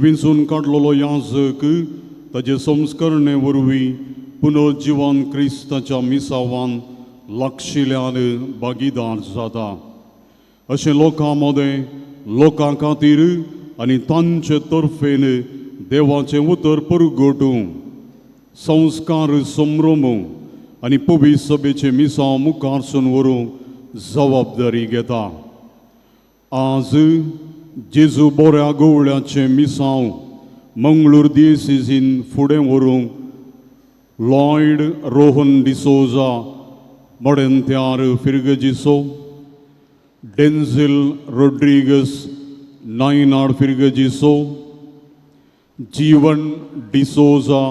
विंचून काडलेलो याजक ताचे संस्करणे वरवीं पुनर्जीवन क्रिस्ताच्या मिसावान लागशिल्ल्यान भागीदार जाता. अशें लोकां मदें लोकां खातीर आनी तांचे तर्फेन देवाचें उतर परगटूं, संस्कार संभ्रमूं आनी पवित्र सभेचे मिसांव मुखारसून व्हरूंक जबाबदारी घेता. आज जेजू बऱ्या गवळ्याचें मिसांव मंगळूर दियेसीसीन फुडें व्हरूंक लॉयड रोहन डिसोजा मोडेंत्यार फिर्गजिसो, डेन्झिल रोड्रिगस नायनाड फिर्गजिसो, जीवन डिसोजा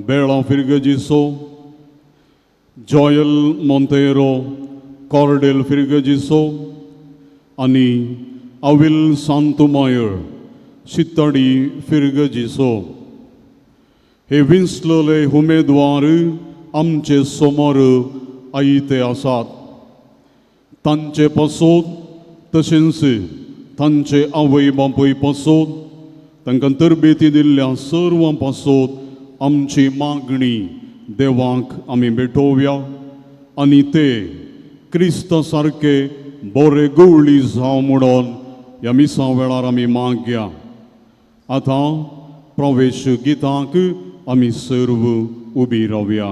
बेळा फिर्गजिसो, जॉयल मोंतेरो कॉर्डेल फिर्गजिसो आनी अविल सांतुमायर शित्ताडी फिर्गजिसो. हे विंचलेले उमेदवार आमचे समोर आयिते आसात. तांचे पासोत तशेंच तांचे आवय बापूय पासोत तांकां तरबेती दिल्ल्या सर्वां पासोत आमची मागणी देवाक आमी भेटोवया आनी ते क्रिस्ता सारके बरे गवळी जाव म्हणून ह्या मिसा वेळार आमी मागया. आतां प्रवेश गिताक आमी सर्व उबी रावया.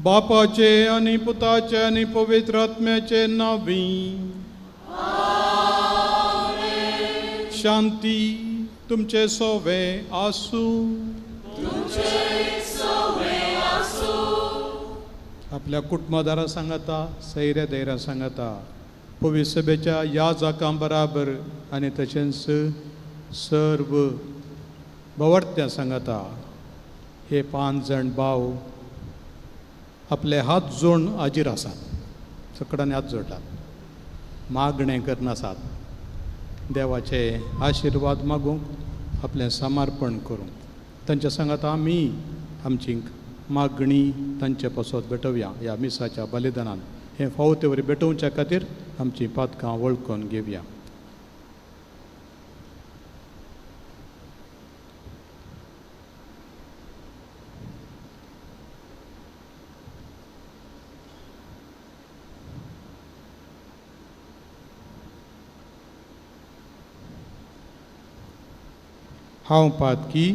बापाचे आणि पुताचे आणि पवित्र आत्म्याचे नावी. शांती तुमचे सोवे आसू. आपल्या कुटुंबदारा सांगता, सैऱ्या दैरा सांगता, पवित्र सभेच्या याजकां बराबर आनी तशेंच सर्व बवडत्या सांगता हे 5 जाण भाव आपले हात जोडून हाजीर आसात, चकडांनी हात जोडटात, मागणें करनासात. देवाचे आशिर्वाद मागूंक आपलें समर्पण करूंक तांच्या सांगता आमी आमची मागणी तांचे पासत भेटोवया. ह्या मिसाच्या बलिदानान हें फावते वरी भेटोवच्या खातीर आमची पातकां वळखून घेवया. हांव पातकी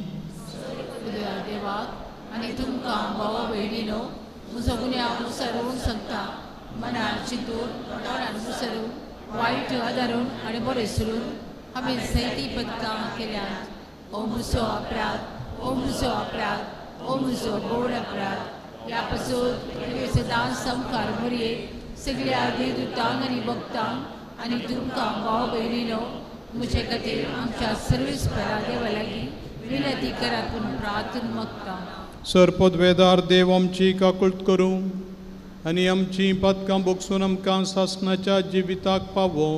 देवाक आनी तुमकां भावा भयणीनो म्हजो गुन्यांव विसरून सांगता. मनान चिंतून तोंडान विसरून वायट आदारून आनी बरें सुरून हांवें सैती पदकां केल्यात. ओ म्हजो अपराध, ओ म्हजो अपराध, ओ म्हजो गोड अपराध. ह्या पासून सदां संकार मरये सगळ्या देवदूतांक आनी भक्तांक आनी तुमकां भाव भयणीनो म्हजे खातीर आमच्या सर्वेस्परा देवा लागीं विनंती करात पूण प्रार्थना मागता. सरपदवेदार देव आमची काकुळट करूं आनी आमची पदकां बोगसून आमकां सासणाच्या जिविताक पावो.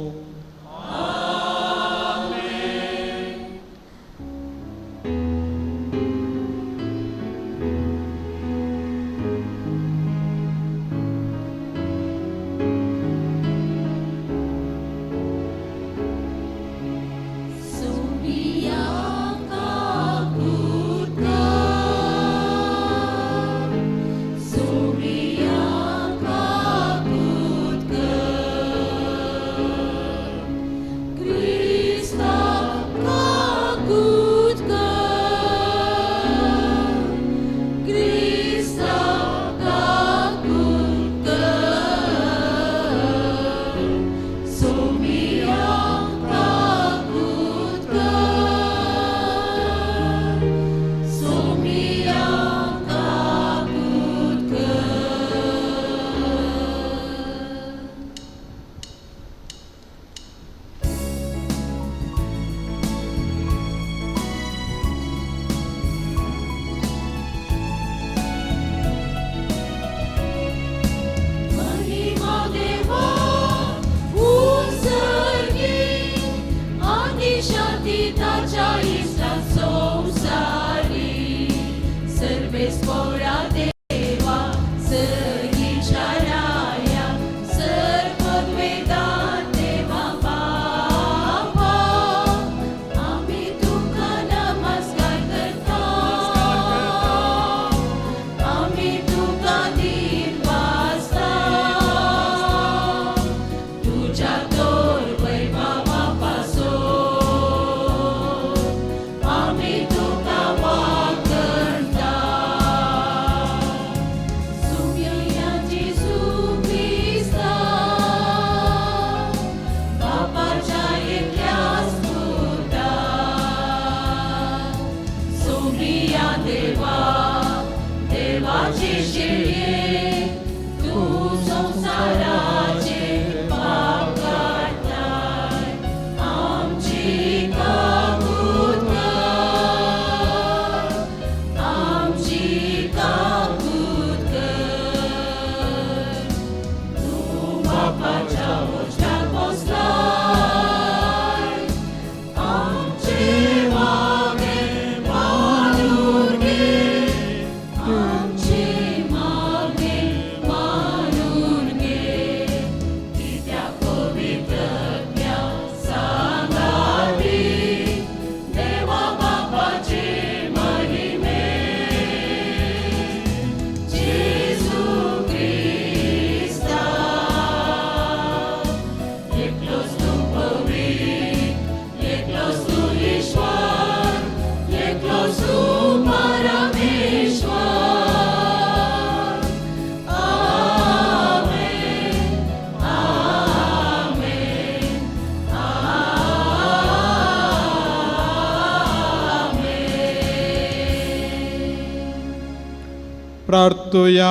प्रार्थुया.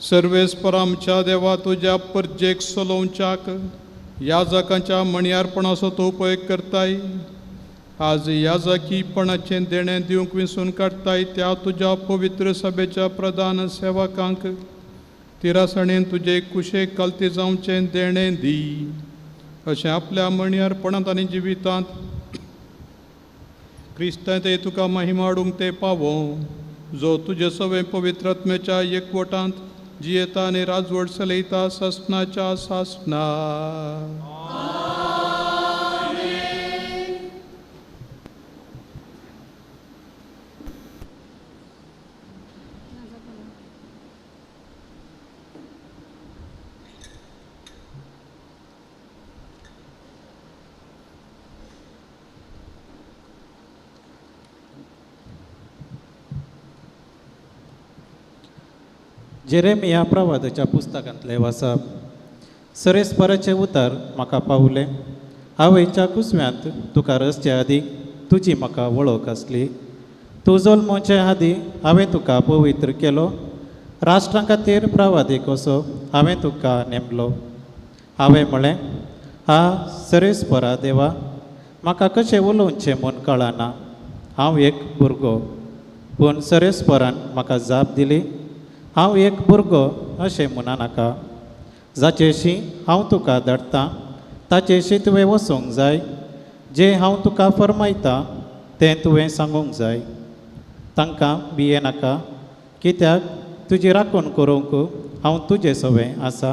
सर्वेस्पर आमच्या देवा, तुझ्या परजेक सोलोवच्याक याजकांच्या मणयार्पणाचो तो उपयोग करताय. आज याजकीपणाचें देणें दिवंक विसरून काडटाय त्या तुज्या पवित्र सभेच्या प्रधान सेवकांक तिरासणेन तुजे कुशेक कालती जावचें देणें दी. अशें आपल्या मणयार्पणांत आनी जिवितांत क्रिस्तांत ते तुका महिमा हाडूंक ते पावो, जो तुजे सवे पवित्रात्म्याच्या एकवटांत जियेता आनी राजवट चलयता ससनाच्या सासना. जेरेमिया प्रवादाच्या पुस्तकांतले वाचप. सरेस्पराचे उतार म्हाका पावले. आवयच्या कुसव्यांत तुका रसच्या आदी तुजी म्हाका वळख आसली. तूं जल्मोचे आदी हांवें तुका पवित्र केलो. राष्ट्रां खातीर प्रवादीक असो हांवें तुका नेमलो. हांवें म्हळें, हा सरेस्परा देवा, म्हाका कशें उलोवचें म्हूण कळना. हांव एक भुरगो. पूण सरेस्परान म्हाका जाप दिली, हांव एक भुरगो अशें म्हणा नाका. जाचेशी हांव तुका धाडटां ताचेशी तुवें वचूंक जाय. जें हांव तुका फरमायतां तें तुवें सांगूंक जाय. तांकां भिये नाका, कित्याक तुजी राखण करूंक हांव तुजें सवें आसा,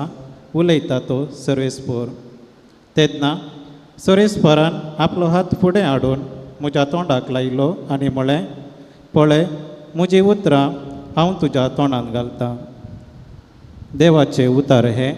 उलयता तो सर्वेस्पर. तेन्ना सर्वेस्परान आपलो हात फुडें हाडून म्हज्या तोंडाक लायलो आनी म्हळें, पळय, म्हजीं उतरां हांव तुज्या तोंडांत घालतां. देवाचें उतार हें.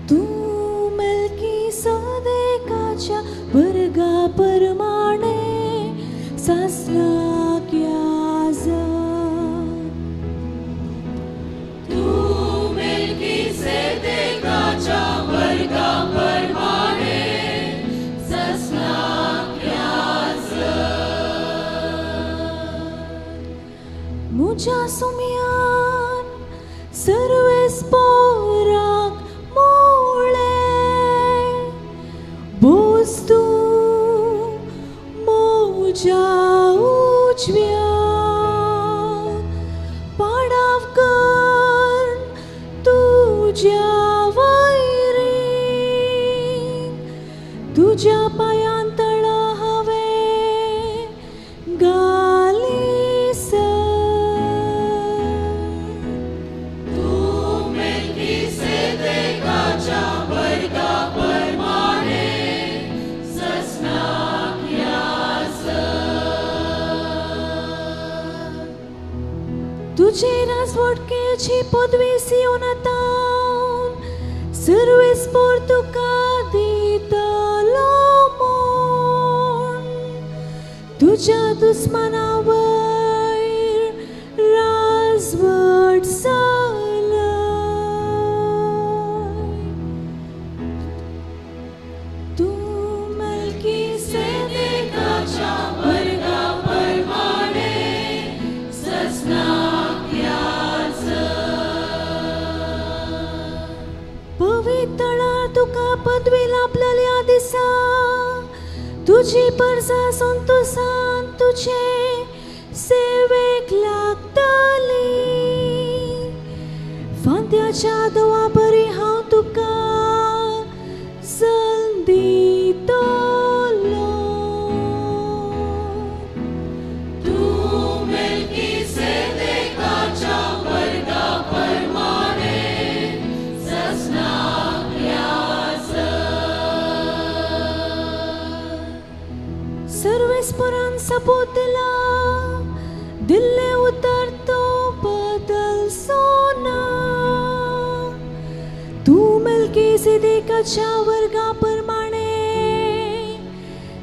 तूं मेल्कीसेदेकाच्या वर्गा प्रमाणे सासणाक याजक. तूं मेल्कीसेदेकाच्या वर्गा प्रमाणे ससनाक याजक. म्हज्या सुमयान सर्वेस्पराक मोळ्ळें, बोस तूं म्हज्या उजव्यान, पाडाव कर तुज्या वैरीक. तुज्या पांयां तळा हांवें घालीसर. तूं मेल्कीसेदेकाच्या वर्गा प्रमाणे ससनाक याजक. तुजे राजवटकेची पदवी सियोनातावन सर्वेस्पर तुका दितलो म्हूण. तुज्या दुस्माना वयर राजवट चलय. तूं मेल्कीसेदेकाच्या वर्गा प्रमाणे ससनाक याजक. पवित्र तुका पदवी लाभलेल्या दिसा तुजी परजा संतोषान तुजे सेवेक लागतली. फांत्याच्या दवा बरी हांव तुका जल्म दितलो. तूं मेल्कीसेदेकाच्या वर्गा प्रमाणे ससनाक याजक. सर्वेस्परान सबूत दिल्ले उतर तो बदलचो ना. तूं मेल्कीसेदेकाच्या वर्गा प्रमाणे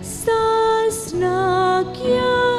सासणाक याजक.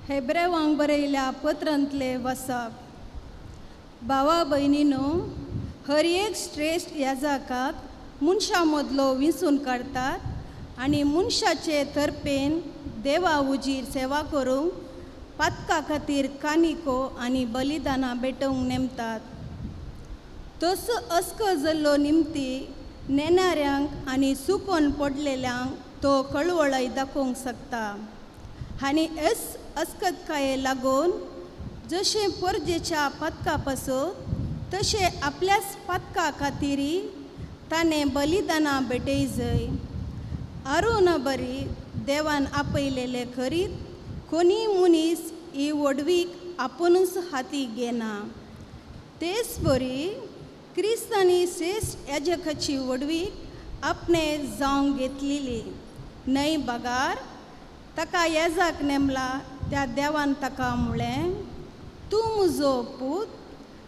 हेब्रेवांक बरयल्या पत्रांतले वसप. भावा भयणीनो, हर एक श्रेश्ठ याजकाक मनशा मदलो विंचून काडतात आनी मनशाचे तर्फेन देवा उजीर सेवा करूंक पातका खातीर कानिको आनी बलिदानां भेटोवंक नेमतात. तसो अस्को जल्लो निमती नेणाऱ्यांक आनी सुकोन पडलेल्यांक तो कळवळाय दाखोवंक शकता. आनी अस्कतकाये लागून जशें परजेच्या पदका पासून तशें आपल्याच पदका खातीर ताणें बलिदानां भेटय जय. आरोना बरी देवान आपयलेले खरीत कोणी मनीस ही वडवीक आपुणूच हाती घेना. तेच बरी क्रिस्तांनी श्रेश्ठ याजकाची वडवीक आपणे जावंक घेतलेली. न्हय बगार ताका याजक नेमला त्या देवान ताका म्हळें, तूं म्हजो पूत,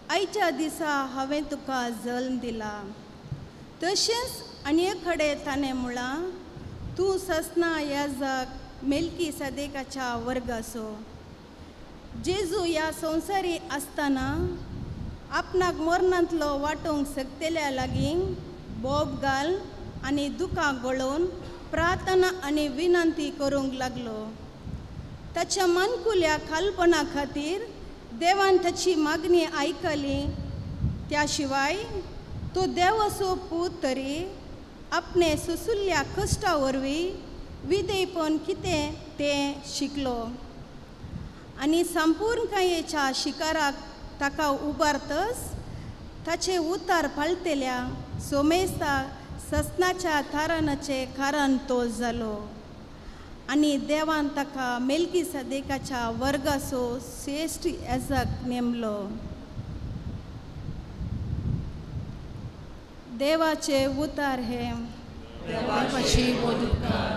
आयच्या दिसा हांवें तुका जल्म दिला. तशेंच आनी एक कडेन ताणें म्हळां, तूं ससना याजक मेल्की सदेकाच्या वर्गाचो. जेजू ह्या संवसारी आसतना आपणाक मरणांतलो वांटोवंक शकतल्या लागीं बोब घाल आनी दुखां गळोवन प्रार्थना आनी विनंती करूंक लागलो. ताच्या मानकुल्या खालपणा खातीर देवान ताची मागणी आयकली. त्या शिवाय तो देवाचो पूत तरी आपणे सुसुल्ल्या कश्टा वरवीं विधेयपण कितें तें शिकलो आनी संपूर्णकायेच्या शिकाराक ताका उबारतच ताचे उतार पाळतेल्या सोमेस्ता ससनाच्या थारानाचे कारण तो जालो आनी देवान ताका मेल्की सदेकाच्या वर्गाचो श्रेश्ठ याजक नेमलो. देवाचे उतार हे. देवाची बोधुकार.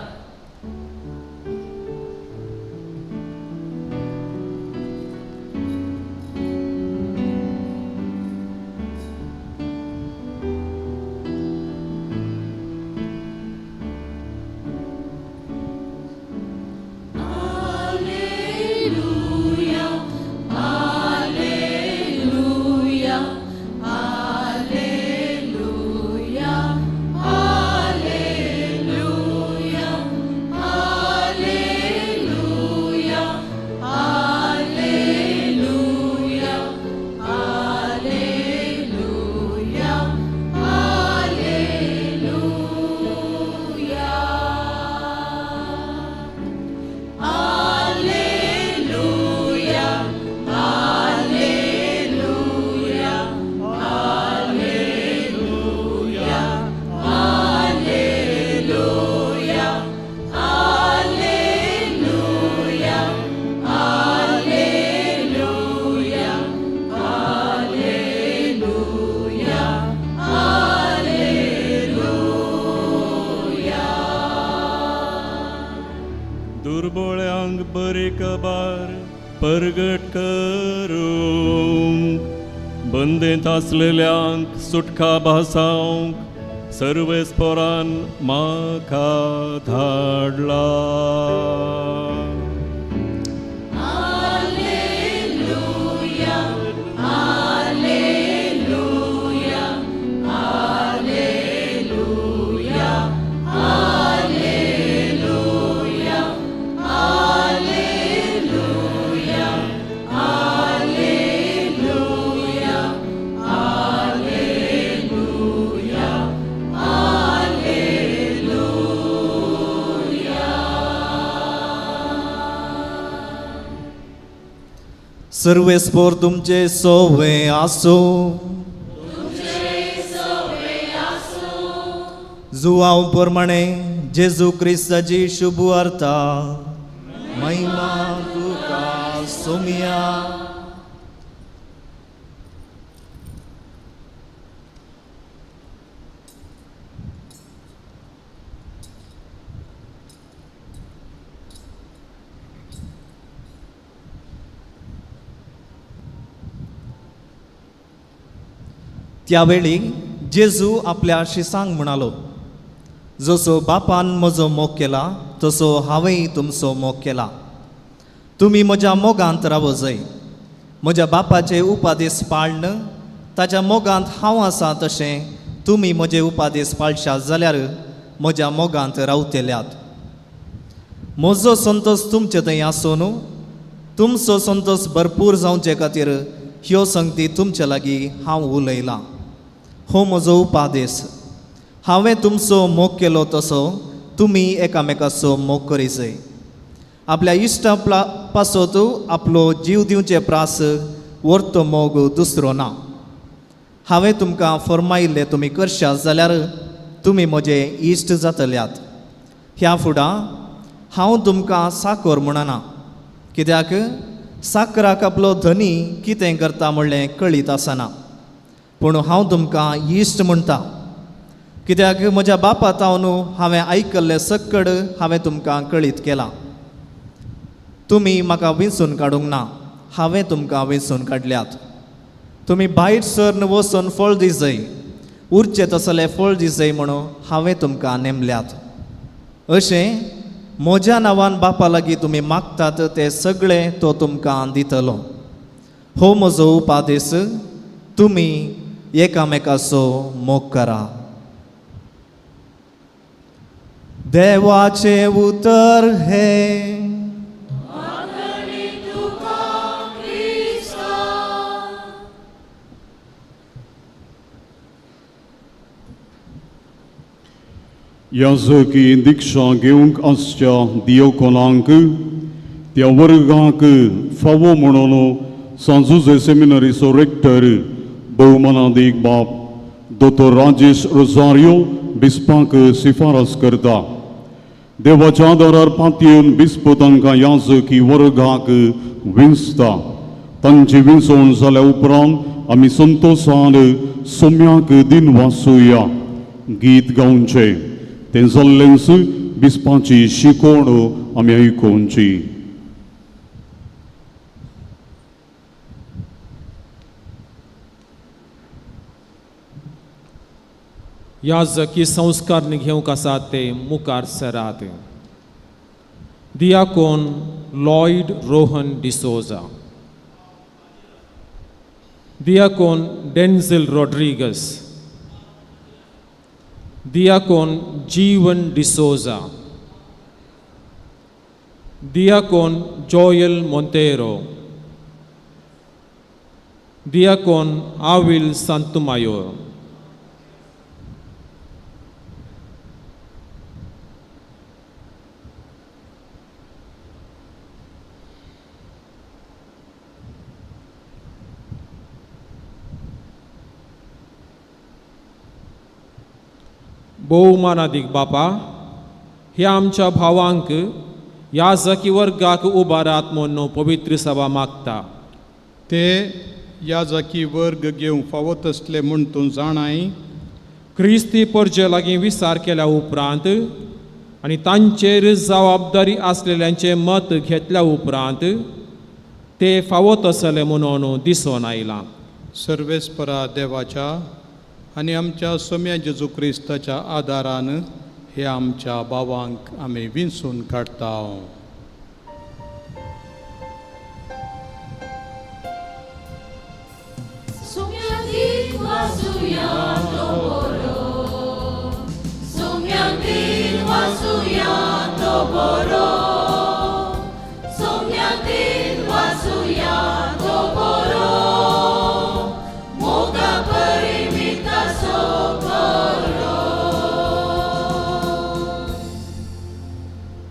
दुर्बळ्यांक बरे कबार परगट करूंक, बंदेंत आसलेल्यांक सुटका भासावंक सर्वेस्परान म्हाका धाडला. सर्वेस्पोर तुमचे सोवे आसो. जुवांव प्रमाणे जेजू क्रिस्ताची शुभ वार्ता. महिमा तुका सोमिया. त्यावेळी जेजू आपल्या शिसांक म्हणालो, जसो बापान म्हजो मोग केला तसो हांवेंय तुमचो मोग केला. तुमी म्हज्या मोगांत रावो जाय. म्हज्या बापाचे उपादेश पाळन ताच्या मोगांत हांव आसां तशें तुमी म्हजे उपादेश पाळशात जाल्यार म्हज्या मोगांत रावतल्यात. म्हजो संतोश तुमचे थंय आसून तुमचो संतोश भरपूर जावचे खातीर ह्यो संगती तुमचे लागीं हांव उलयलां. हो म्हजो उपादेश. हांवें तुमचो मोग केलो तसो तुमी एकामेकाचो मोग करी जाय. आपल्या इश्टा पासत आपलो जीव दिवचे प्रास व्हरतो मोग दुसरो ना. हांवें तुमकां फरमायिल्लें तुमी करशात जाल्यार तुमी म्हजे इश्ट जातल्यात. ह्या फुडां हांव तुमकां साकर म्हणना, कित्याक साकराक आपलो धनी कितें करता म्हणलें कळीत आसना. पूण हांव तुमकां इश्ट म्हणटा, कित्याक म्हज्या बापा तावन हांवें आयकल्लें सक्कड हांवें तुमकां कळीत केलां. तुमी म्हाका वेंचून काडूंक ना, हांवें तुमकां वेंचून काडल्यात. तुमी भायर सरन वचून फळ दिसय, उरचे तसलें फळ दिसय म्हणून हांवें तुमकां नेमल्यात. अशें म्हज्या नांवान बापा लागीं तुमी मागतात तें सगळें तो तुमकां दितलो. हो म्हजो उपादेश. तुमी एकामेकाचो मोग करा. देवाचे उतर हे याजकी दिक्षा घेवंक आसच्या दियोकोनांक त्या वर्गाक फावो म्हणून सांजुजे सेमिनरीचो रेक्टर भौमानादीक बाब दोतोर राजेश रोजारियो बिस्पाक शिफारस करता. देवाच्या आदारार पातयेवन बिस्प तांकां याजकी वर्गाक विंचता. तांची विंचोवण जाल्या उपरांत आमी संतोशान सोम्याक दिन वाचुया. गीत गावचें. तें जाल्लेंच बिस्पाची शिकोवण आमी आयकोवची. याजकी संस्कार घेवंक आसात ते मुखार सरात. दियाकोन लॉयड रोहन डिसोजा, दियाकोन डेन्झल रॉड्रिगस, दियाकोन जीवन डिसोजा, दियाकोन जोयल मोंतेरो, दियाकोन आविल सांतुमायो, भौमानादीक बापा, ह्या आमच्या भावांक याजकी वर्गाक उबारात म्हणून पवित्र सभा मागता. ते याजकी वर्ग घेवंक फावो तसले म्हूण तूं जाणाय. क्रिस्ती परजे लागीं विचार केल्या उपरांत आनी तांचेर जबाबदारी आसलेल्यांचें मत घेतल्या उपरांत ते फावो तसले म्हणून दिसून आयलां. सर्वेस्परा देवाच्या आनी आमच्या सोम्या जेजू क्रिस्ताच्या आदारान हे आमच्या भावांक आमी विंचून काडटा.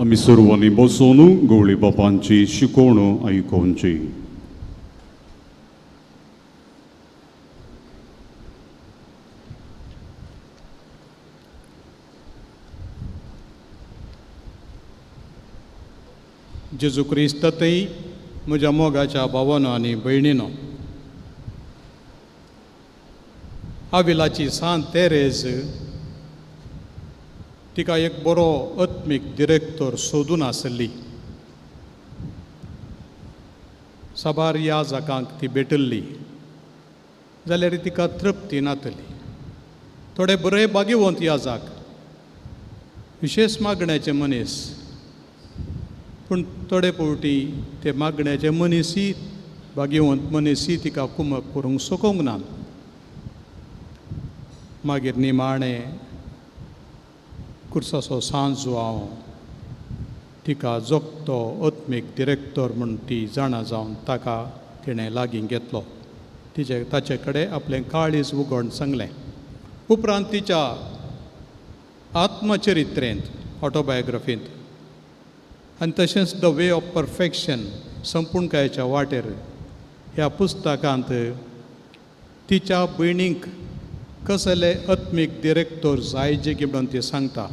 आमी सर्वांनी बसून गवळी बापांची शिकोवण आयकोवची. जेजू क्रिस्तातय म्हज्या मोगाच्या भावानो आनी भयणीनो, आविलाची सांत तेरेज तिका एक बरो आत्मीक डिरेक्टर सोदून आसली. साबार याजकांक ती भेटल्ली जाल्यार तिका तृप्ती नातली. थोडे बरे भाग्यवंत याजक, विशेष मागण्याचे मनीस पूण थोडे फावटी ते मागण्याचे मनीसी भाग्यवंत मनीसी तिका कुमक करूंक सोकोंक ना. मागीर निमाणें कुर्साचो सांजो हांव तिका जोगतो आत्मीक डिरेक्टर म्हूण ती जाणा जावन ताका तिणें लागीं घेतलो. ताचे कडेन आपलें काळीज उगोवन सांगलें. उपरांत तिच्या आत्मचरित्रेंत ऑटोबायोग्राफींत आनी तशेंच द वे ऑफ परफेक्शन संपूर्णकायेच्या वाटेर ह्या पुस्तकांत तिच्या भयणीक कसले आत्मीक डिरेक्टर जायचे की म्हणून ती सांगता.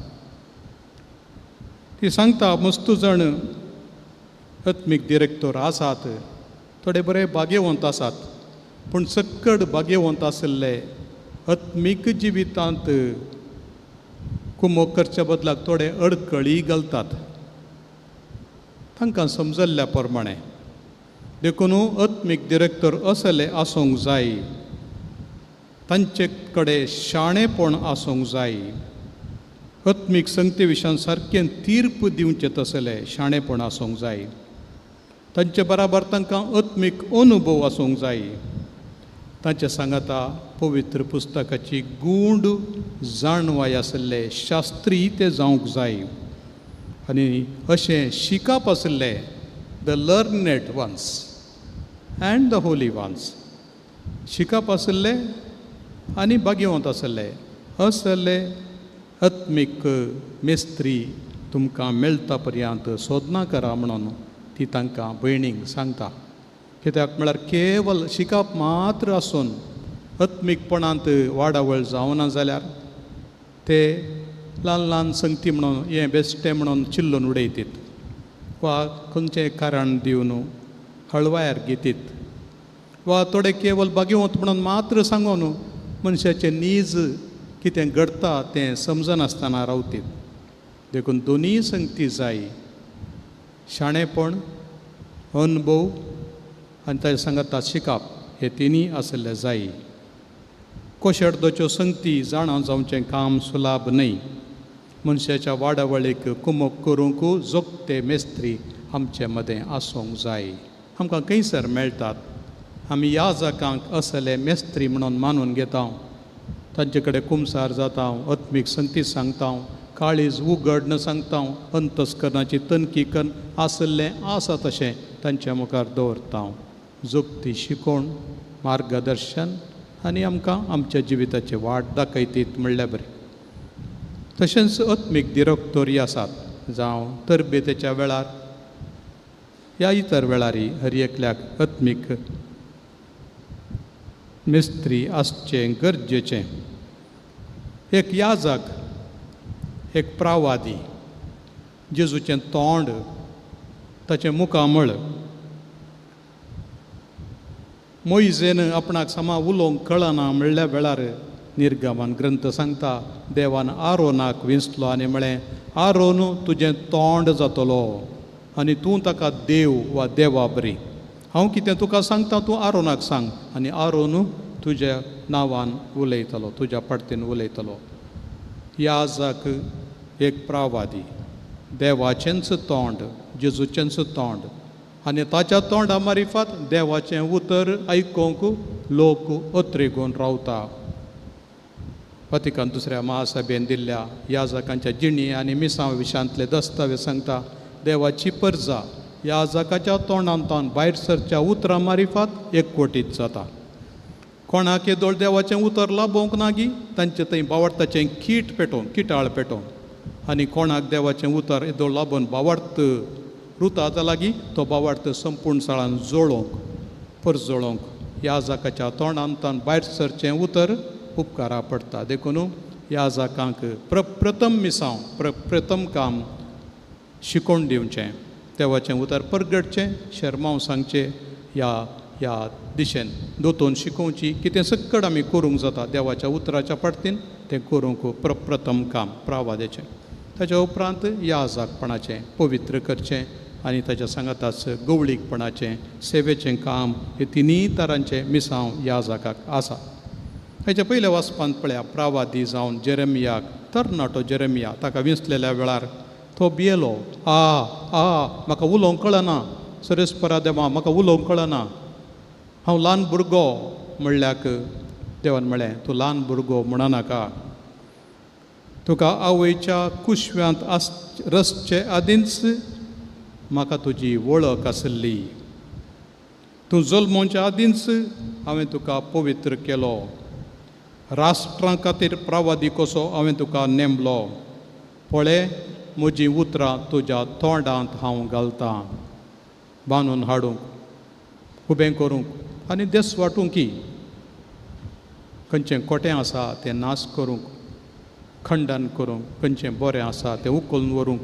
ती सांगता मस्त जण आत्मीक डिरेक्टर आसात, थोडे बरे भाग्यवंत आसात, पूण चड भाग्यवंत आशिल्ले आत्मीक जिवितांत कुमक करच्या बदलाक थोडे अडखळी घालतात. तांकां समजल्ल्या प्रमाणें देखून आत्मीक डिरेक्टर असले आसूंक जाय, तांचे कडेन शाणेपण आसूंक जाय, आत्मीक संगते विशयान सारकें तीर्प दिवचें तसलें शाणेपण आसूंक जाय, तांचे बराबर तांकां आत्मीक अनुभव आसूंक जाय. तांचे सांगता पवित्र पुस्तकाची गूढ जाणवाय आशिल्ले शास्त्री ते जावंक जाय आनी अशें शिकप आशिल्ले the learned ones and the holy ones, शिकप आशिल्ले आनी भाग्यवंत आशिल्ले असले आत्मीक मेस्त्री तुमकां मेळटा पर्यंत सोदना करा म्हणून ती तांकां भयणीक सांगता. कित्याक म्हळ्यार केवल शिकप मात्र आसून आत्मीकपणांत वाडावळ जावना जाल्यार ते ल्हान ल्हान संगती म्हणून हें बेश्टें म्हणून चिल्लोवन उडयतात वा खंयचें कारण दिवन हळवायर घेतात वा थोडे केवल भाग्यवंत म्हणून मात्र सांगून मनशाचें नीज कितें घडता तें समजनासतना रावतात. देखून दोनीय संगती जाय, शाणेपण, अनुभव आनी ताचे सांगता शिकप, हे तिनी आसले जाय. कोशेडदोच्यो संगती जाणा जावचें काम सुलाभ न्हय. मनशाच्या वाडावळीक कुमक करूंक जोगते मेस्त्री आमचे मदें आसूंक जाय. आमकां खंयसर मेळटात, आमी ह्या जागांक असले मेस्त्री म्हणून मानून घेता, तांचे कडेन कुमसार जाता, आत्मीक संगती सांगता, काळीज उगडन सांगता, अंतस्करणाची तनकी करून आसलें आसा तशें तांच्या मुखार दवरता. जोगती शिकोवण, मार्गदर्शन आनी आमकां आमच्या जिविताची वाट दाखयतीत म्हणल्यार बरें. तशेंच आत्मीक डिरेक्टोरी आसात जावं तरबेतेच्या वेळार ह्या इतर वेळारी हर एकल्याक आत्मीक मेस्त्री आसचें गरजेचें. एक याजक, एक प्रावादी, जेजूचें तोंड, ताचें मुखामळ, मोइजेन आपणाक समा उलोवंक कळना म्हणल्या वेळार निर्गमन ग्रंथ सांगता देवान आरोनाक विंचलो आनी म्हळें, आरोन तुजें तोंड जातलो आनी तूं ताका देव वा देवा बरी. हांव कितें तुका सांगता तूं आरोनाक सांग आनी आरोन तुज्या नांवान उलयतलो, तुज्या पडतेन उलयतलो. याजक एक प्रावादी, देवाचेंच तोंड, जेजूचेंच तोंड आनी ताच्या तोंडा मारिफात देवाचें उतर आयकोंक लोक अत्रेगून रावता. वतिकान दुसऱ्या महासभेन दिल्ल्या याजकांच्या जिणी आनी मिसां विशांतले दस्तावेज सांगता देवाची परजा याजकाच्या तोंडांतान भायर सरच्या उतरां मारिफात एकवटीत जाता. कोणाक येदोळ देवाचें उतर लाबोवंक नागी तांचे थंय बावडताचें किटाळ पेटोवन आनी कोणाक देवाचें उतर येदोळ लाबोवन बावडत रुता लागीं तो बावडत संपूर्ण साळान जोळोवंक परजोळोवंक याजकाच्या तोंडांतान भायर सरचें उतर उपकारा पडटा. देखून याजकांक प्रप्रथम मिसांव प्रप्रथम काम शिकोवन दिवचें, देवाचें उतर परगडचें, शर्माव सांगचें, ह्या दिशेन दोतोन शिकोवची. कितें सक्कड आमी करूंक जाता देवाच्या उतराच्या पडतीन तें करूंक प्रप्रथम काम प्रावादेचें. ताच्या उपरांत याजकपणाचें पवित्र करचें आनी ताच्या सांगाताच गवळीकपणाचें सेवेचें काम, हे तिनीय तरांचें मिसांव याजकाक आसा. हेच्या पयल्या वाचपांत पळया प्रावादी जावन जेरेमियाक तरणाटो जेरेमिया ताका विंचलेल्या वेळार तो भियेलो म्हाका उलोवंक कळना सरेस्परा देवा म्हाका उलोवंक कळना हांव ल्हान भुरगो म्हणल्याक देवान म्हळें तूं ल्हान भुरगो म्हणनाका तुका आवयच्या कुशव्यांत रसचे आदींच म्हाका तुजी वळख आसली तूं जल्मोवच्या आदींच हांवें तुका पवित्र केलो राष्ट्रां खातीर प्रवादी कसो हांवें तुका नेमलो पळय म्हजीं उतरां तुज्या तोंडांत हांव घालतां बांदून हाडूंक उबें करूंक आनी देस वांटूंकी खंयचें खोटें आसा तें नाश करूंक खंडन करूंक खंयचें बरें आसा तें उखलून व्हरूंक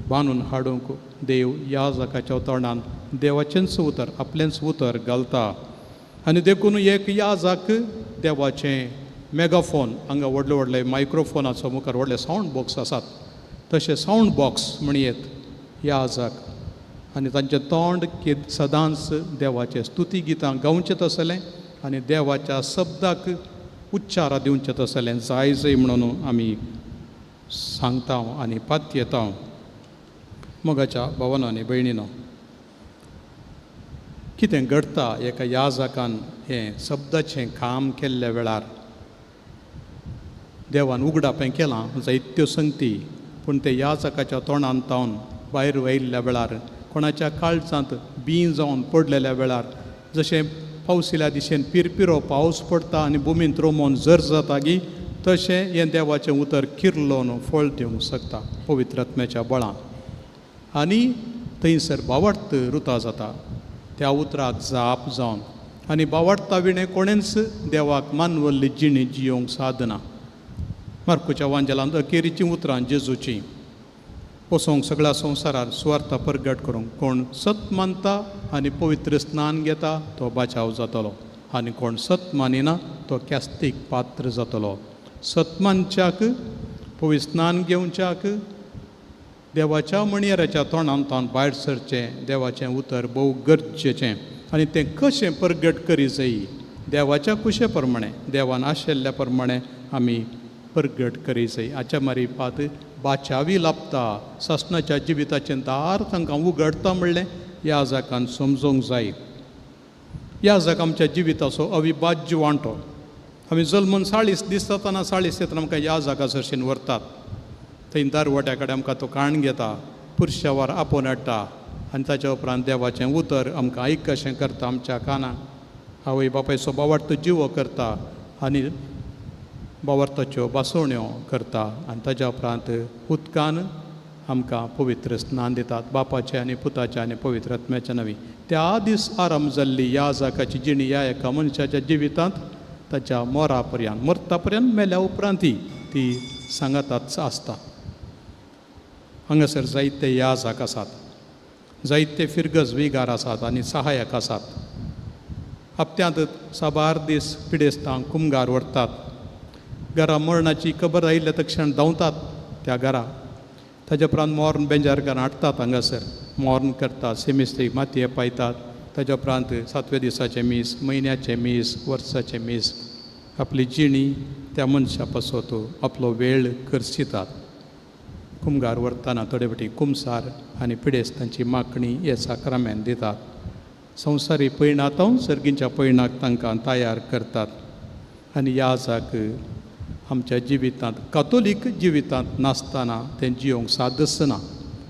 बांदून हाडूंक देव ह्या जाकाच्या तोंडान देवाचेंच उतर आपलेंच उतर घालता आनी देखून एक याजाक देवाचें मेगाफोन हांगा व्हडले व्हडले मायक्रोफोनाचो मुखार व्हडले सावंड बॉक्स आसात तशें सावंड बॉक्स म्हणयेत याजाक आनी तांचें तोंड सदांच देवाचें स्तुती गितां गावचें आसलें आनी देवाच्या शब्दाक उच्चार दिवचें तसलें जाय म्हणून आमी सांगता आनी पातयेता मोगाच्या भावांनो आनी भयणीनो कितें घडटा एका याजकान हें शब्दाचें काम केल्ल्या वेळार देवान उगडापें केलां जायत्यो संगती पूण ते याजकाच्या तोंडान तावन भायर वयल्ल्या वेळार कोणाच्या काळजांत बीं जावन पडलेल्या वेळार जशें पावस येयल्या दिशेन पिरपिरो पावस पडटा आनी भुमींत रोमोन जर जाता गी तशें हें देवाचें उतर किर्लोवन फळ दिवंक शकता पवित्र आत्म्याच्या बळान आनी थंयसर भावार्थ रुता जाता त्या उतराक जाप जावन आनी भावार्था विणें कोणेंच देवाक मानवल्ली जिणी जियोंक साधना मार्कुच्या वांजेलांत अखेरीचीं उतरां जेजूचीं वसोंक सगळ्या संवसारार सुवार्ता परगट करूंक कोण सत मानता आनी पवित्र स्नान घेता तो बाचाव जातलो आनी कोण सत मानिना तो क्यास्तीक पात्र जातलो सत मानच्याक पवित्र स्नान घेवच्याक देवाच्या मणियराच्या तोंडान तावन भायर सरचें देवाचें उतर भोव गरजेचें आनी तें कशें परगट करी जायी देवाच्या कुशे प्रमाणें देवान आशिल्ल्या प्रमाणें आमी परगट करी जाय हाच्या मारिफात बाचावी लाभता ससनाच्या जिविताचें दार तांकां उगडता म्हणलें ह्या जाकान समजूंक जाय ह्या जाका आमच्या जिविताचो अविभाज्य वांटो आमी जल्मून 40 दीस जाताना 40 तेन्ना आमकां ह्या जागा सरशीन व्हरतात थंय दारवट्या कडेन आमकां तो काण घेता पुरश्यावार आपोवन हाडटा आनी ताच्या उपरांत देवाचें उतर आमकां आयक कशें करता आमच्या कानाक आवय बापायचो भावार्थ जिवो करता आनी भावार्थाच्यो बासोवण्यो करता आनी ताच्या उपरांत उदकान आमकां पवित्र स्नान दितात बापाचें आनी पुताचें आनी पवित्र आत्म्याच्या नवी त्या दीस आराम जाल्ली ह्या जाकाची जिणी ह्या एका मनशाच्या जिवितांत ताच्या मोरा पर्यंत मरता पर्यंत मेल्या उपरांत ती सांगाताच आसता हांगासर जायते याजाक आसात जायते फिरगज विगार आसात आनी सहाय्यक आसात हप्त्यांत साबार दीस पिडेस्तांक कुमगार व्हरतात घरा मरणाची खबर आयिल्ल्या तक्षण धांवतात त्या घरा ताच्या उपरांत मोर्न बेंजारकार हाडटात हांगासर मोर्न करतात सेमिस्त्री मातये पायतात ताच्या उपरांत 7व्या दिसाचें मीस म्हयन्याचें मीस वर्साचें मीस आपली जिणी त्या मनशा पासत आपलो वेळ करसितात कुमगार व्हरतना थोडे फावटी कुमसार आनी पिडेस्तांची मागणी हे साक्रामेंत दितात संवसारी पयणांत सर्गींच्या पयणाक तांकां तयार करतात आनी ह्या जाक आमच्या जिवितांत कातोलीक जिवितांत नासतना तें जियोंक सादच ना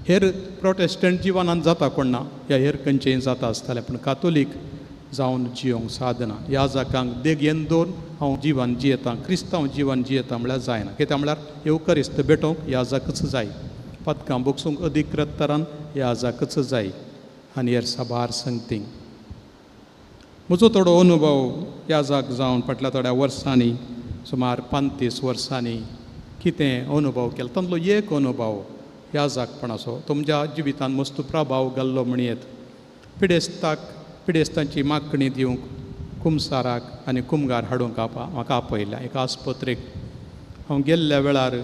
हेर प्रोटेस्टंट जिवनांत जाता कोण ना या हेर खंयचेंय जाता आसतालें पूण कातोलीक जावन जियोंक सादना ह्या जाकांक देगयेन दोन हांव जिवन जियेतां क्रिस्तांव जिवन जियेतां म्हळ्यार जायना कित्याक म्हळ्यार येवकरिस्त भेटोवंक ह्या जाकच जाय पदकां बोगसूंक अधिकृत तरान ह्या जाकच जाय आनी हेर साबार संगतींक म्हजो थोडो अनुभव ह्या जाक जावन फाटल्या थोड्या वर्सांनी सुमार 35 वर्सांनी कितें अनुभव केलो तातूंतलो एक अनुभव ह्या जागपणाचो तुमच्या जिवितांत मस्त प्रभाव घाल्लो म्हणयेत पिडेस्तांची मागणी दिवंक कुमसाराक आनी कुमगार हाडूंक म्हाका आपयल्या एका आस्पत्रेक हांव गेल्ल्या वेळार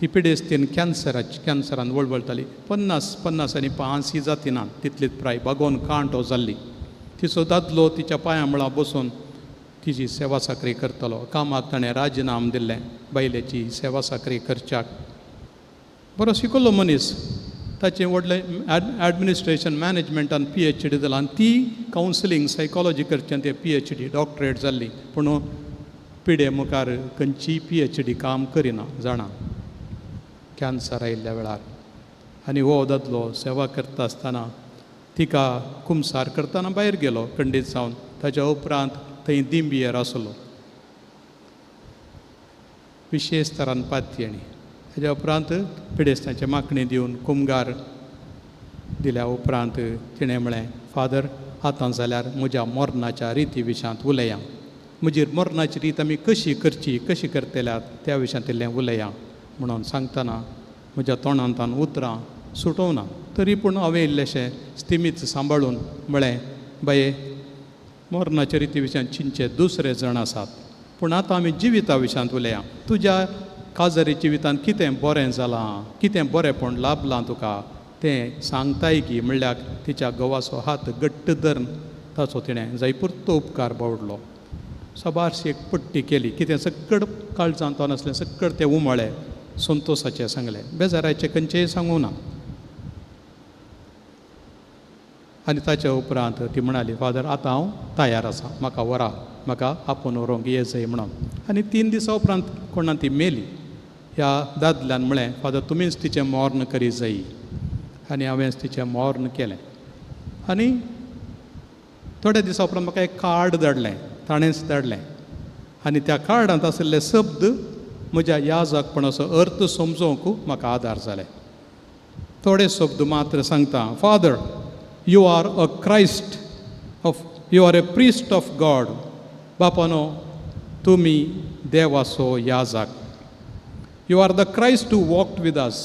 ती पिडेस्तीन कॅन्सरान वळवळटाली 50 आनी 80 जाती ना तितलीच प्राय बागोवन कांटो जाल्ली तिचो दादलो तिच्या पांयां मुळा बसून तिची सेवा साकरी करतलो कामाक ताणें राजिनाम दिल्लें बायलेची सेवा साकरी करच्याक बरो शिकलो मनीस ताचें व्हडलें एडमिनिस्ट्रेशन मॅनेजमेंटान PhD जालां आनी ती कावन्सिलींग सायकॉलॉजी करचें ते PhD डॉक्टरेट जाल्ली पूण पिडे मुखार खंयची PhD काम करिना जाणा कॅन्सर आयिल्ल्या वेळार आनी हो दादलो सेवा करता आसतना तिका कुमसार करतना भायर गेलो खंडीत जावन ताच्या उपरांत थंय दिंबियेर आसलो विशेश तरान पातयेणी ताच्या उपरांत पिडेस्तांचे मागणी दिवन कुमगार दिल्या उपरांत तिणें म्हळें फादर आतां जाल्यार म्हज्या मरणाच्या रिती विशयांत उलया म्हजी मरणाची रीत आमी कशी करची कशी करतल्यात त्या विशयांत इल्लें उलया म्हणून सांगतना म्हज्या तोंडांतान उतरां सुटोवना तरी पूण हांवें इल्लेशें स्थिमीत सांबाळून म्हळें बाये मरणाच्या रिती विशयांत चिंचे दुसरे जण आसात पूण आतां आमी जिविता विशयांत उलया तुज्या काजरी जिवितांत कितें बरें जालां कितें बरेंपण लाभलां तुका तें सांगताय की म्हणल्यार तिच्या घोवाचो हात घट्ट धरून ताचो तिणें जायपुरतो उपकार बावडलो सबारशी एक पट्टी केली कितें सकड काळजांत नासलें सकड तें उमळ्ळें संतोशाचें सांगलें बेजाराचें खंयचेंय सांगूं ना आनी ताच्या उपरांत ती म्हणाली फादर आतां हांव तयार आसा म्हाका व्हरा म्हाका आपूण व्हरोंक ये जाय म्हणून आनी 3 दिसां उपरांत कोणान ती मेली ह्या दादल्यान म्हळें फादर तुमीच तिचें मोर्न करी जाय आनी हांवेंच तिचें मोर्न केलें आनी थोड्या दिसां उपरांत म्हाका एक कार्ड धाडलें ताणेंच धाडलें आनी त्या कार्डांत आशिल्ले शब्द म्हज्या ह्या जागपणाचो अर्थ समजोवंक म्हाका आदार जाले थोडे शब्द मात्र सांगता father you are a Christ of you are a priest of God बापानो तुमी देवाचो याजक you are the Christ who walked with us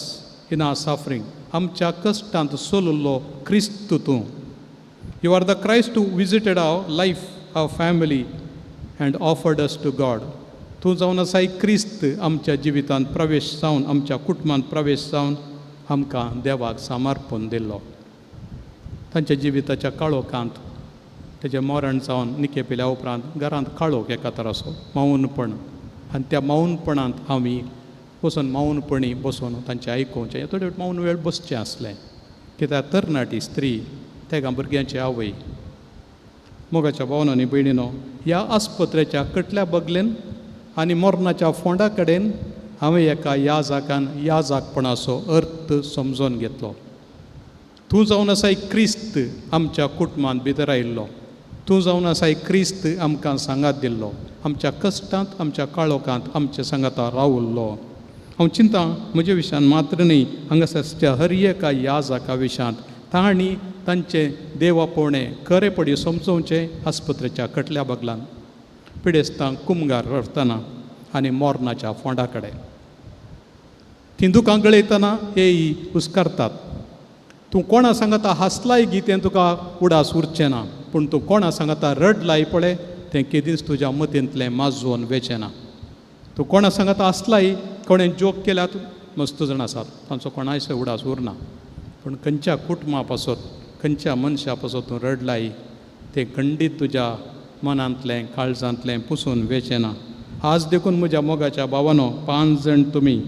in our suffering आमच्या कश्टांत चललो क्रिस्त तूं you are the Christ who visited our life our family and offered us to God तूं जावन आसा एक क्रिस्त आमच्या जिवितांत प्रवेश जावन आमच्या कुटुंबांत प्रवेश जावन आमकां देवाक समर्पण दिल्लो तांच्या जिविताच्या काळोखांत तेजें मरण जावन निकेपिल्या उपरांत घरांत काळोख एका तराचो मौनपण आनी त्या मौनपणांत आमी बसून मौनपणी बसून तांचें आयकुचें थोडे मौन वेळ बसचें आसलें कित्याक तरणाटी स्त्री तेगा भुरग्यांची आवय मोगाच्या भावनांनी भयणीनो ह्या आस्पत्रेच्या कटल्या बगलेन आनी मरणाच्या फोंडा कडेन हांवें एका याजकान याजकपणाचो अर्थ समजून घेतलो तूं जावन आसा एक क्रिस्त आमच्या कुटुंबांत भितर आयिल्लो तूं जावन आसा एक क्रिस्त आमकां सांगात दिल्लो आमच्या कश्टांत आमच्या काळोखांत आमच्या सांगाता रावल्लो हांव चिंता म्हजे विशयान मात्र न्ही हांगासरच्या हर एका याजका विशयांत तांणी तांचें देवापोवणें खरेपडी समजोवचें आस्पत्रेच्या कटल्या बगलान पिडेस्तांक कुमगार रडटना आनी मोर्नाच्या फोंडा कडेन तीं दुखां गळयतना हे हुस्कारतात तूं कोणा सांगता हांसलाय गी तें तुका उडास उरचें ना पूण तूं कोणा सांगता रडलाय पळय तें केदींच तुज्या मतींतलें माजोवन वेचें ना तूं कोणा सांगता हांसलाय कोणें जोक केल्यात मस्त जाण आसात तांचो कोणायचो उडास उरना पूण खंयच्या कुटुंबा पासत खंयच्या मनशा पासत तूं रडलाय तें खंडीत तुज्या मनांतलें काळजांतलें पुसून वेचें ना आज देखून म्हज्या मोगाच्या भावानो 5 जाण तुमी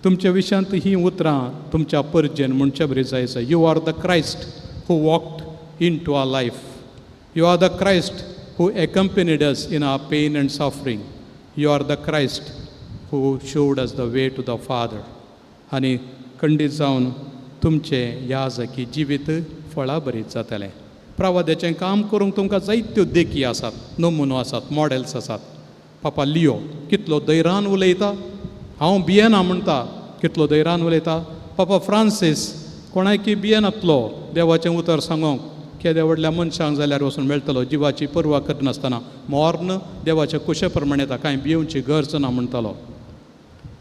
तुमच्या विशयांत ही उतरां तुमच्या परजेन म्हणचे बरी जायचं you are the Christ who walked into our life you are the Christ who accompanied us in our pain and suffering you are the Christ who showed us the way to the Father आनी खंडीत जावन तुमचें याजकी जिवीत फळां बरीत जातलें प्रवाद्याचें काम करूंक तुमकां जायत्यो देखी आसात नमुनो आसात मॉडेल्स आसात पापा लियो कितलो धैर्यान उलयता हांव बियेना म्हणटा कितलो धैर्यान उलयता पापा फ्रांसीस कोणायकी बियेनातलो देवाचें उतर सांगोंक केद्या व्हडल्या मनशांक जाल्यार वचून मेळटलो जिवाची पर्वा करनासतना मोर्न देवाच्या कुशे प्रमाणे येता कांय भिवची गरज ना म्हणटालो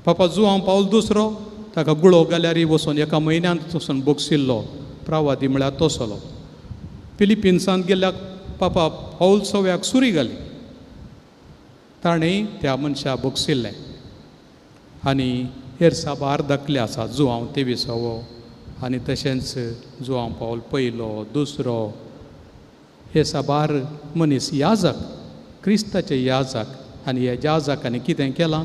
पापा जुआंव पावल दुसरो ताका गुळो गॅलरी वचून एका म्हयन्यांत वचून बोगसिल्लो प्रवादी म्हळ्यार तोसलो फिलिपिन्सांत गेल्ल्या पापा पावल सव्याक सुरी घाली ताणें त्या मनशा बोगसिल्लें आनी हेर साबार दाखले आसा जुआंव 23वो आनी तशेंच जुआंव पावल पयलो दुसरो हे साबार मनीस याजक क्रिस्ताचे याजक आनी ह्या याजकांनी कितें केलां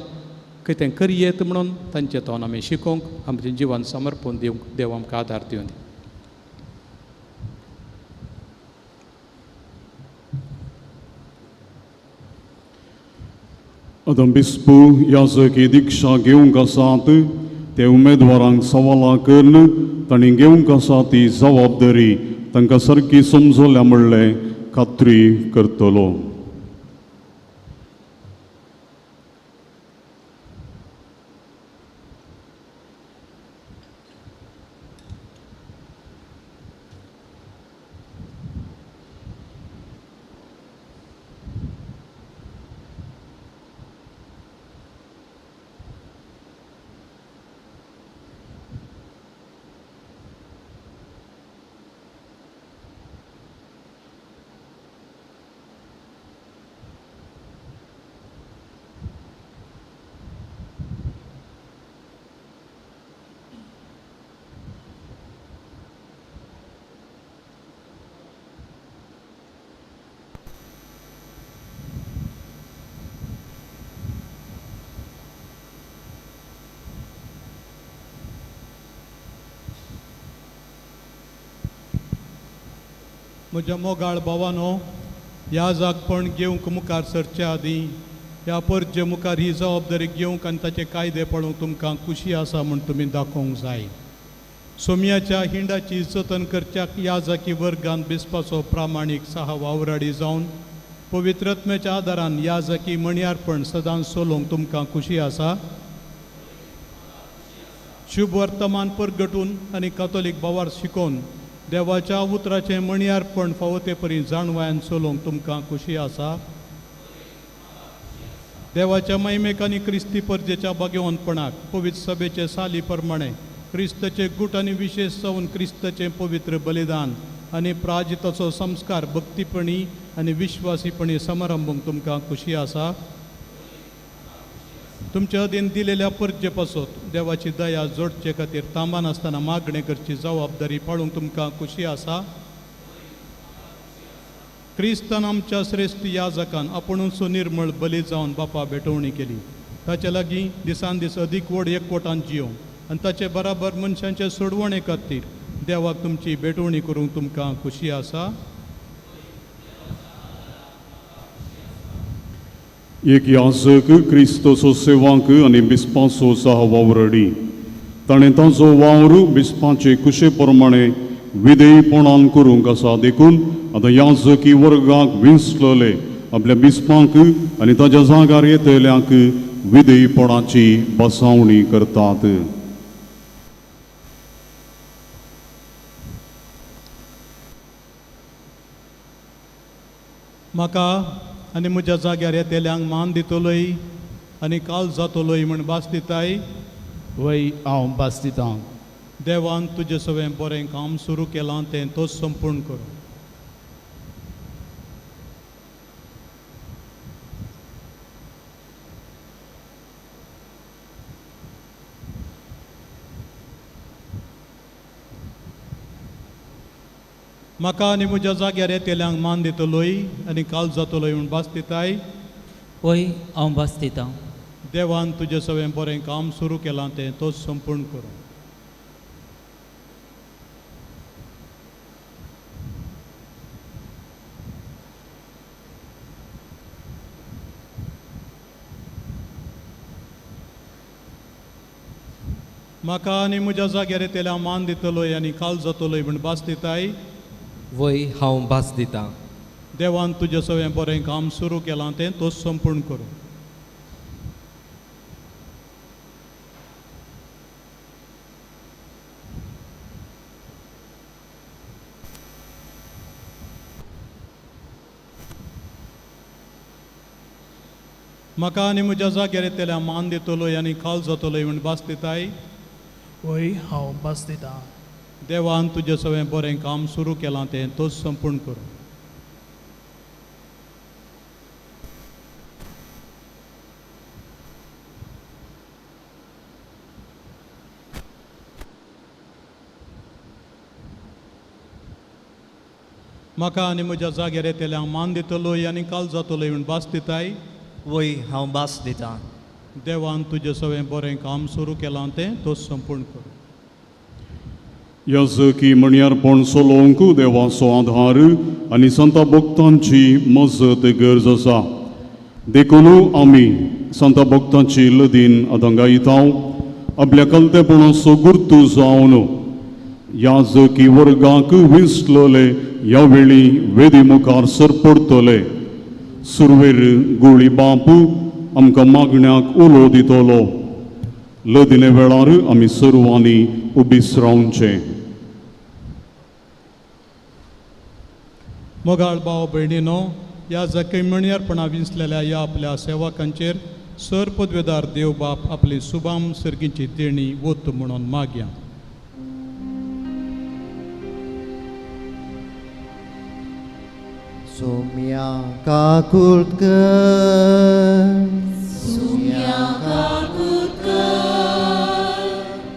कितें करयेत म्हणून तांचे तोंड आमी शिकोवंक आमचें जिवन समर्पण दिवंक देव आमकां आदार दिवन दी. आतां बिस्पू याजकी दिक्षा घेवंक आसात ते उमेदवारांक सवालां करून तांणी घेवंक आसा ती जबाबदारी तांकां सारकी समजल्या म्हणलें खात्री करतलो. म्हज्या मोगाळ भावानो, ह्या जागपण घेवंक मुखार सरचे आदीं ह्या परजे मुखार ही जबाबदारी घेवंक आनी ताचे कायदे पळोवंक तुमकां खुशी आसा म्हूण तुमी दाखोवंक जाय. सोमयाच्या हिंडाची जतन करच्याक ह्या जाकी वर्गांत बेसपाचो प्रामाणीक साहा वावराडी जावन पवित्रत्मेच्या आदारान ह्या जाकी मणयारपण सदांच चलोवंक तुमकां खुशी आसा. शुभ वर्तमान परगटून आनी कातोलीक भावार शिकोवन देवाच्या उतराचें मणयारपण फावो ते परी जाणवायन चलोवंक तुमकां खुशी आसा. देवाच्या महिमेक आनी क्रिस्ती परजेच्या भाग्यवंतपणाक पवित्र सभेचे साली प्रमाणे क्रिस्ताचे गुट आनी विशेश जावन क्रिस्ताचें पवित्र बलिदान आनी प्राजिताचो संस्कार भक्तीपणी आनी विश्वासीपणी समारंभूंक तुमकां खुशी आसा. तुमच्या अधीन दिलेल्या परजे पासत देवाची दया जोडचे खातीर तांबान आसतना मागणे करची जबाबदारी पाळूंक तुमकां खुशी आसा. क्रिस्तान आमच्या श्रेश्ठ याजकान आपुणूच निर्मळ बली जावन बापा भेटवणी केली. ताचे लागीं दिसान दीस अदीक व्हड एकवटान जियोंक आनी ताचे बराबर मनशांचे सोडवणे खातीर देवाक तुमची भेटवणी करूंक तुमकां खुशी आसा. एक याजक क्रिस्तोचो सेवाक आनी बिस्पाचो साह वावरडी ताणें ताचो वावर बिस्पाचे कुशे प्रमाणे विधेयपणान करूंक आसा. देखून आतां याजकी वर्गाक विंचलले आपल्या बिस्पाक आनी ताच्या जाग्यार येतल्यांक विधेयपणाची बसावणी करतात. म्हाका आनी म्हज्या जाग्यार येतेल्यांक मान दितलोय आनी काल जातलोय म्हण भास दिताय. वय हांव भास दितां. देवान तुजें सगळें बरें काम सुरू केलां तें तोच संपूर्ण कर. म्हाका आनी म्हज्या जाग्यार येतेल्यांक मान दितलोय आनी काल जातलोय म्हण भास दिताय. वय हांव भास दितां. देवान तुजें सगळें बरें काम सुरू केलां तें तोच संपूर्ण कर. म्हाका आनी म्हज्या जाग्यार येतेल्यांक मान दितलोय आनी काल जातलोय म्हण भास दिताय. वय हांव भास दितां. देवान तुजें सगळें बरें काम सुरू केलां तें तोच संपूर्ण कर. म्हाका आनी म्हज्या जाग्यार येतेल्यांक मान दितलोय आनी काल जातलोय म्हण भास दिताय. वय हांव भास दितां. देवान तुजें सगळें बरें काम सुरू केलां तें तोच संपूर्ण कर. म्हाका आनी म्हज्या जाग्यार येतेल्यांक मान दितलोय आनी काल जातलोय म्हण भास दिताय. वय हांव भास दितां. देवान तुजें सगळें बरें काम सुरू केलां तें तो संपूर्ण कर. याजकी मणियारपण चलोवंक देवाचो आधार आनी संता भक्तांची मजत गरज आसा. देखून आमी संता भक्तांची लदीन आदंगायतांव आपल्या कलतेपणाचो गुर्तू जावन याजकी वर्गाक विसलले ह्या वेळी वेदी मुखार सरपडतले. सुरवेर गुळी बाप आमकां मागण्याक उलो दितलो. लदिने वेळार आमी सर्वांनी उबीच रावचें. मोगाळ भाव भयणीनो, ह्या जखमणीयारपणा विसलेल्या ह्या आपल्या सेवकांचेर सर पदवेदार देव बाप आपली सुभाम सर्गीची देणी वत म्हणून मागया. सोम्या काकुळकर,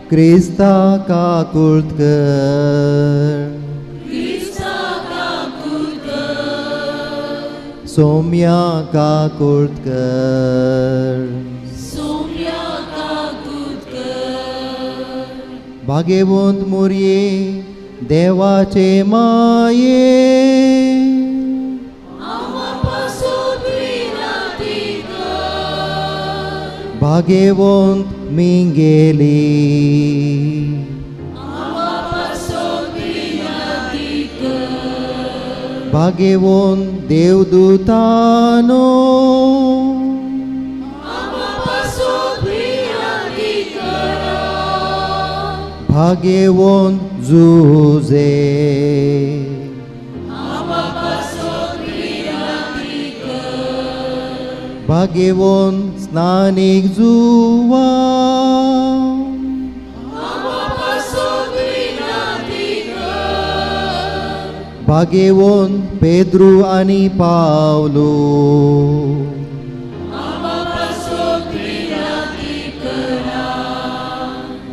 क्रिस्ता काकुळकर, सोम्या काकुळकर, भाग्यवंत मोरये देवाचे माये, भाग्यवंत मिंगेली, भाग्यवंत देवदूतानो, भाग्यवंत जुजे, भाग्यवंत स्नानिक जुवा, भाग्यवंत पेद्रू आनी पावलो,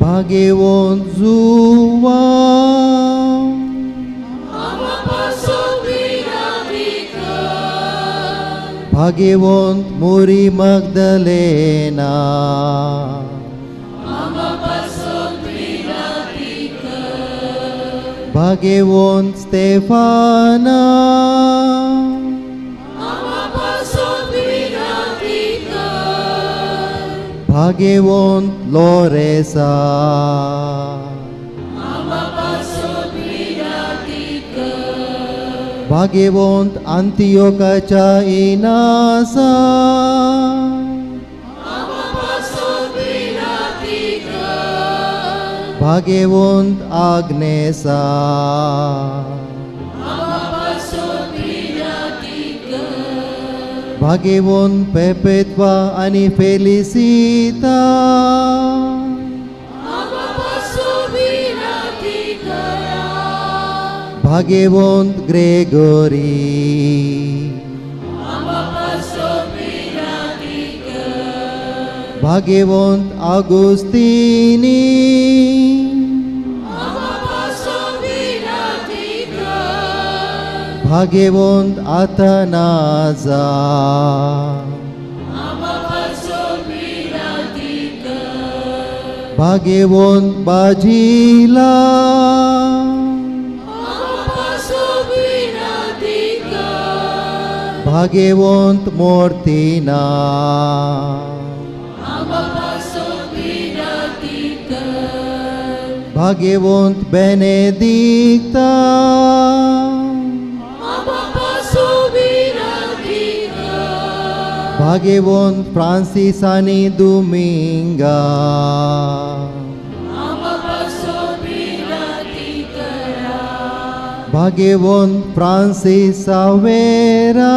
भाग्यवंत जुवा, भाग्यवंत मोरी मगदलेना, भाग्यवंत स्तेफाना, भाग्यवंत लोरेसा, भाग्यवंत अंतियोकाच्या इनासा, भाग्यवंत आग्नेसा, भाग्यवंत पेपेत्वा आनी फेलिसिता, भाग्यवंत ग्रेगोरी, भाग्यवंत आगुस्तिनी, भाग्यवंत आथनाजा, भाग्यवंत बाजिला, भाग्यवंत मोर्तिना, भाग्यवंत बेनेदिक्ता, भाग्यवंत फ्रांसिस आनी दुमिंगा, भाग्यवंत फ्रांसिस सावेरा,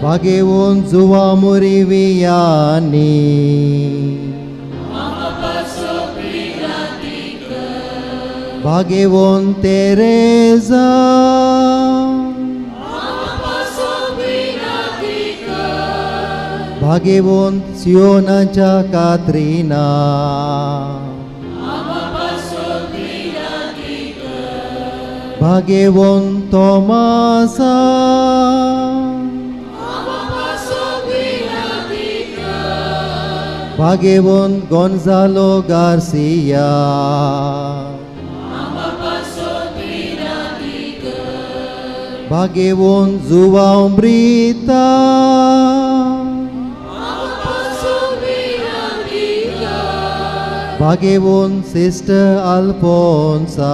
भाग्यवंत जुवा मुरिवियानी, भाग्यवंत तेरेजा, भाग्यवंत सियोनाच्या कात्रिना, भाग्यवंत Tomasa, Pagewon Gonzalo Garcia, Pagewon João Brita, Pagewon Sister Alfonsa,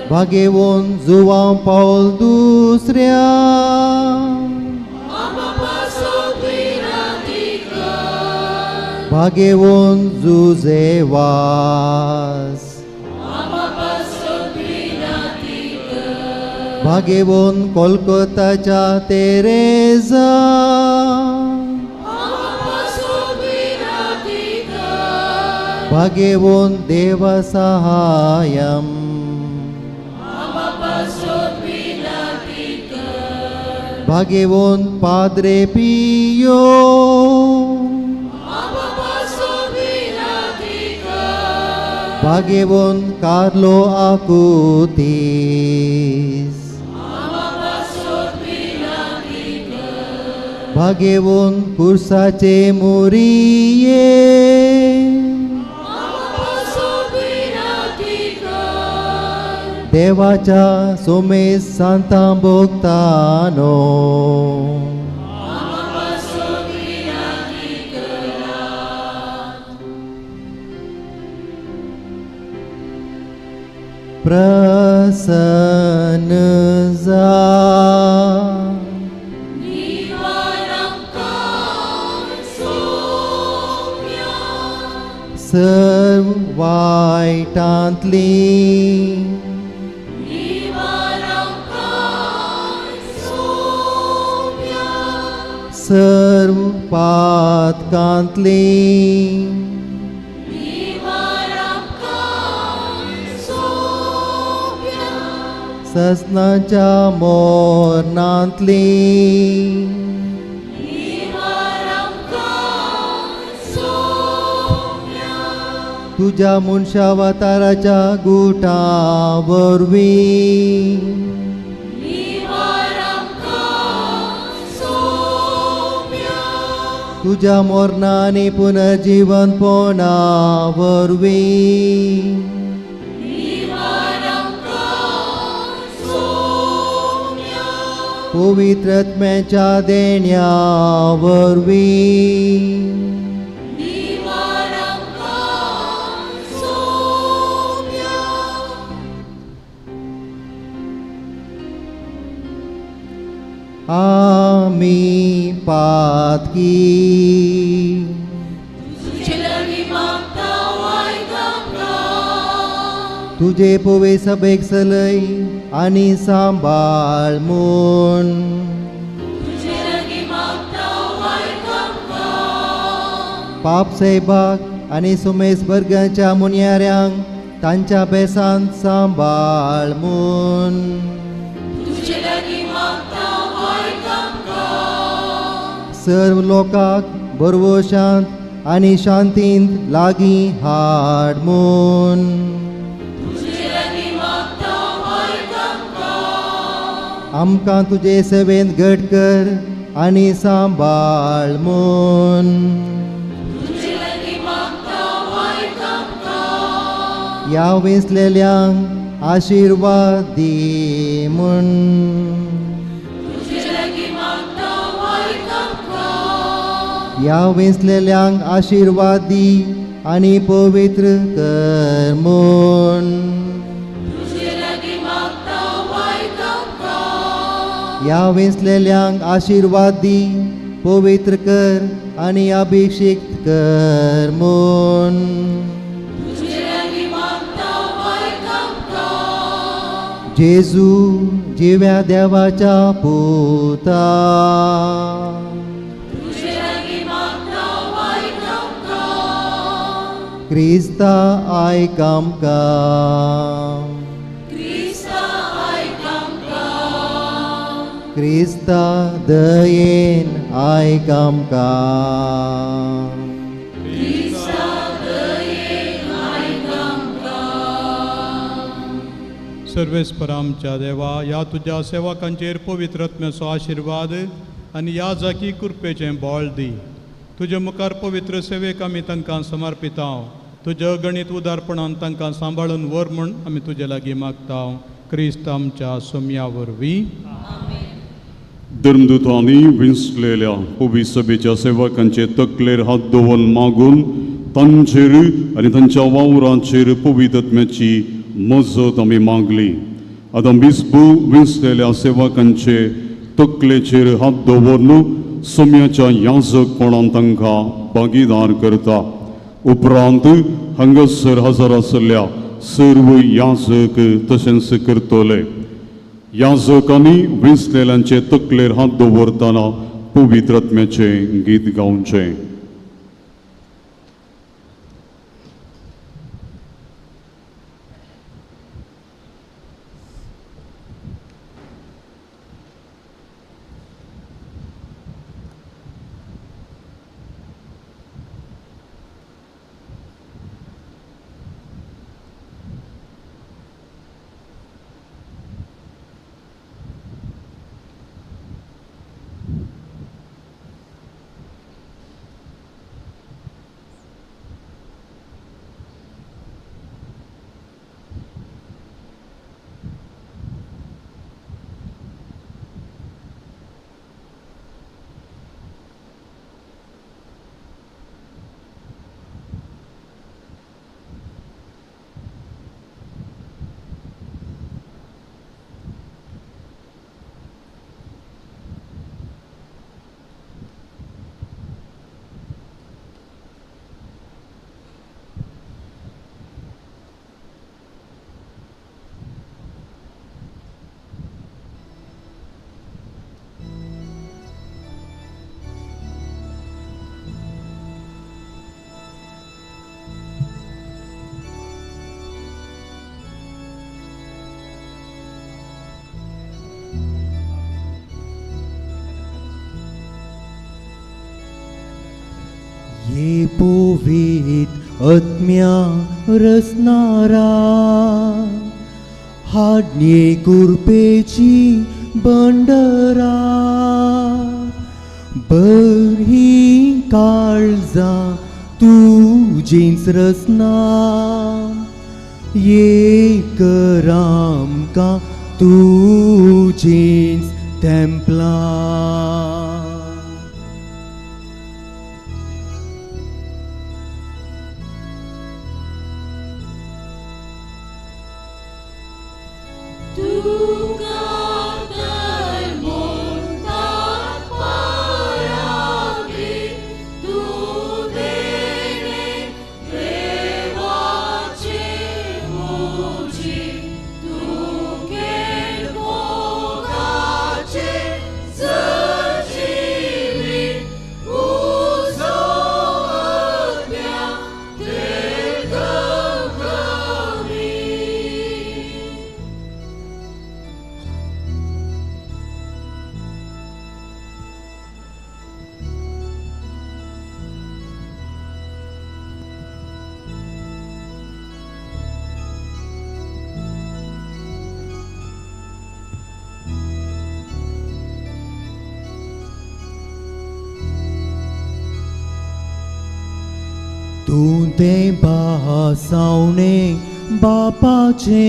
Pagewon João Paul II, Pagewon José Pagewon Kolkataच्या Teresa, Pagewon Deva Sahayam, Pagewon Padre Pio, Pagewon Carlo Acutis, Pagewon Kursace Murie, देवाच्या सोमेश सांतांभोगतानो, प्रसन्न जा सर्व वाईटांतली सर्व पातकांतली ससनाच्या मोरनांतली तुझ्या मुनशावताराच्या गुटावरवी तुझ्या मोरणाने पुनर्जीवन पोनावरवी पवित्र आत्म्याच्या देण्यावरवी आम्ही पातकी तुझे पोवे सभेक सलय आणि सांभाळ म्हूण पाप सैबाक आणि सुमेश वर्गाच्या मुनयाऱ्यांक तांच्या बेसांत सांभाळ म्हूण सर्व लोकांक बरवो शांत आणि शांतींत लागीं हाड म्हूण आमकां तुजे सेवेंत घट कर आणि सांभाळ म्हूण ह्या वेंचलेल्यांक आशिर्वाद दी म्हूण ह्या वेंचलेल्यांक आशिर्वाद दी आणि पवित्र कर म्हूण ह्या वेंचलेल्यांक आशिर्वाद दी पवित्र कर आणि अभिषेक कर म्हूण जेजू जिव्या देवाच्या पुता क्रिस्ता आयक आमकां क्रिस्ता दयेन आयक आमकां सर्वेस्पर आमच्या देवा, ह्या तुज्या सेवकांचेर पवित्र आत्म्याचो आशिर्वाद आनी ह्या जाकी कृपेचें बळ दी. तुजे मुखार पवित्र सेवेक आमी तांकां समर्पिता. तुज्या गणित उदारपणान तांकां सांबाळून व्हर म्हूण आमी तुजे लागीं मागता. क्रिस्त आमच्या सोम्या वरवीं. धर्मदुतांनी विंचलेल्या पुवी सभेच्या सेवकांचे तकलेर हात दवरून मागून तांचेर आनी तांच्या वावरांचेर पवित्र आत्म्याची मजत आमी मागली. आतां बिस्बू विंचलेल्या सेवकांचे तकलेचेर हात दवरून सोम्याच्या याजकपणान तांकां भागीदार करता. उपरांत हांगासर हजर आसल्या सर्व याजक तशेंच करतले. याजकांनी विंचलेल्यांचे तकलेर हात दवरतना पवित्र आत्म्याचें गीत गावचें. ये पोवीत आत्म्या रसनारा हाडणे कुरपेची बंडरा बरी काळजां तुजींच रसना ये कर आमकां तुजींच तेंपलां. तूं तें भासावणे बापाचे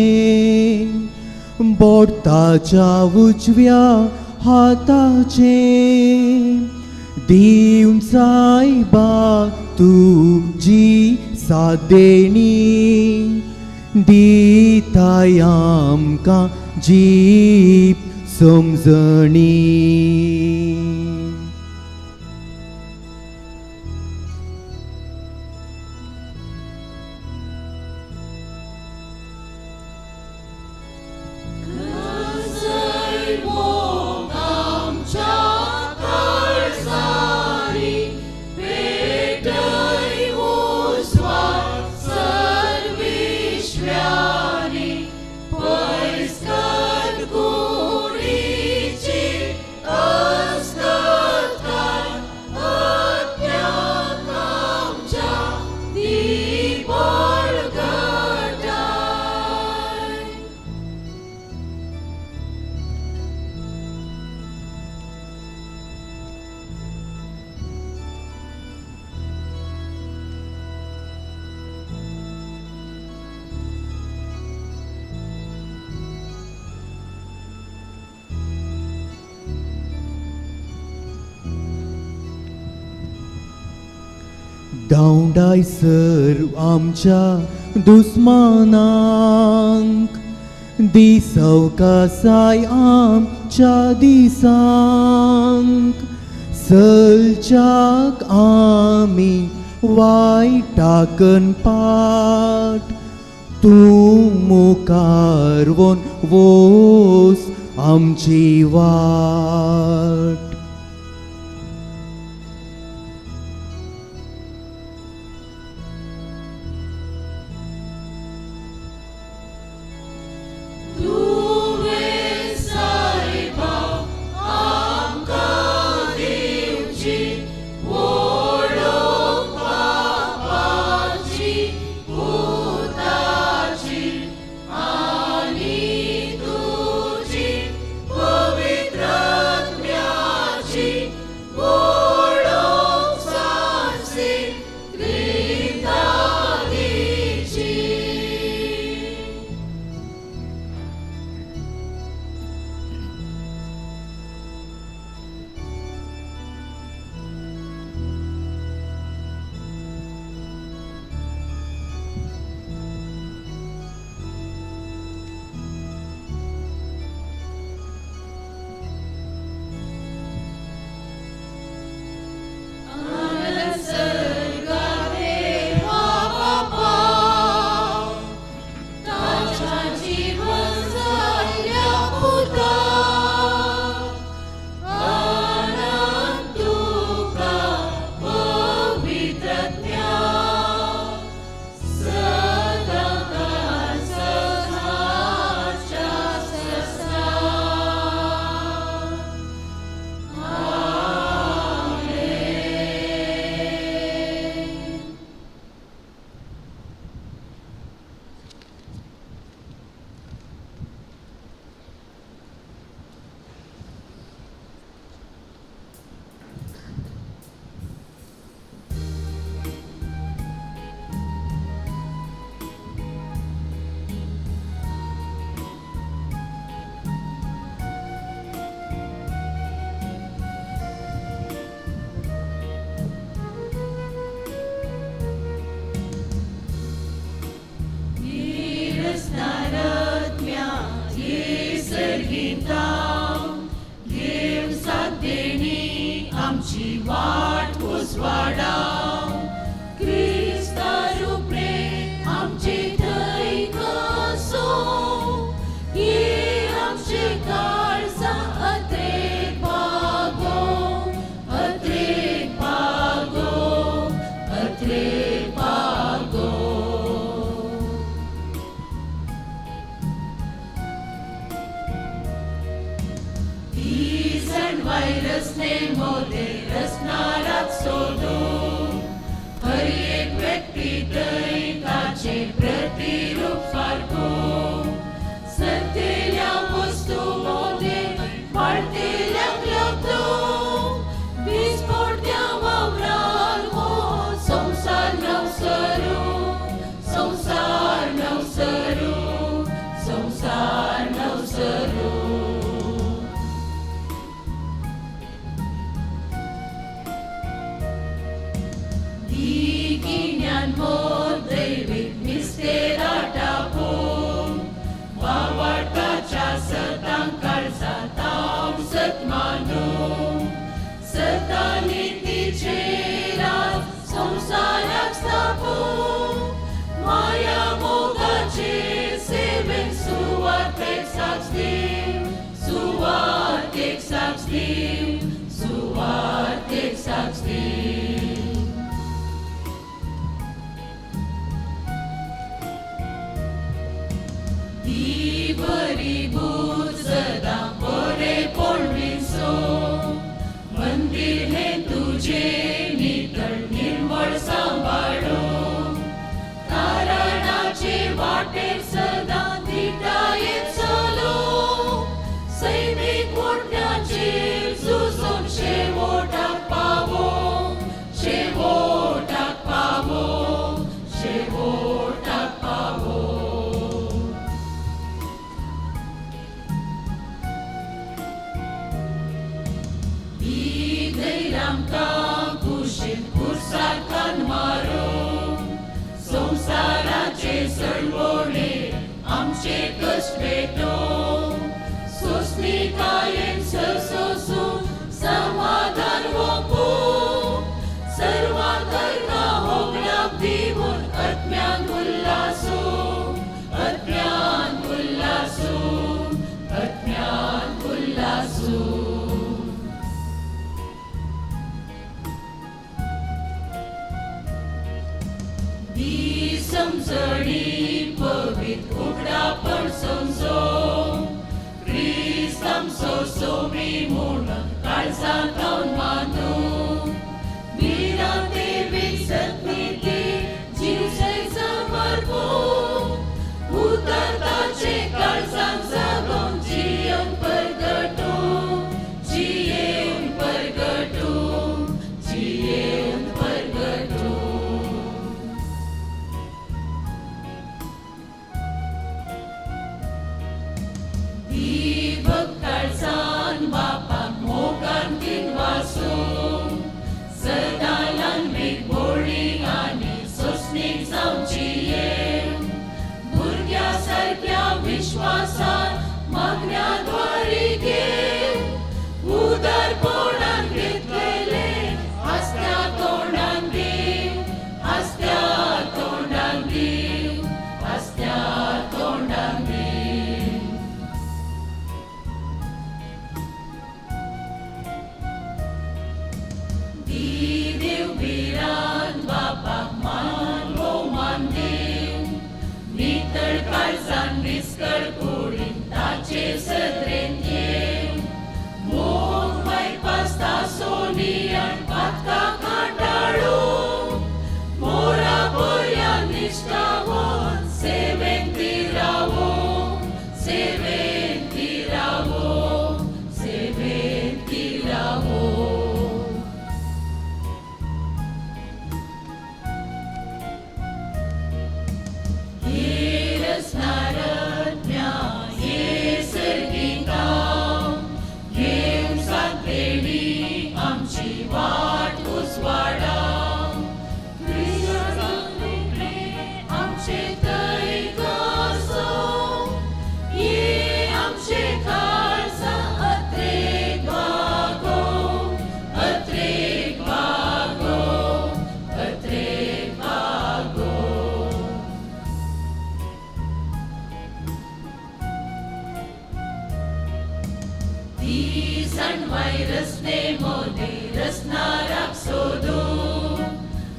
बोडताच्या उजव्या हाताचे दिवन सायबा तुजी सादेणी दिताय आमकां जीप समजणी. Pois kad gurici धांवडाय सर्व आमच्या दुस्मानांक दिसवकासाय आमच्या दिसांक सलच्याक आमी वायटाकन पाट तूं मुखार वोन वोस आमची वाट. Amka kushit kursakan mar respeto, susnikayen sesusu, समाधान वोपू, सर्वांकरता होगलाप दिवून आत्म्यान उल्लासू, आत्म्यान उल्लासू, आत्म्यान उल्लासू. समजणी पवित्र उगडापण समजो, क्रिस्त आमचो सोमी म्हूण काळजांत लावन मानू, बिना देवीक सत्निती जीव समर्पून, उतरताचे काळजांत जागोवन जियेवन परगटूं, जियेवन परगटूं, जियेवन परगटूं. काळजान बापाक मोगान दिन वासूं, सदां ल्हानबीक बोळी आनी सोंसणीक जावची येव, भुरग्या सारक्या विश्वासान मागण्यांद्वारी घेव, उदारपणान घेतलेले हास्त्या तोंडान दीव, हास्त्या तोंडान दीव, हास्त्या तोंडान दीव. देव बिरान बापाक मान भोवमान दीव, नितळ काळजान निस्कळ कुडीन ताचे सदरेन येव, मोग मायपास्ता सोनियान पातकां कांटाळूं, मोरा पर्यान निश्ठावन सेवेन ती रावो, सेवेन ती रावो, सेवेन ती रावो. वाट उजवाडा, आमचे तैक असो, ये आमचे काळजां अत्रेक वागो, अत्रेक वागो, अत्रेक वागो. ती सणवाय रस्ते मोदे रचनाराक सोदूं,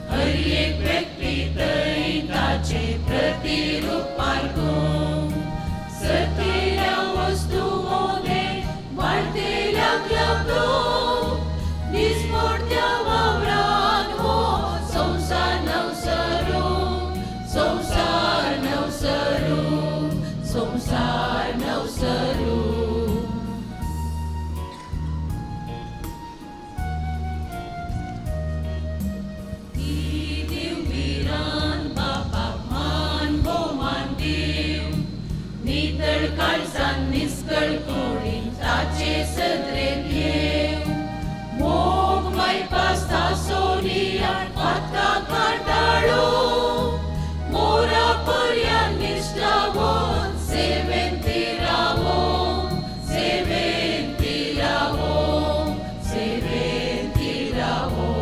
हर एक व्यक्ती थंय ताचे प्रतिरूप पारखूं, सतेल्या वस्तू मोदे वाडतेल्याक लागूं, दिसपट्ट्या वावरान हो संसार नवसरूं, संसार नवसरूं, संसार नवसरूं. नितळ काळजान निस्कळ कुडीन ताचे सदरेन येव, मोग मायपास्ता सोनियान पातकां कांटाळूं, मोरा पर्यान निश्ठावन सेवेन ती रावो, सेवेन ती रावो, सेवेन ती रावो.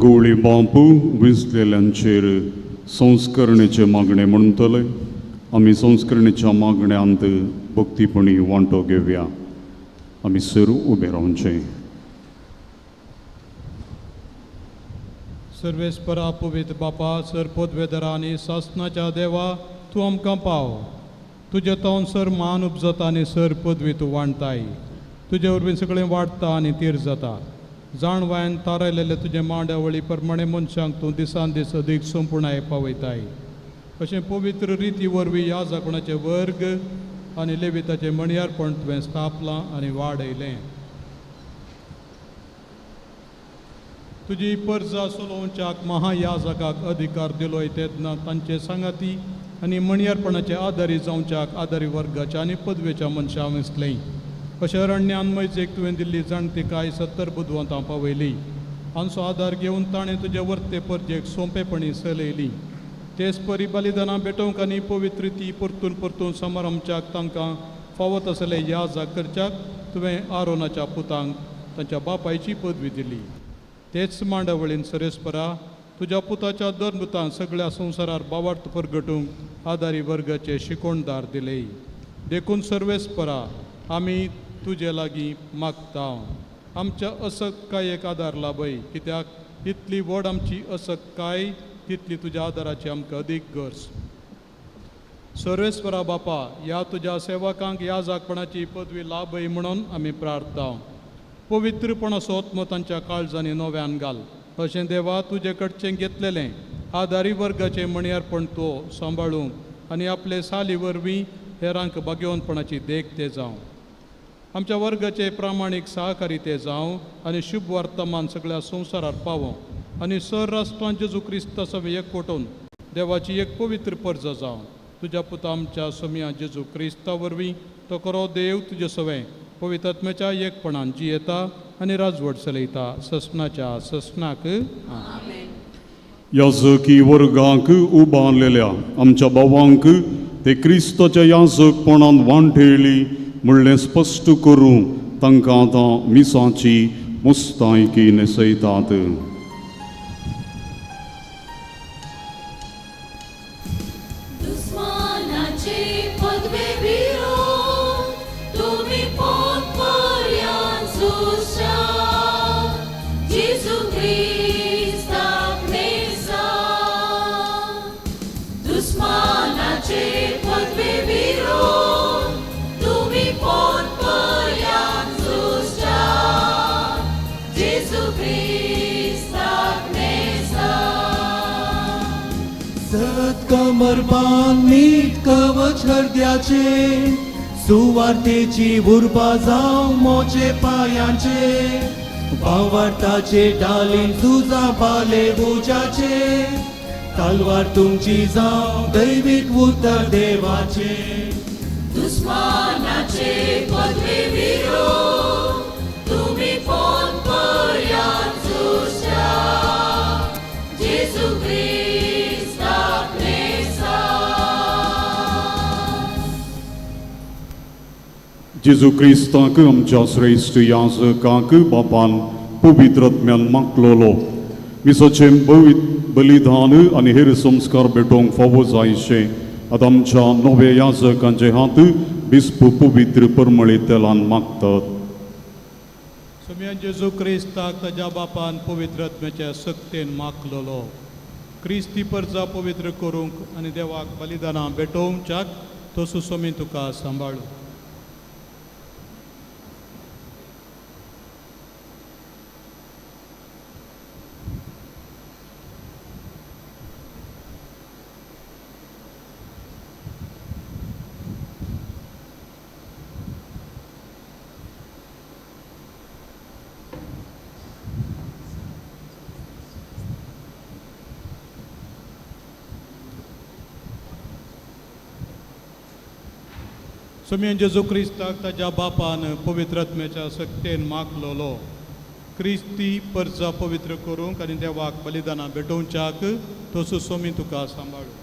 गवळी बांपू विसलेल्यांचेर संस्करणेचे मागणे म्हणटले. आमी संस्करणेच्या मागण्यांत भक्तीपणी वांटो घेवया. आमी सरू उबे रावचे. सर्वेस्परा पवित्र बापा सर पदवेदरा आनी सासनाच्या देवा तूं आमकां पाव. तुजे तोंड सर मान उपजता आनी सर पदवी तूं वांटताय. तुजे वरवीं सगळें वाडटा आनी तीर जाता. जाणवायन तारयलेले तुजे मांडावळी प्रमाणे मनशांक तूं दिसान दीस अदीक संपूर्णाय पावयताय. अशें पवित्र रिती वरवीं ह्या जागोणाचे वर्ग आनी लेविताचें मणयारपण तुवें स्थापलां आनी वाडयलें. तुजी परजा सोलोवच्याक महायाजकाक अधिकार दिलोय तेन्ना तांचे सांगाती आनी मणयारपणाचे आदारी जावच्याक आदारी वर्गाच्या आनी पदवेच्या मनशां विसलें. अशें अरण्यान मैजेक तुवें दिल्ली जाणटी कांय 70 बुदवंतां पावयली. हांचो आदार घेवन ताणें तुजे वर्ते परजेक सोंपेपणी चलयली. तेच परी बलिदानां भेटोवंक आनी पवित्र ती परतून परतून समारंभाच्याक तांकां फावत आसले याजाक करच्याक तुवें आरोनाच्या पुतांक तांच्या बापायची पदवी दिली. तेच मांडावळीन सरेस्परा तुज्या पुताच्या धर्मतांक सगळ्या संवसारार बावार्थ परगटूंक आदारी वर्गाचे शिकोणदार दिले. देखून सर्वेस्परा आमी तुजे लागीं मागता. आमच्या असक्कायेक आदार लाभय, कित्याक इतली व्हड आमची असक्काय तितली तुज्या आदाराची आमकां अदीक गरज. सर्वेस्परा बापा ह्या तुज्या सेवकांक ह्या जागपणाची पदवी लाभय म्हणून आमी प्रार्थना. पवित्रपणाचो आत्मो तांच्या काळजांनी नव्यान घाल. अशें देवा तुजे कडचें घेतलेलें आदारी वर्गाचें मणयारपण तूं सांबाळूंक आनी आपले साली वरवीं हेरांक भाग्यवंतपणाची देख ते जावं. आमच्या वर्गाचे प्रामाणीक सहकारी ते जावं आनी शुभ वर्तमान सगळ्या संवसारार पावो आनी सर राष्ट्रांत जेजू क्रिस्त सवे एकवटून देवाची एक पवित्र पर्ज जावं. तुज्या पुता आमच्या समिया जेजू क्रिस्ता वरवीं तो खरो देव तुजे सवे पवित्र आत्म्याच्या एकपणान जियेता आनी राजवट चलयता ससनाच्या ससनाक. याजकी वर्गांक उबारलेल्या आमच्या भावांक ते क्रिस्ताच्या याजकपणान वांठेळी म्हणलें स्पश्ट करूं तांकां आतां मिसाची मुस्तायकी नेसयतात. कमरबान मीठ कवच हृदयाचे सुवार्तेची उर्बा जावं मोचे पायांचे भावार्थाचे डालीन तुझा बाले उजाचे तलवार तुमची जावं दैवीक उतर देवाचे. दुस्मानाचे पदवे विरोध तुम्ही पोन पर्यंत झुजता. जेजू ख्रिस्ताक नेसा. जेजू क्रिस्ताक आमच्या श्रेष्ठ याजकाक बापान पवित्र आत्म्यान मागलोलो मिसाचें बलिदान आनी हेर संस्कार भेटोवंक फावो जायचे आतां आमच्या नव्या याजकांचे हात बिस्प पवित्र परमळी तेलान मागतात. समिया जेजू क्रिस्ताक ताज्या बापान पवित्र आत्म्याच्या सक्तेन मागलोलो. क्रिस्ती परजा पवित्र करूंक आनी देवाक बलिदानां भेटोवच्याक तो सुसमी तुका सांबाळू. समियन जेजू क्रिस्ताक ताज्या बापान पवित्र आत्म्याच्या सक्तेन मागलोलो. क्रिस्ती परजा पवित्र करूंक आनी देवाक बलिदानां भेटोवच्याक तो सुसमी तुका सांबाळू.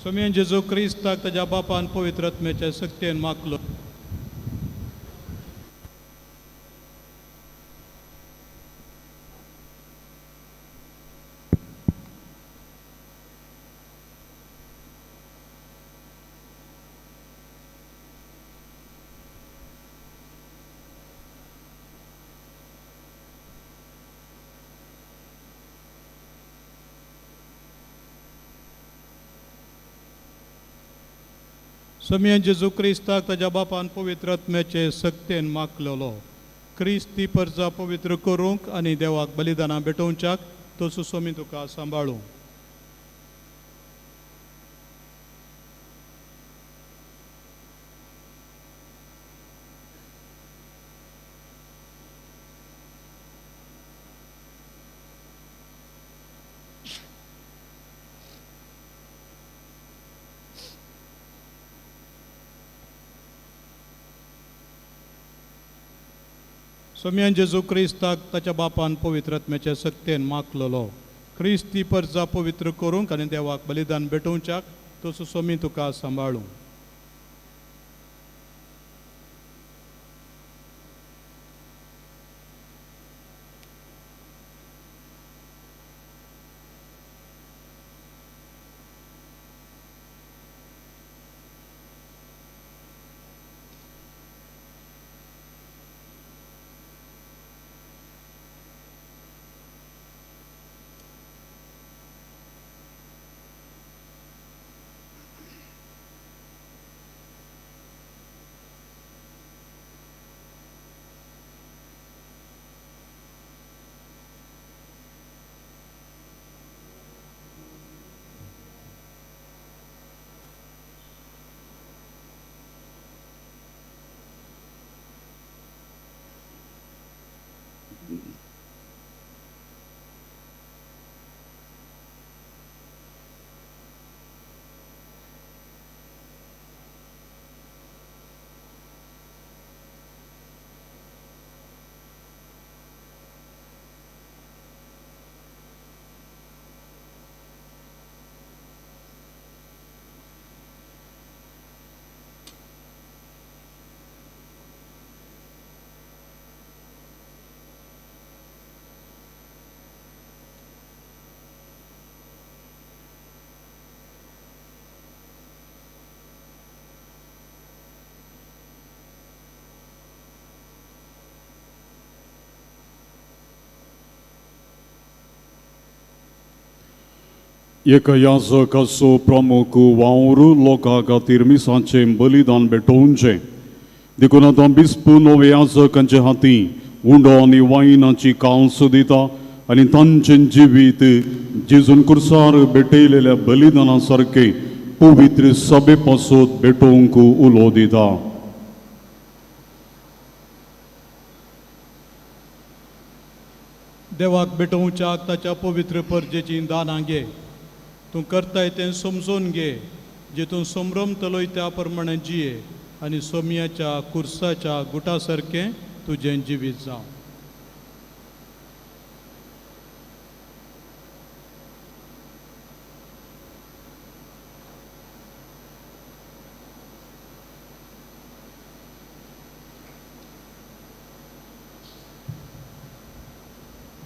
सोम्यान जेजू क्रिस्ताक ताच्या बापान पवित्र आत्म्याच्या शक्तीन मागलो. सोम्यान जेजू क्रिस्ताक ताच्या बापान पवित्र आत्म्याचे शक्तीन मागलेलो. क्रिस्त ती परजा पवित्र करूंक आनी देवाक बलिदानां भेटोवच्याक तसो सोमी तुका सांबाळूं. सोम्यान जेजू क्रिस्ताक ताच्या बापान पवित्र आत्म्याच्या शक्तीन मागलेलो. क्रिस्त ती परजा पवित्र करूंक आनी देवाक बलिदान भेटोवच्याक तसो सोमी तुका सांबाळूं. एक याजक असो प्रमुख वावर लोकां खातीर मिसाचें बलिदान भेटोवचें. देखून आतां बिस्पू नवे याजकांचे हाती उंडो आनी वायनाची कांस दिता आनी तांचें जिवीत जेजून कुर्सार भेटयलेल्या बलिदाना सारके पवित्र सभे पासत भेटोवंक उलो दिता. देवाक भेटोवच्याक ताच्या पवित्र परजेची दानां घे. तूं करताय तें समजून घे. जेतून संभ्रमतलोय त्या प्रमाणे जिये आनी सोम्याच्या कुर्साच्या गुटा सारकें तुजें जिवीत जावं.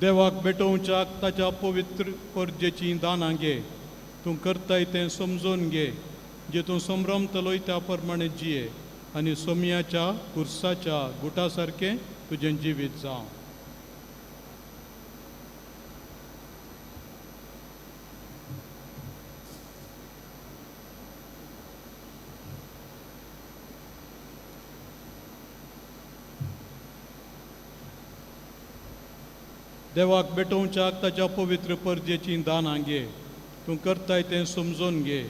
देवाक भेटोवच्याक ताच्या पवित्र परजेची दानां घे. तूं करताय तें समजून घे. जेतून संभ्रमतलोय त्या प्रमाणे जिये आनी सोम्याच्या कुर्साच्या गुटा सारकें तुजें जिवीत जावं. देवाक भेटोवच्याक ताच्या पवित्र परजेची दानां घे. तूं करताय तें समजून घे.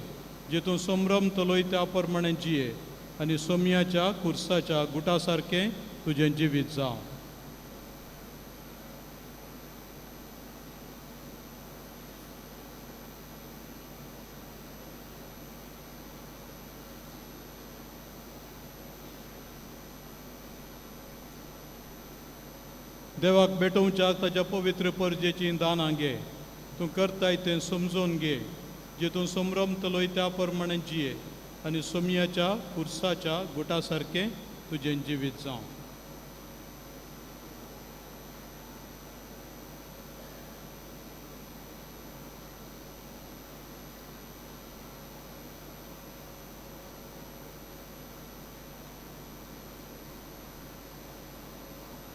जेतून संभ्रमतलोय त्या प्रमाणे जिये आनी सोम्याच्या कुर्साच्या गुटा सारकें तुजें जिवीत जावं. देवाक भेटोवच्याक ताच्या पवित्र परजेची दानां घे. तूं करताय तें समजून घे. जेतून संभ्रमतलोय त्या प्रमाणे जिये आनी सोमयाच्या पुरसाच्या गुटा सारकें तुजें जिवीत जावं.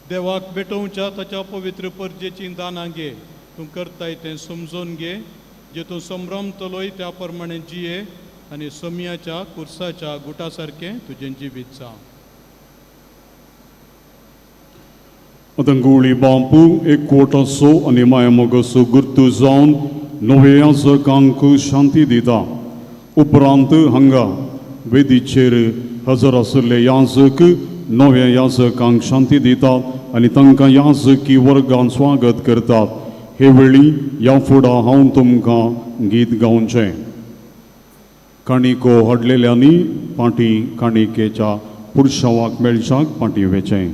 देवाक भेटोवच्या ताच्या पवित्र परजेची दानां घे. तूं करताय तें समजून घे. जेतून संभ्रमतलोय त्या प्रमाणे जिये आनी सोमयाच्या कुर्साच्या गुटा सारकें तुजें जिवीत जावं. Adanguli bampu ekwotaso ani mayamogoso gurtu zaun noveyaza kanku shanti dita uprant hanga vedicher hazar asle yazak novya yazak shanti dita ani tanka yazaki वर्गान स्वागत करतात. हे वेळी या फुडा हांव तुमकां गीत गावचें. काणिको हाडलेल्यांनी पाटी काणिकेच्या पुरशावाक मेळशाक पाटी वेचें.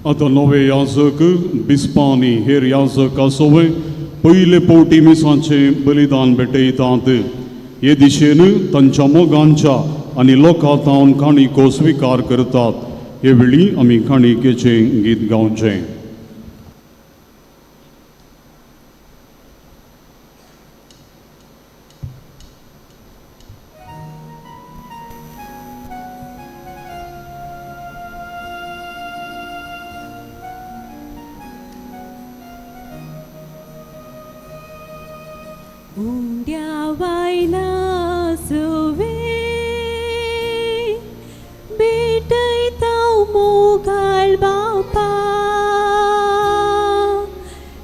आता नवे याजक बिस्पानी हेर याजक आसोवे पयले पोवटी मिसांचें बलिदान भेटयतात. हे दिशेन तांच्या मोगांच्या आनी लोकांतावन काणिको स्विकार करतात. हे वेळी आमी काणिकेचें गीत गावचें. उंड्या वायना सवे भेटयता मोगाळ बापा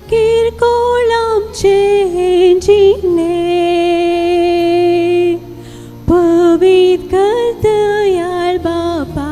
किरकोळ आमचे जिणे पवित्र कर दयाळ बापा.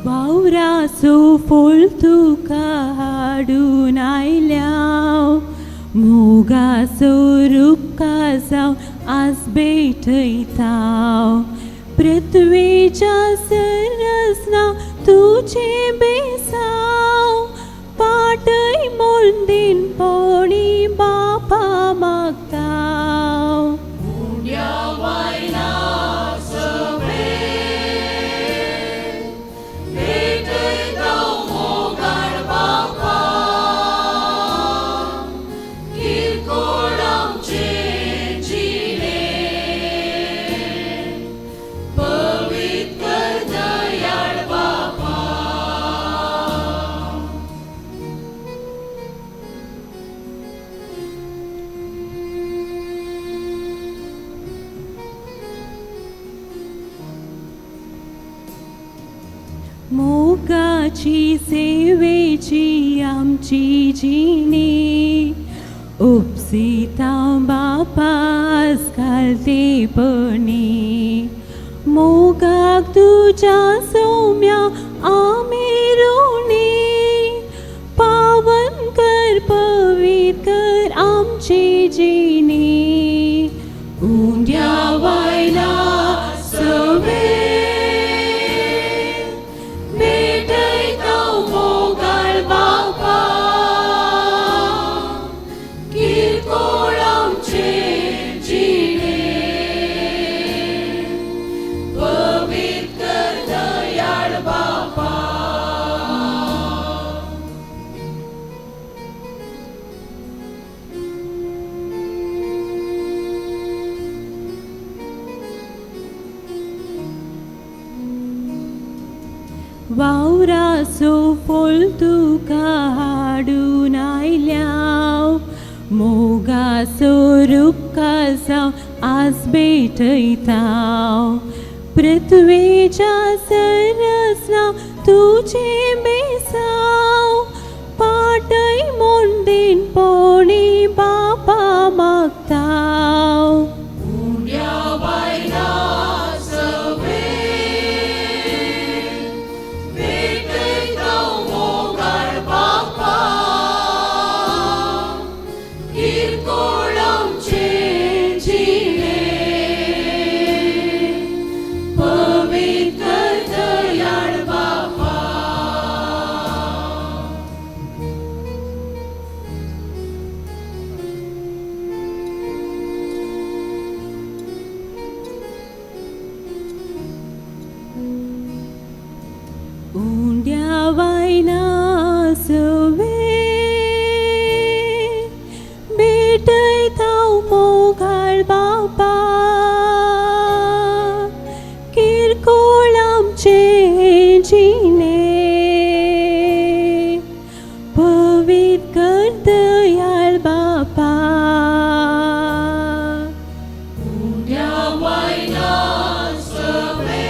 वावराचो फूल तुका हाडून आयल्या मोगाचो रूपका जाव आज भेटयता पृथ्वीच्या सरसना तुझे बेसाव पाटय मोंदीन पोणी बापा मागता. मोगाळ बापा मोगाची सेवेची आमची जिणी उपसिता बापास घालतेपणी मोगाक तुझ्या सौम्या आम्ही ऋणी पावन कर पवित्र कर आमची जिणी उंड्या वायला सवे भेटयता मोगाळ बापा किरकोळ आमचे जिणे पवित्र कर दयाळ बापा वावराचो फूल तुका हाडून आयल्या मोगाचो रूपका जाव आज भेटयता पृथ्वेच्या सरसना तुझे बेसाव पाटय मोंडेन पोणी बापा मागता उंड्या बायला सवे भेटयता मोगाळ बापा किरकोळ आमचे जिणे पवित्र दयाळ बापा उंड्या वायना सवे भेटयता मोगाळ बापा किरकोळ आमचे जिणे पवित्र कर दयाळ बापा उंड्या वायना सवे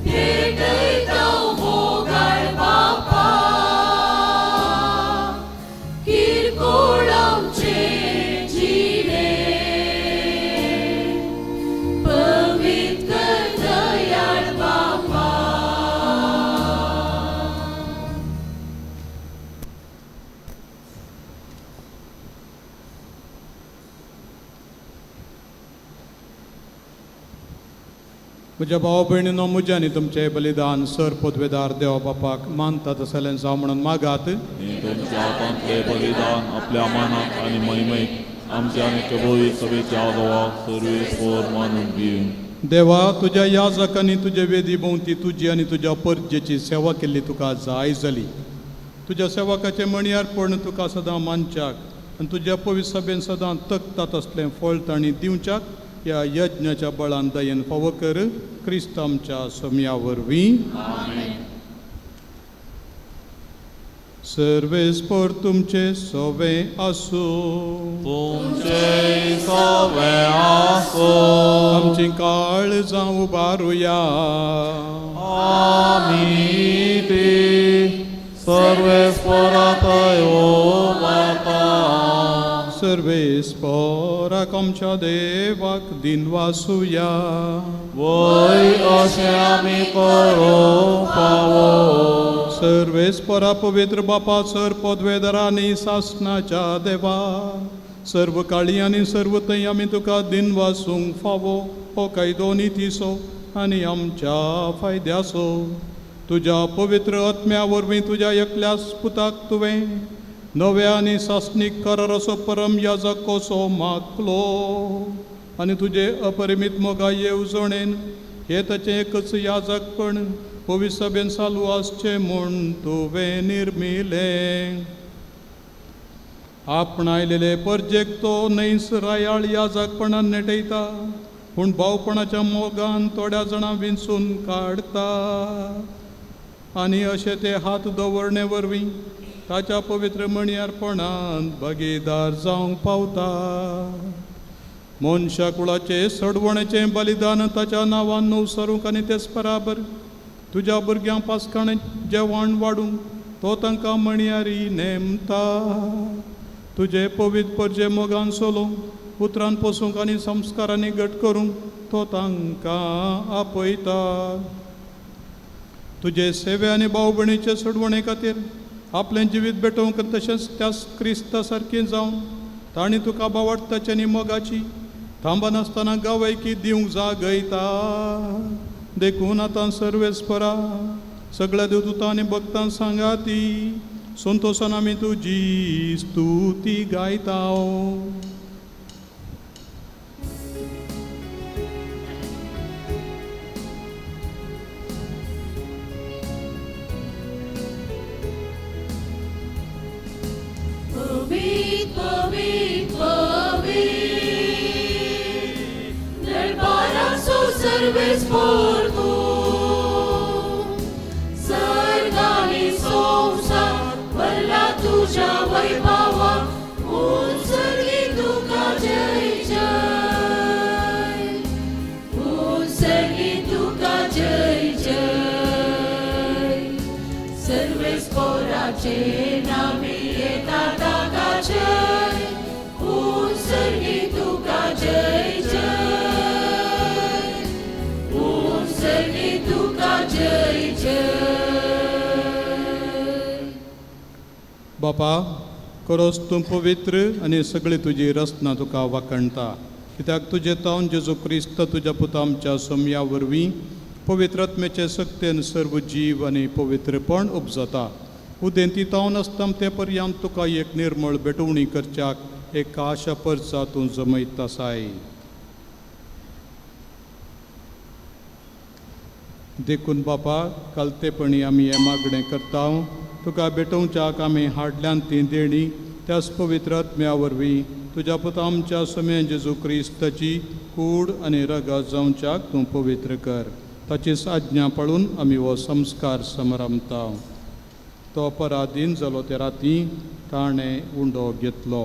भेटयता मोगाळ बापा किरकोळ आमचे जिणे पवित्र कर दयाळ बापा म्हज्या भाव भयणीनो म्हजें आनी तुमचें बलिदान सर पदवेदार देवा बापाक मानता तसलें जावं म्हणून मागात तुमच्या हातांतले बलिदान आपल्या मानाक आनी महिमेक आमच्या आनी प्रभुवी सभेच्या आदोवाक सर्वेस्वर मानून घेवन देवा तुज्या याजकांनी तुजे वेदी भोंवती तुजी आनी तुज्या परजेची सेवा केल्ली तुका जाय जाली तुज्या सेवकाचें मणयारपण तुका सदां मानच्याक आनी तुज्या पवित्र सभेन सदां तकता तसलें फळ तांणी दिवच्याक ह्या यज्ञाच्या बळान दयेन फावो कर क्रिस्त आमच्या सोम्या वरवीं सर्वेस्पर तुमचे सोवे आसूं तुमचे सवे आसो आमची काळजां उबारुया आमी ते सर्वेस्परांतय माता सर्वेस्पराक आमच्या देवाक दिन वासुया वय अशें आमी करूंक फावो सर्वेस्परा पवित्र बापा सर पदवेदारांनी सासणाच्या देवा सर्व काळी आनी सर्व थंय आमी तुका दिन वासूंक फावो हो कायदो नितीसो आनी आमच्या फायद्याचो तुज्या पवित्र आत्म्या वरवीं तुज्या एकल्याच पुताक तुवें नव्या आनी सासणीक कराराचो परम याजक कसो मागलो आनी तुजे अपरिमीत मोगा येवजणेन हे ताचें एकच याजकपण पवित्र सभेन चालू आसचें म्हूण तुवें निर्मिलें आपणायलेले परजेक तो नैस रायाळ याजकपणान नेटयता पूण भावपणाच्या मोगान थोड्या जाणां विंचून काडता आनी अशें ते हात दवरणे वरवीं ताच्या पवित्र मणयारपणांत भागीदार जावंक पावता मनशा कुळाचे सडवणेचें बलिदान ताच्या नांवान न्हवसरूंक आनी तेच बराबर तुज्या भुरग्यां पासकाणें जेवण वाडूंक तो तांकां मणयारी नेमता. तुजे पवित्र परजे मोगान सोलोवंक उतरान पोसूंक आनी संस्कारांनी घट करूंक तो तांकां आपयता. तुजे सेवे आनी भाव भयणीचे सोडवणे खातीर आपलें जिवीत भेटोवंक तशेंच त्या क्रिस्ता सारकी जावन तांणी तुका बावडताची आनी मोगाची थांबनासतना गावयकी दिवंक जागयता. देखून आतां सर्वेस्परा सगळ्या देवदूतां आनी भक्तां सांगाती संतोशान आमी तुजी स्तुती गायता. Serves por tu Sargani संसार वल्ला तुझ्या वैभवा उंचली तुका जय जय. उंचली तुका जय जय. सर्वेस्पराचे नामी येता ताका जय. उंचली तुका जय जय. बापा खरोच तूं पवित्र आनी सगळी तुजी रचना तुका वाखणटा. कित्याक तुजे तावन जेजू क्रिस्त तुज्या पुता आमच्या सोमया वरवीं पवित्र आत्मेचे सक्तेन सर्व जीव आनी पवित्रपण उपजता. उदेंती तावन आसता ते पर्यंत तुका एक निर्मळ भेटवणी करच्याक एक आशा परचा तूं जमयत आसाय. देखून बापा कालतेपणी आमी हें मागणें करता. तुका भेटोवच्याक आमी हाडल्यान ती देणी त्याच पवित्र आत्म्या वरवीं तुज्या पुता आमच्या समेन जेजू क्रिस्ताची कूड आनी रगत जावच्याक तूं पवित्र कर. ताचीच आज्ञा पाळून आमी हो संस्कार समरमता. तो पराधीन जालो ते रातीं ताणें उंडो घेतलो.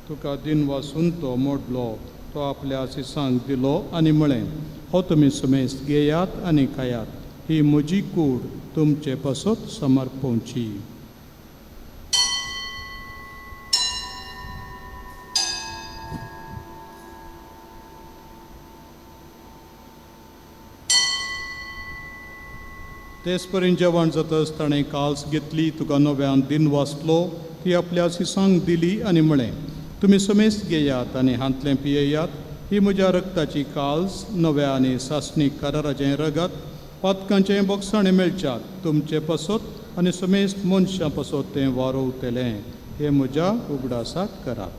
तुका दिन वासून तो मोडलो. तो आपल्या शिसांक दिलो आनी म्हळें, हो तुमी समेस्त घेयात आनी खायात. ही म्हजी कूड तुमचे पासत समर्पोवची. तेच पर्यंत जेवण जातच ताणें काल्स घेतली. तुका नव्यान दिन वाचलो. ती आपल्या शिसांक दिली आनी म्हळें, तुमी समेस्त घेयात आनी हांतलें पियेयात. ही म्हज्या रक्ताची काल्स नव्या आनी सासणीक कराराचें रगत पातकांचें बोगसाणें मेळच्यात तुमचे पासत आनी समेस्त मनशां पासत तें वारोवतलें. हें म्हज्या उगडासाक करात.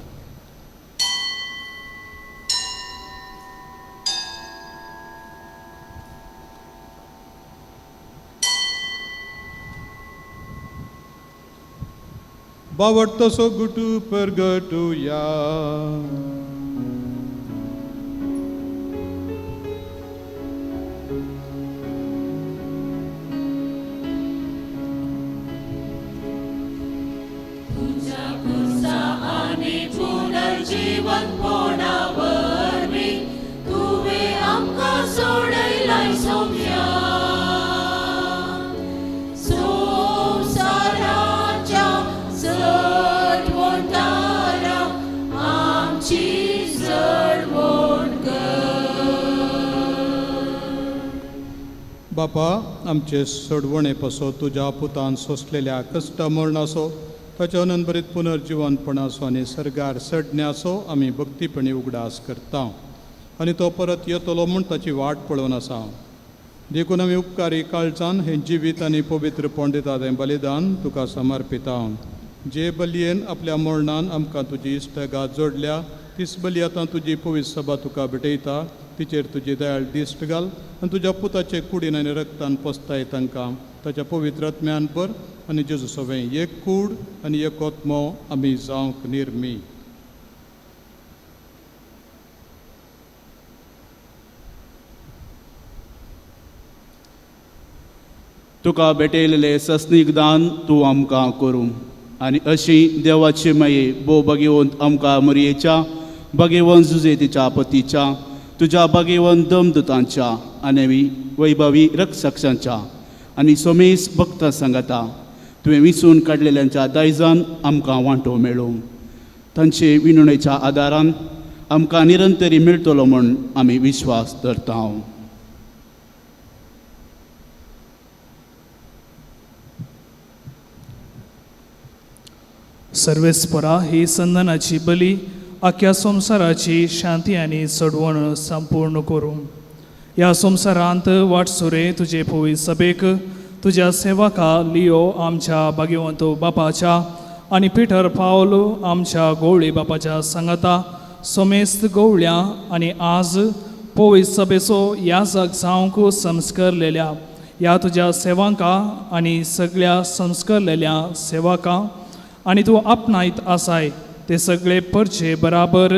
बावडतसो गुटू परगटुया. जीवन पोडावरवी तुवे आमकां सोडयलाय सोम्या. संवसाराच्या चडवणदारा आमची चडवण कर. बापा आमचे सोडवणे पासो तुज्या पुतान सोंसलेल्या कश्टा मरणाचो ताच्या अनंतरीत पुनर्जीवनपणाचो आनी सर्गार सडण्याचो आमी भक्तीपणी उगडास करता. आनी तो परत येतलो म्हूण ताची वाट पळोवन आसा. देखून आमी उपकारी काळजान हें जिवीत आनी पवित्रपण दिता तें बलिदान तुका समर्पिता. जे बलयेन आपल्या मरणान आमकां तुजी इश्टगात जोडल्या तीच बली आतां तुजी पवित्र सभा तुका भेटयता. तिचेर तुजी दयाळ दिश्ट घाल आनी तुज्या पुताचे कुडीन आनी रक्तान पोसताय तांकां ताच्या पवित्र आत्म्यान भर आनी जेजू सवें एक कूड आनी एक आत्मो आमी जावंक निर्मी. तुका भेटयलेले सस्नीक दान तूं आमकां करूं आनी अशी देवाची माये भोव भगिवंत आमकां मरयेच्या भगिवंत जुजेतीच्या पतीच्या तुज्या भगिवंत दमदुतांच्या आनी वैभवी रक्षकांच्या आनी सोमेस भक्तां सांगता तुवें विंचून काडलेल्यांच्या दायजान आमकां वांटो मेळो. तांचे विणणेच्या आदारान आमकां निरंतरी मेळटलो म्हूण आमी विश्वास धरता. सर्वेस्परा ही संदनाची बली आख्या संवसाराची शांती आनी चडवण संपूर्ण करूं. ह्या संवसारांत वाटसुरे तुजे पवित्र सभेक तुज्या सेवका लिओ आमच्या भाग्यवंत बापाच्या आनी पिटर पावल आमच्या गवळी बापाच्या सांगाता सोमेस्त गवळ्या आनी आज पवित्र सभेचो याजक जावंक संस्कारलेल्या ह्या तुज्या सेवकां आनी सगळ्या संस्कारलेल्या सेवकां आनी तूं आपणायत आसाय ते सगळे परचे बराबर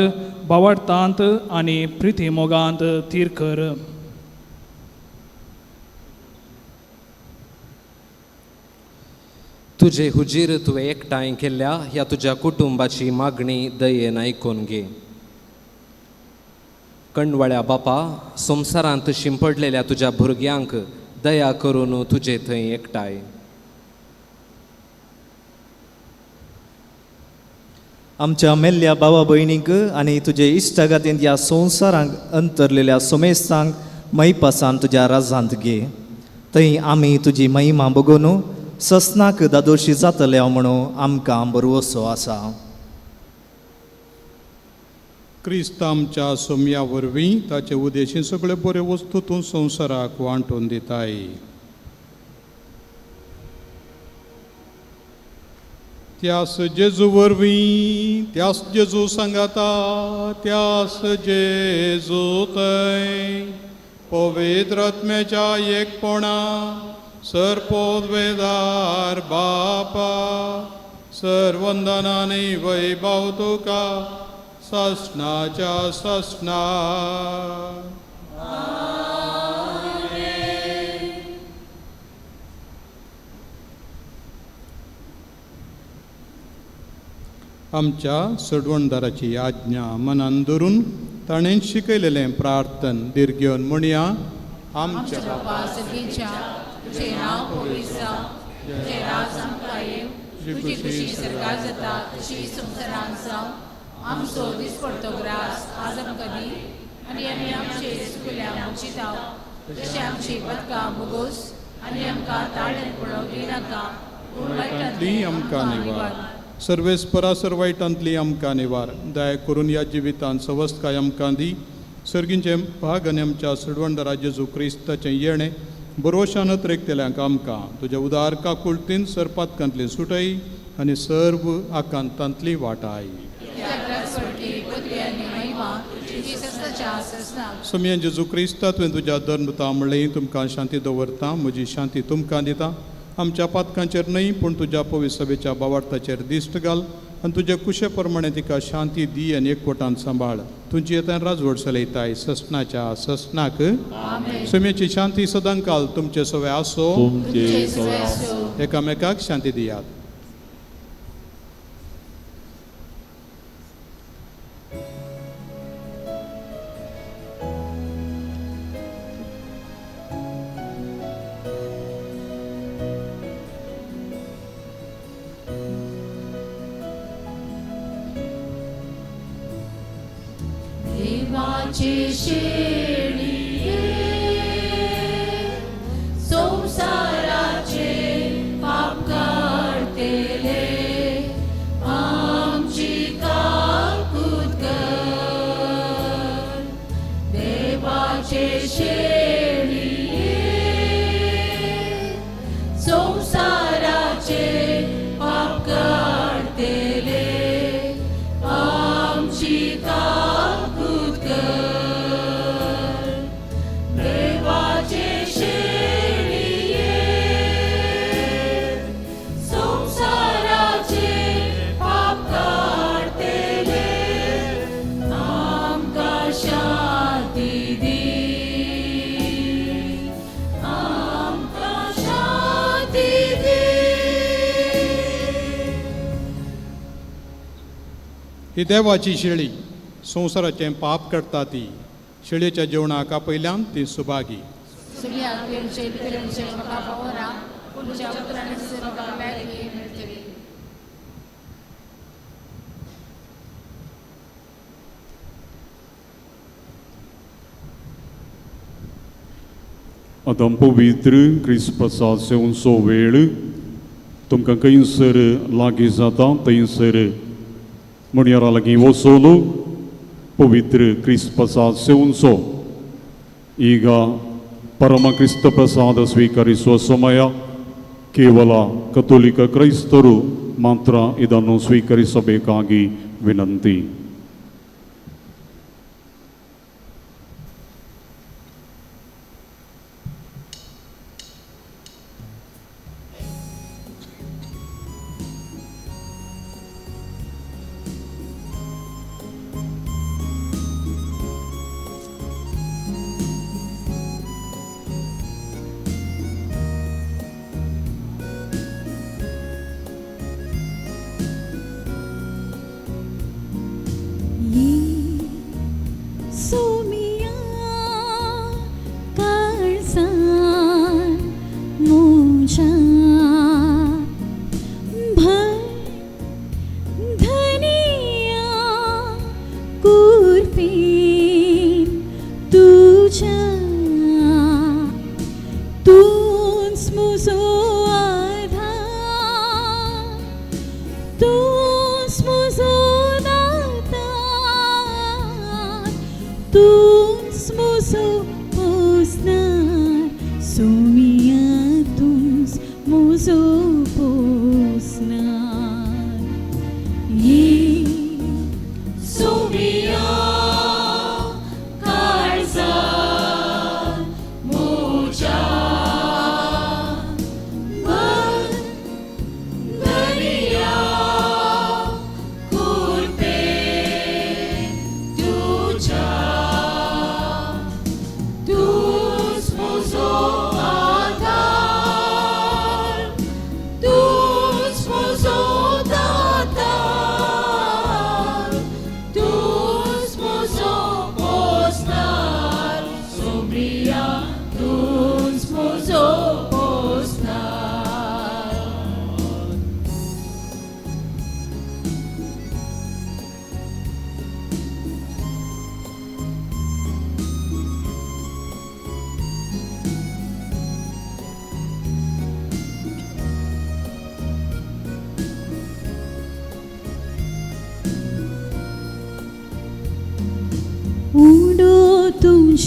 बावडतांत आनी प्रिती मोगांत तीर कर. तुजे हुजीर तुवें एकठांय केल्ल्या ह्या तुज्या कुटुंबाची मागणी दयेन आयकून घे. कणवळ्या बापा, संवसारांत शिंपडलेल्या तुज्या भुरग्यांक दया करून तुजे थंय एकठांय. आमच्या मेल्ल्या भावा भयणींक आनी तुजे इश्टागातींत ह्या संवसारांक अंतरलेल्या सोमेस्तांक मैपासान तुज्या राजांत घे. थंय आमी तुजी महिमा बगून ससनाक दादोशी जातले म्हणून आमकां बरवसो आसा. क्रिस्त आमच्या सोम्या वरवीं ताचे उदेशी सगळे बऱ्यो वस्तू तूं संवसाराक वांटून दिताय. त्यास जेजू वरवीं, त्यास जेजू सांगाता, त्यास जेजू थंय पवित्र आत्म्याच्या एकपणा सर्पोद्वेदार बापा सर्वंदनानी वैभव तुका ससनाच्या ससना. आमच्या सडवणदाराची आज्ञा मनान धरून ताणें शिकयलेलें प्रार्थन दिर्घेवन म्हणया. आमच्या बापा सगळींच्या तुझें नांव पवित्र जावं, तुजें राज आमकां येवं, तुजी खुशी सरकार जाता तशी संवसारांत जावं. आमचो दिसपडटो ग्रास आज आमकां दी आनी आमी आमचे चुकल्या मुचिताव तशें आमची बदकां मुगोस आनी आमकां ताळ्यान पडोवंक दिनाका पूण वायटांतली आमकां निवार. सर्वेस्परा सर्वायटांतली आमकां निवार. दया करून ह्या जिवितांत सवस्तकाय आमकां दी. सर्गींचे भाग आनी आमच्या सडवणदारा जेजू क्रिस्ताचें येणें बरोशान रेखतेल्यांक आमकां तुज्या उदार काकुळटीन सरपातकांतली सुटय आनी सर्व आकांतांतली वाटाय. समियान जेजू क्रिस्ता तुवें तुज्या धर्मता म्हणलें तुमकां शांती दवरता, म्हजी शांती तुमकां दिता. आमच्या पातकांचेर न्हय पूण तुज्या पवित्र सभेच्या बावार्थाचेर दिश्ट घाल आनी तुजे कुशे प्रमाणे तिका शांती दी आनी एकवटान सांबाळ. तुजी येतान राजवट चलयताय ससनाच्या ससनाक. समेची शांती सदां काल तुमचे सवे आसो. एकामेकाक शांती दियात. देवाचे शेळिये संसाराचे पाप काढतेले आमची काकूत कर. देवाचे शेळिये संसाराचे पाप काढतेले आमची काकूत कर. देवाचे शेळिये संसाराचे पाप काढतेले आमकां शांती दी. आमकां शांती दी. ही देवाची शेळी संवसाराचें पाप करता ती. शेळयेच्या जेवणाक आपयल्यान ती सुभागी. सुमी आत्मेचे पेरेंचे म्हाका पावना तुमच्या पुत्राने म्हाका मेळटली मेळटली. आतां पवित्र क्रिस्त प्रसाद सेवनचो वेळ तुमकां खंयसर लागीं जाता थंयसर मुणयारा लागीं वचून पवित्र क्रिस्त प्रसाद सेवनचो ಈಗ ಪರಮ ಕ್ರಿಸ್ತ ಪ್ರಸಾದ ಸ್ವೀಕರಿಸುವ ಸಮಯ. ಕೇವಲ ಕಥೋಲಿಕ ಕ್ರೈಸ್ತರು ಮಾತ್ರ ಇದನ್ನು ಸ್ವೀಕರಿಸಬೇಕಾಗಿ ವಿನಂತಿ.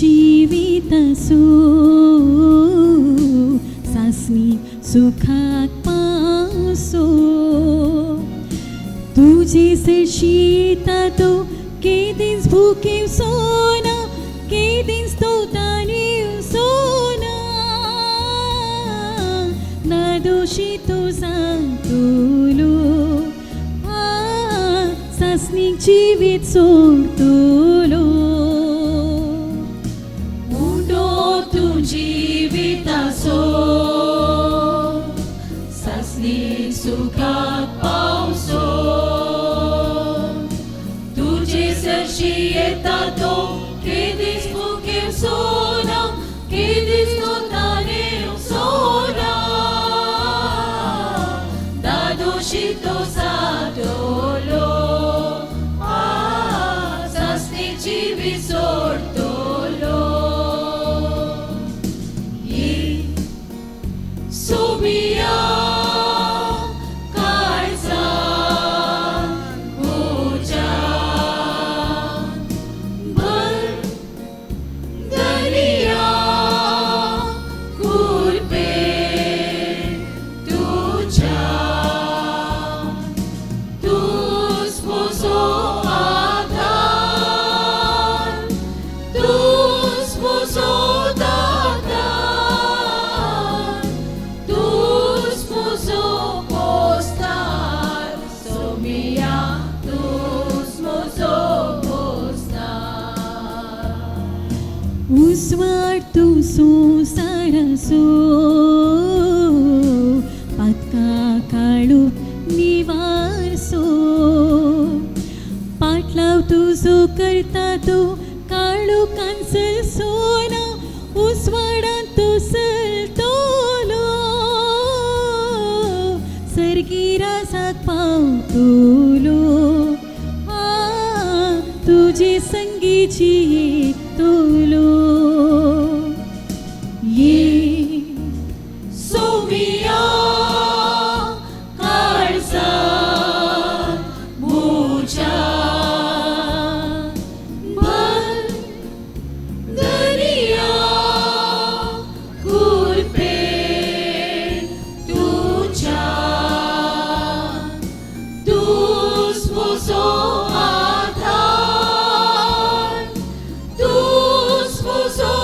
जिवितसो सासनी सुखाक पावसो तुझी सरशीता तो केदीस भुकेव सोना केदीस तो तानीव सोना ना दोषी तो सांगतलो सासनीक जिवीत सोडतलो जिवितासो सासनी सुखाक पावसो तुझे सरशी येता तो केदीस भुकेव सोना केदीस तो तानेव सोना दादोशी तो सादोलो सासनी जिवीत सोडतो Subia Kaisa Puja Bar Dania Kurpe Tuja Tus Muso Adhan Tus Muso Uswar tu so saraso patka kalu nivarso patlav tu so karta to kalu kansal sona uswaran tu उसळतलो सर्गी रासाक पावतलो तुझी संगीची येतलो ये सोमिया काळसा मोच्या दरिया कुरपे तुझ्या तूच मुझो आधार तूच मुझो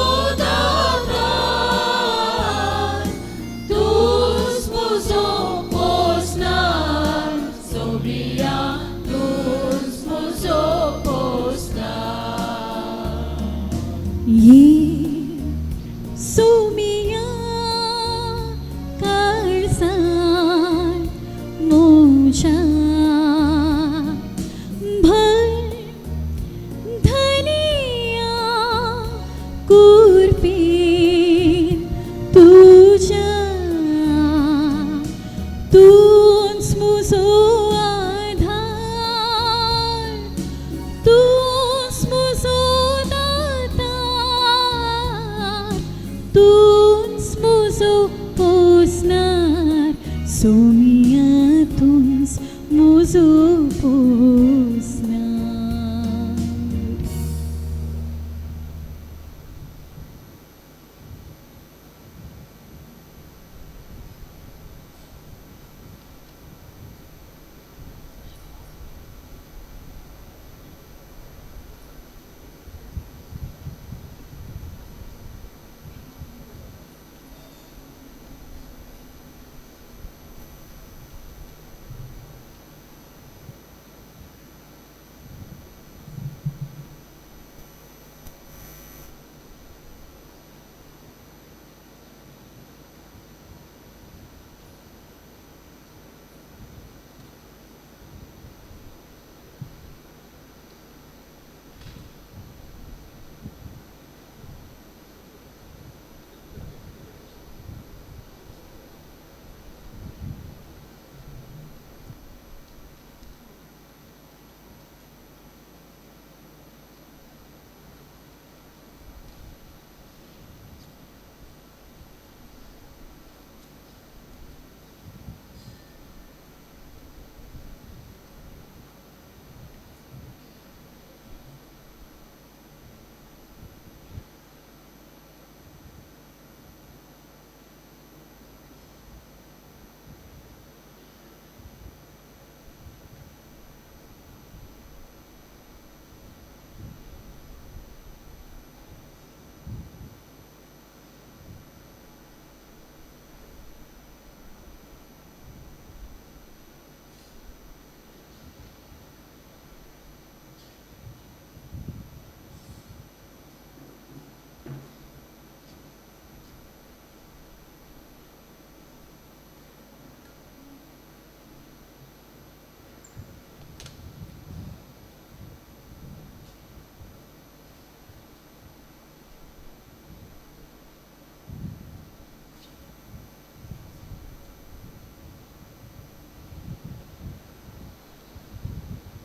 दातार तूच मुझो पोसणार सोबिया तूच मुझो पोसणार ये सोमिया काळसार मोच्या भर धनिया कुरपीन तुझ्या तूच मुझो आधार तूच मुझो दातार तूच मुझो पोसणार सोमिया तूच मुझो पोसणार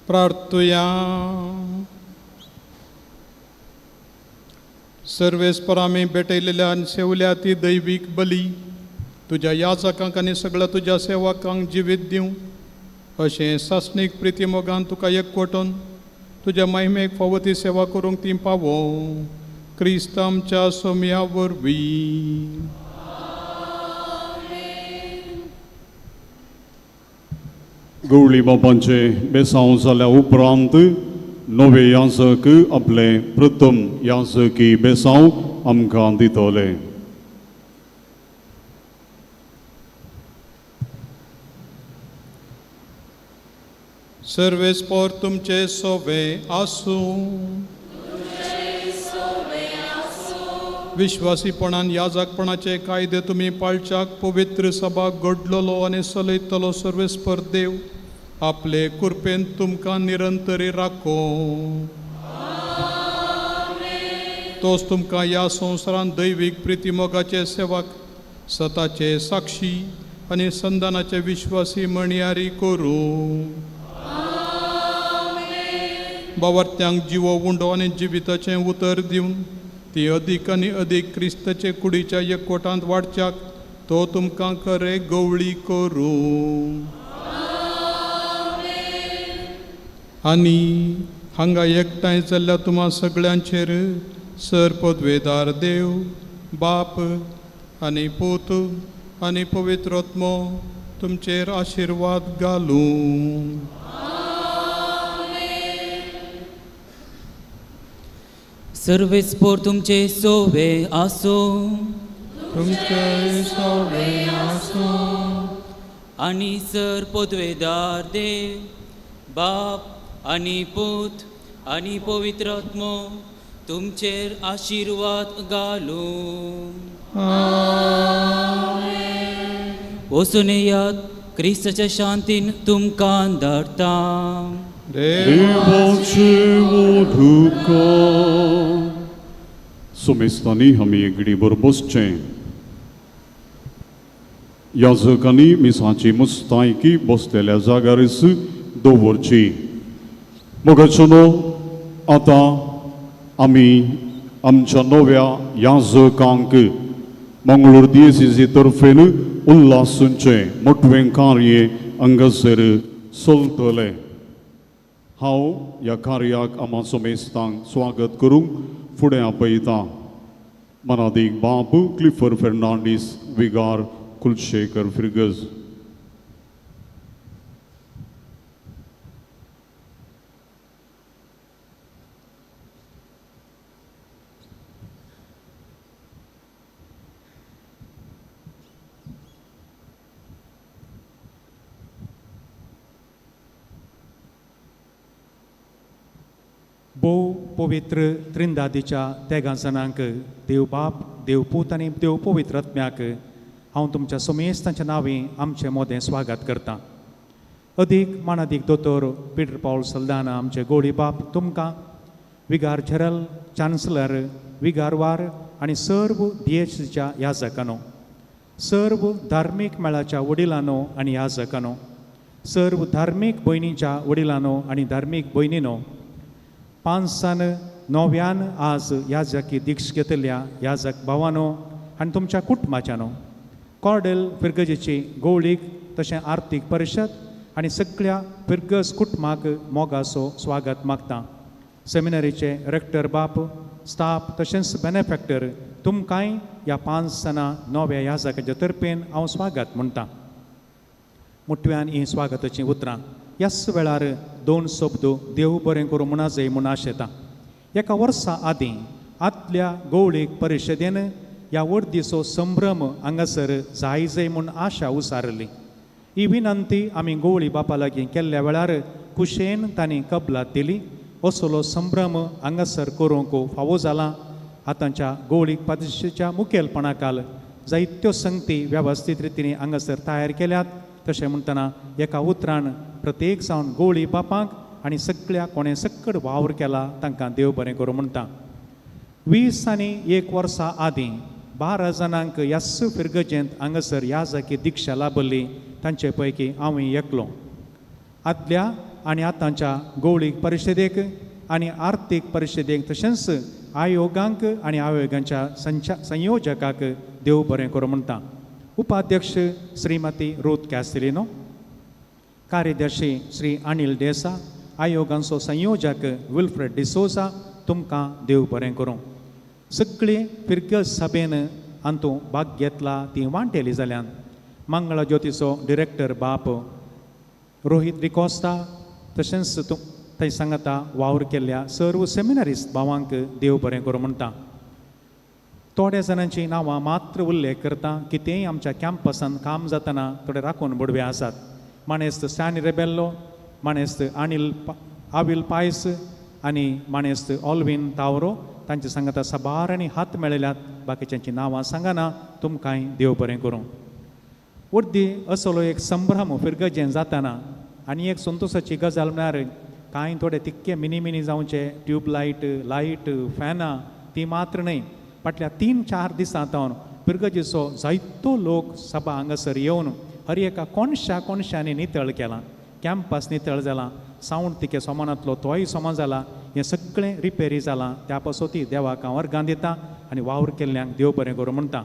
प्रार्थुया सर्वेस्पर आम्ही भेटयलेल्या आणि सेवल्या ती दैवीक बली तुझ्या याचकांक आनी सगळ्या तुझ्या सेवकांक जिवीत दिवं अशें सासणीक प्रिती मोगान तुका एकवटून तुझ्या महिमेक फावो ती सेवा करूंक ती पावो क्रिस्त आमच्या सोम्या वरवीं गवळी बापांचे बेसांव जाल्या उपरांत नवे याजक आपले प्रथम याजकी बेसांव आमकां दितले. सर्वेस्पर तुमचे सोवे आसूं विश्वासीपणान याजकपणाचे कायदे तुम्ही पाळच्याक पवित्र सभा घडलोलो आनी चलयतलो सर्वेस्पर देव आपले कृपेन तुमकां निरंतरी राखो. तोच तुमकां ह्या संवसारांत दैवीक प्रितीमोगाचे सेवक स्वताचे साक्षी आनी संदानाचे विश्वासी मणयारी करूं. बावर्त्यांक जिवो उंडो आनी जिविताचें उतर दिवन ती अदीक आनी अदीक क्रिस्ताचे कुडीच्या एकवटांत वाडच्याक तो तुमकां खरें गवळी करूं. आनी हांगा एकठांय जाल्ल्या तुम्हा सगळ्यांचेर सर पदवेदार देव बाप आनी पूत आनी पवित्र आत्मो तुमचेर आशिर्वाद घालूं. सर्वेस्पोर तुमचे सोवे आसो, तुमचे सोवे आसो. आनी सर पदवेदार देव बाप आनी पूत आनी पवित्र आत्मो तुमचेर आशिर्वाद घालूं. वचून येयात, क्रिस्ताच्या शांतीन तुमकां धाडटा. देवाचे मोदुका. सोमेस्तांनी आमी एकडी बसचें. याजकांनी मिसाची मुस्तायकी बसलेल्या जाग्यारच दवरची. मोगाचनो आतां आमी आमच्या नव्या याजकांक मंगळूर दियेसीजे तर्फेन उल्हासूंचे मोठवें कार्य हांगासर चलतले. हांव ह्या कार्याक आम्हा सोमेस्तांक स्वागत करूंक फुडें आपयतां. मनादीक बाप क्लिफर फेर्नांडीस विगार कुलशेखर फिर्गज. भोव पवित्र त्रिंदादीच्या तेगा जाणांक देव बाप देव पूत आनी देव पवित्र आत्म्याक हांव तुमच्या सोमेस्तांच्या नांवी आमचें मोदें स्वागत करतां. अदीक मानादीक दोतोर पिटर पॉल सल्दाना आमचे गोडी बाप तुमकां विगार जनरल चान्सलर विगारवार आनी सर्व दियेसीच्या याजकांनो, सर्व धार्मीक मेळाच्या वडिलांनो आनी याजकांनो, सर्व धार्मीक भयणीच्या वडिलांनो आनी धार्मीक भयणीनो, 509 आज याजकी दीक्ष घेतल्या याजक भावानो आनी तुमच्या कुटुंबाच्यानो, कॉर्डेल फिर्गजेची गवळीक तशें आर्थीक परिशद आनी सगळ्या फिर्गज कुटुंबाक मोगाचो स्वागत मागता. सेमिनरीचे रेक्टर बाप स्टाफ तशेंच बेनेफॅक्टर तुमकांय ह्या 509 याजकाच्या तर्फेन हांव स्वागत म्हणटा. मुठव्यान ही स्वागताचीं उतरां. ह्याच वेळार 2 शब्द देव बरें करूं म्हणा जाय म्हूण आशेता. एका वर्सा आदीं आदल्या गवळीक परिशदेन ह्या वर्दीचो संभ्रम हांगासर जाय जाय म्हूण आशा उसारली. ही विनंती आमी गवळी बापा लागीं केल्ल्या वेळार कुशेन तांणी कबलात दिली. असलो संभ्रम हांगासर करूंक फावो जाला. आतांच्या गवळीक परिशदेच्या मुखेलपणाखाल जायत्यो संगती वेवस्थीत रितीन हांगासर तयार केल्यात. तशें म्हणटना एका उतरान प्रत्येक जावन गवळी बापांक आनी सगळ्या कोणें सक्कड वावर केला तांकां देव बरें करूं म्हणटा. 20 आनी 1 वर्सां आदीं 12 जाणांक ह्याच फिर्गजेंत हांगासर याजकी दिक्षा लाभली. तांचे पैकी हांवूय एकलो. आदल्या आनी आतांच्या गवळीक परिशदेक आनी आर्थीक परिशदेक तशेंच आयोगांक आनी आयोगांच्या संयोजकाक देव बरें करूं म्हणटा. उपाध्यक्ष श्रीमती रूथ कॅस्टिलिनो, कार्यदर्शी श्री अनिल देसा, आयोगांचो संयोजक विल्फ्रेड डिसोजा तुमकां देव बरें करूं. सगळी फिर्गज सभेन हातूंत भाग घेतला ती वांटेली जाल्यान मंगळा ज्योतीचो डिरेक्टर बाप रोहित डिकोस्टा तशेंच थंय सांगता वावर केल्ल्या सर्व सेमिनारिस्ट भावांक देव बरें करूं म्हणटा. थोड्या जाणांची नांवां मात्र उल्लेख करता. कितेंय आमच्या कॅम्पसान काम जातना थोडे राखून बुडवे आसात. माणेस्त सॅनी रेबेल्लो, माणेस्त आविल पायस आनी माणेस्त ऑल्विन तावरो तांचे सांगता साबार आनी हात मेळयल्यात. बाकीच्यांची नांवां सांगना. तुमकांय देव बरें करूं. वर्दी असलो एक संभ्रम फिर्गजें जाताना आनी एक संतोशाची गजाल म्हळ्यार कांय थोडे तितके मिनी जावचे ट्यूबलायट लायट फॅनां ती मात्र न्हय फाटल्या 3-4 दिसांतावन पिरगजेचो जायतो लोक सभा हांगासर येवन हर एका कोणशांनी नितळ केलां कॅम्पस नितळ जाला सावंड तिके सोमानांतलो तोय सोमान जाला हें सगळें रिपेरी जालां त्या पासोती देवाक हांव वर्गां दिता आनी वावर केल्ल्यांक देव बरें करूं म्हणटा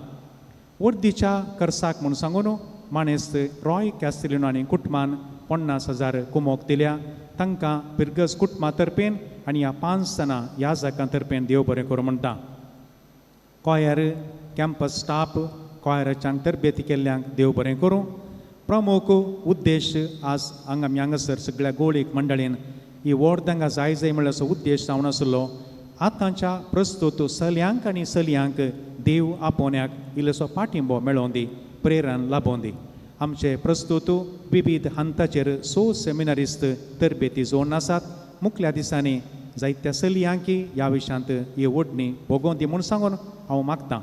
वर्दीच्या कर्साक म्हूण सांगून माणेस्त रॉय कॅस्टिलिनो आनी कुटुंबान 50,000 कुमोक दिल्या तांकां पिरगस कुटुंबा तर्फेन आनी ह्या 5 जाणां ह्या जाकां तर्फेन देव बरें करूं म्हणटा कॉयर कॅम्पस स्टाफ कॉयराच्यांक तरबेती केल्ल्यांक देव बरें करूं प्रमुख उद्देश आज आमी हांगासर सगळ्या गोळीक मंडळीन ही वोट तांकां जाय म्हणल्यार असो उद्देश जावन आसलो आतांच्या प्रस्तुत चलयांक आनी चलयांक देव आपोवण्याक इल्लोसो पाठिंबो मेळोवन दी प्रेरण लाभोवन दी आमचे प्रस्तुत विविध हंताचेर सेमिनारिस्ट तरबेती जोडून आसात मुखल्या दिसांनी जायत्या चलयांकी ह्या विशयांत ही ओडणी भोगोवन दी म्हूण सांगून हांव मागतां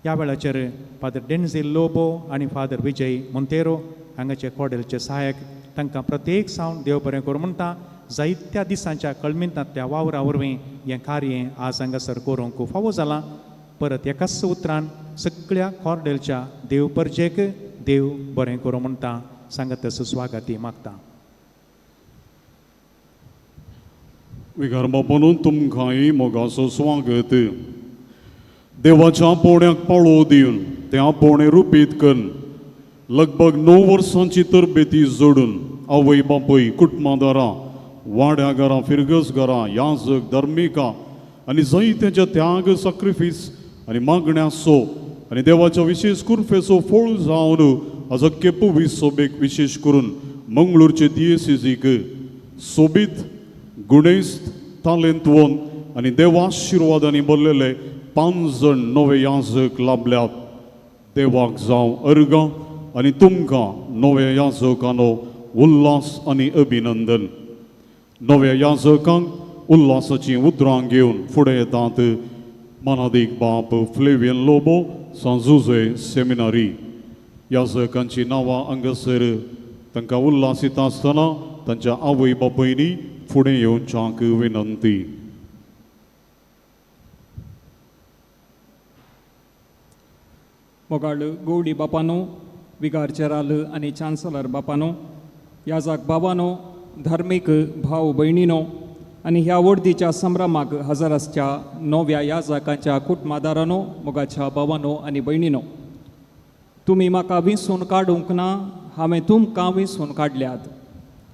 ह्या वेळाचेर फादर डेन्झिल लोबो आनी फादर विजय मोंतेरो हांगाचे कॉडेलचे सहायक तांकां प्रत्येक सावन देव बरें करूं म्हणटा जायत्या दिसांच्या कळमितांतल्या वावरा वरवीं हें कार्य आज हांगासर करूंक फावो जालां परत एकाच उतरान सगळ्या कॉर्डेलच्या देव परजेक देव बरें करूं म्हणटा सांगत स्वागती मागता विकार बापानून तुमकांय मोगाचो स्वागत देवाच्या पोण्याक पाळो दिवन त्या पोणे रुपीत करून लगभग 9 वर्सांची तरबेती जोडून आवय बापय कुटुंबादारां वाड्यागारां फिरगसगारां याजक धर्मिका आनी जायत्याच्या त्याग सॅक्रिफीस आनी मागण्या सो आनी देवाच्या विशेष कुर्फेचो फळ जावन आज अख्खे पुवीस सोबेक विशेष करून मंगळूरचे दिएसीसीक सोबीत गुणेस्त तालेंतवंत आनी देवाशिर्वादांनी भरलेले 5 जण नवे याजक लाभल्यात देवाक जावं अर्गां आनी तुमकां नव्या याजकांनो उल्हास आनी अभिनंदन नव्या याजकांक उल्हासाची उतरां घेवन फुडें येतात मानादीक बाप फ्लेवियन लोबो सांजुजे सेमिनारी याजकांची नांवां हांगासर तांकां उल्हास येता आसतना तांच्या आवय बापयनी फुडें येवच्यांक विनंती मोगाळ गवडी बापानो विगार चेराल आनी चान्सलर बापानो याजाक बाबानो धार्मीक भाव भयणीनो आनी ह्या वर्दीच्या संभ्रमाक हजर आसच्या नव्या याजकांच्या कुटुंबादारांनो मोगाच्या बाबानो आनी भयणीनो तुमी म्हाका विंसून काडूंक ना हांवें तुमकां विंसून काडल्यात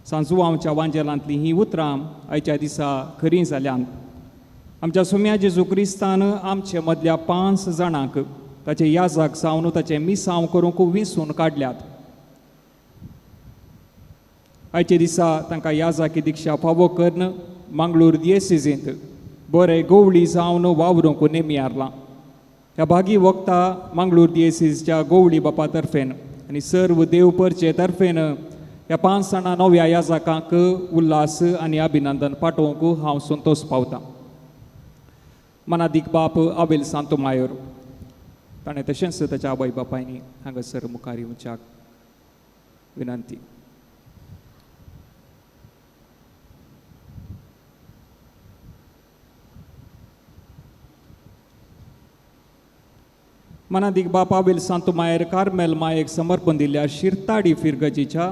सांजुवांच्या वांजेलांतलीं हीं उतरां आयच्या दिसा खरीं जाल्यांत आमच्या सुम्या जेजू क्रिस्तान आमचे मदल्या 5 जाणांक ताचे याजाक सावन ताचे मिसांव करूंक विंसून काडल्यात आयचे दिसा तांकां याजाकी दिक्षा फावो करून मंगळूर दिएसीसींत बरे गवळी जावन वावरूंक नेमी हारलां ह्या भागी वखदां मंगळूर दिएसीसीच्या गवळी बापा तर्फेन आनी सर्व देवपरचे तर्फेन ह्या 5 जाणां नव्या याजकांक उल्हास आनी अभिनंदन पाठोवंक हांव संतोश पावतां मनादीक बाप आबेल सांतोमायोर ताणें तशेंच ताच्या आवय बापायनी हांगासर मुखार येवच्याक विनंती मनादीक बाप आबेल सांतोमायर कार्मेल मायेक समर्पण दिल्ल्या शिरताडी फिरगजीच्या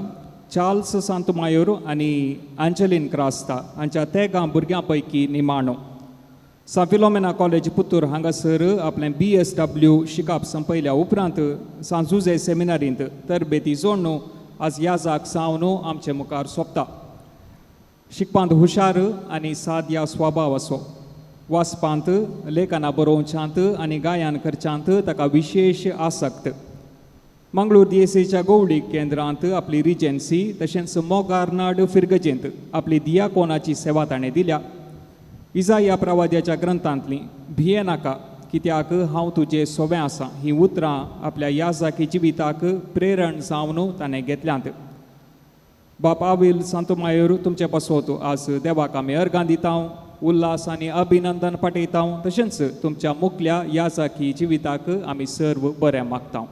चार्ल्स सांतोमायोर आनी आंजलीन क्रास्ता हांच्या तेगा भुरग्यां पैकी निमाणो सा फिलोमेना कॉलेज पुतूर हांगासर आपलें BSW शिकप संपयल्या उपरांत सांजुजे सेमिनारींत तरबेती जोडून आज याजाक सावन आमचे मुखार सोंपता शिकपांत हुशार आनी साद्या स्वभाव असो वाचपांत लेखनां बरोवच्यांत आनी गायन करच्यांत ताका विशेष आसक्त मंगळूर दिएसीच्या गवळी केंद्रांत आपली रिजन्सी तशेंच मोगार्नाड फिरगजेंत आपली दियाकोनाची सेवा ताणें दिल्या इजाया प्रवाद्याच्या ग्रंथांतलीं भिये नाका कित्याक हांव तुजें सोबें आसां हीं उतरां आपल्या याजाकी जिविताक प्रेरण जावन ताणें घेतल्यांत बाप आबेल सांतोमायोर तुमचे पासत आज देवाक आमी अर्गां दिता उल्हास आनी अभिनंदन पाठयता तशेंच तुमच्या मुखल्या याजाकी जिविताक आमी सर्व बरें मागता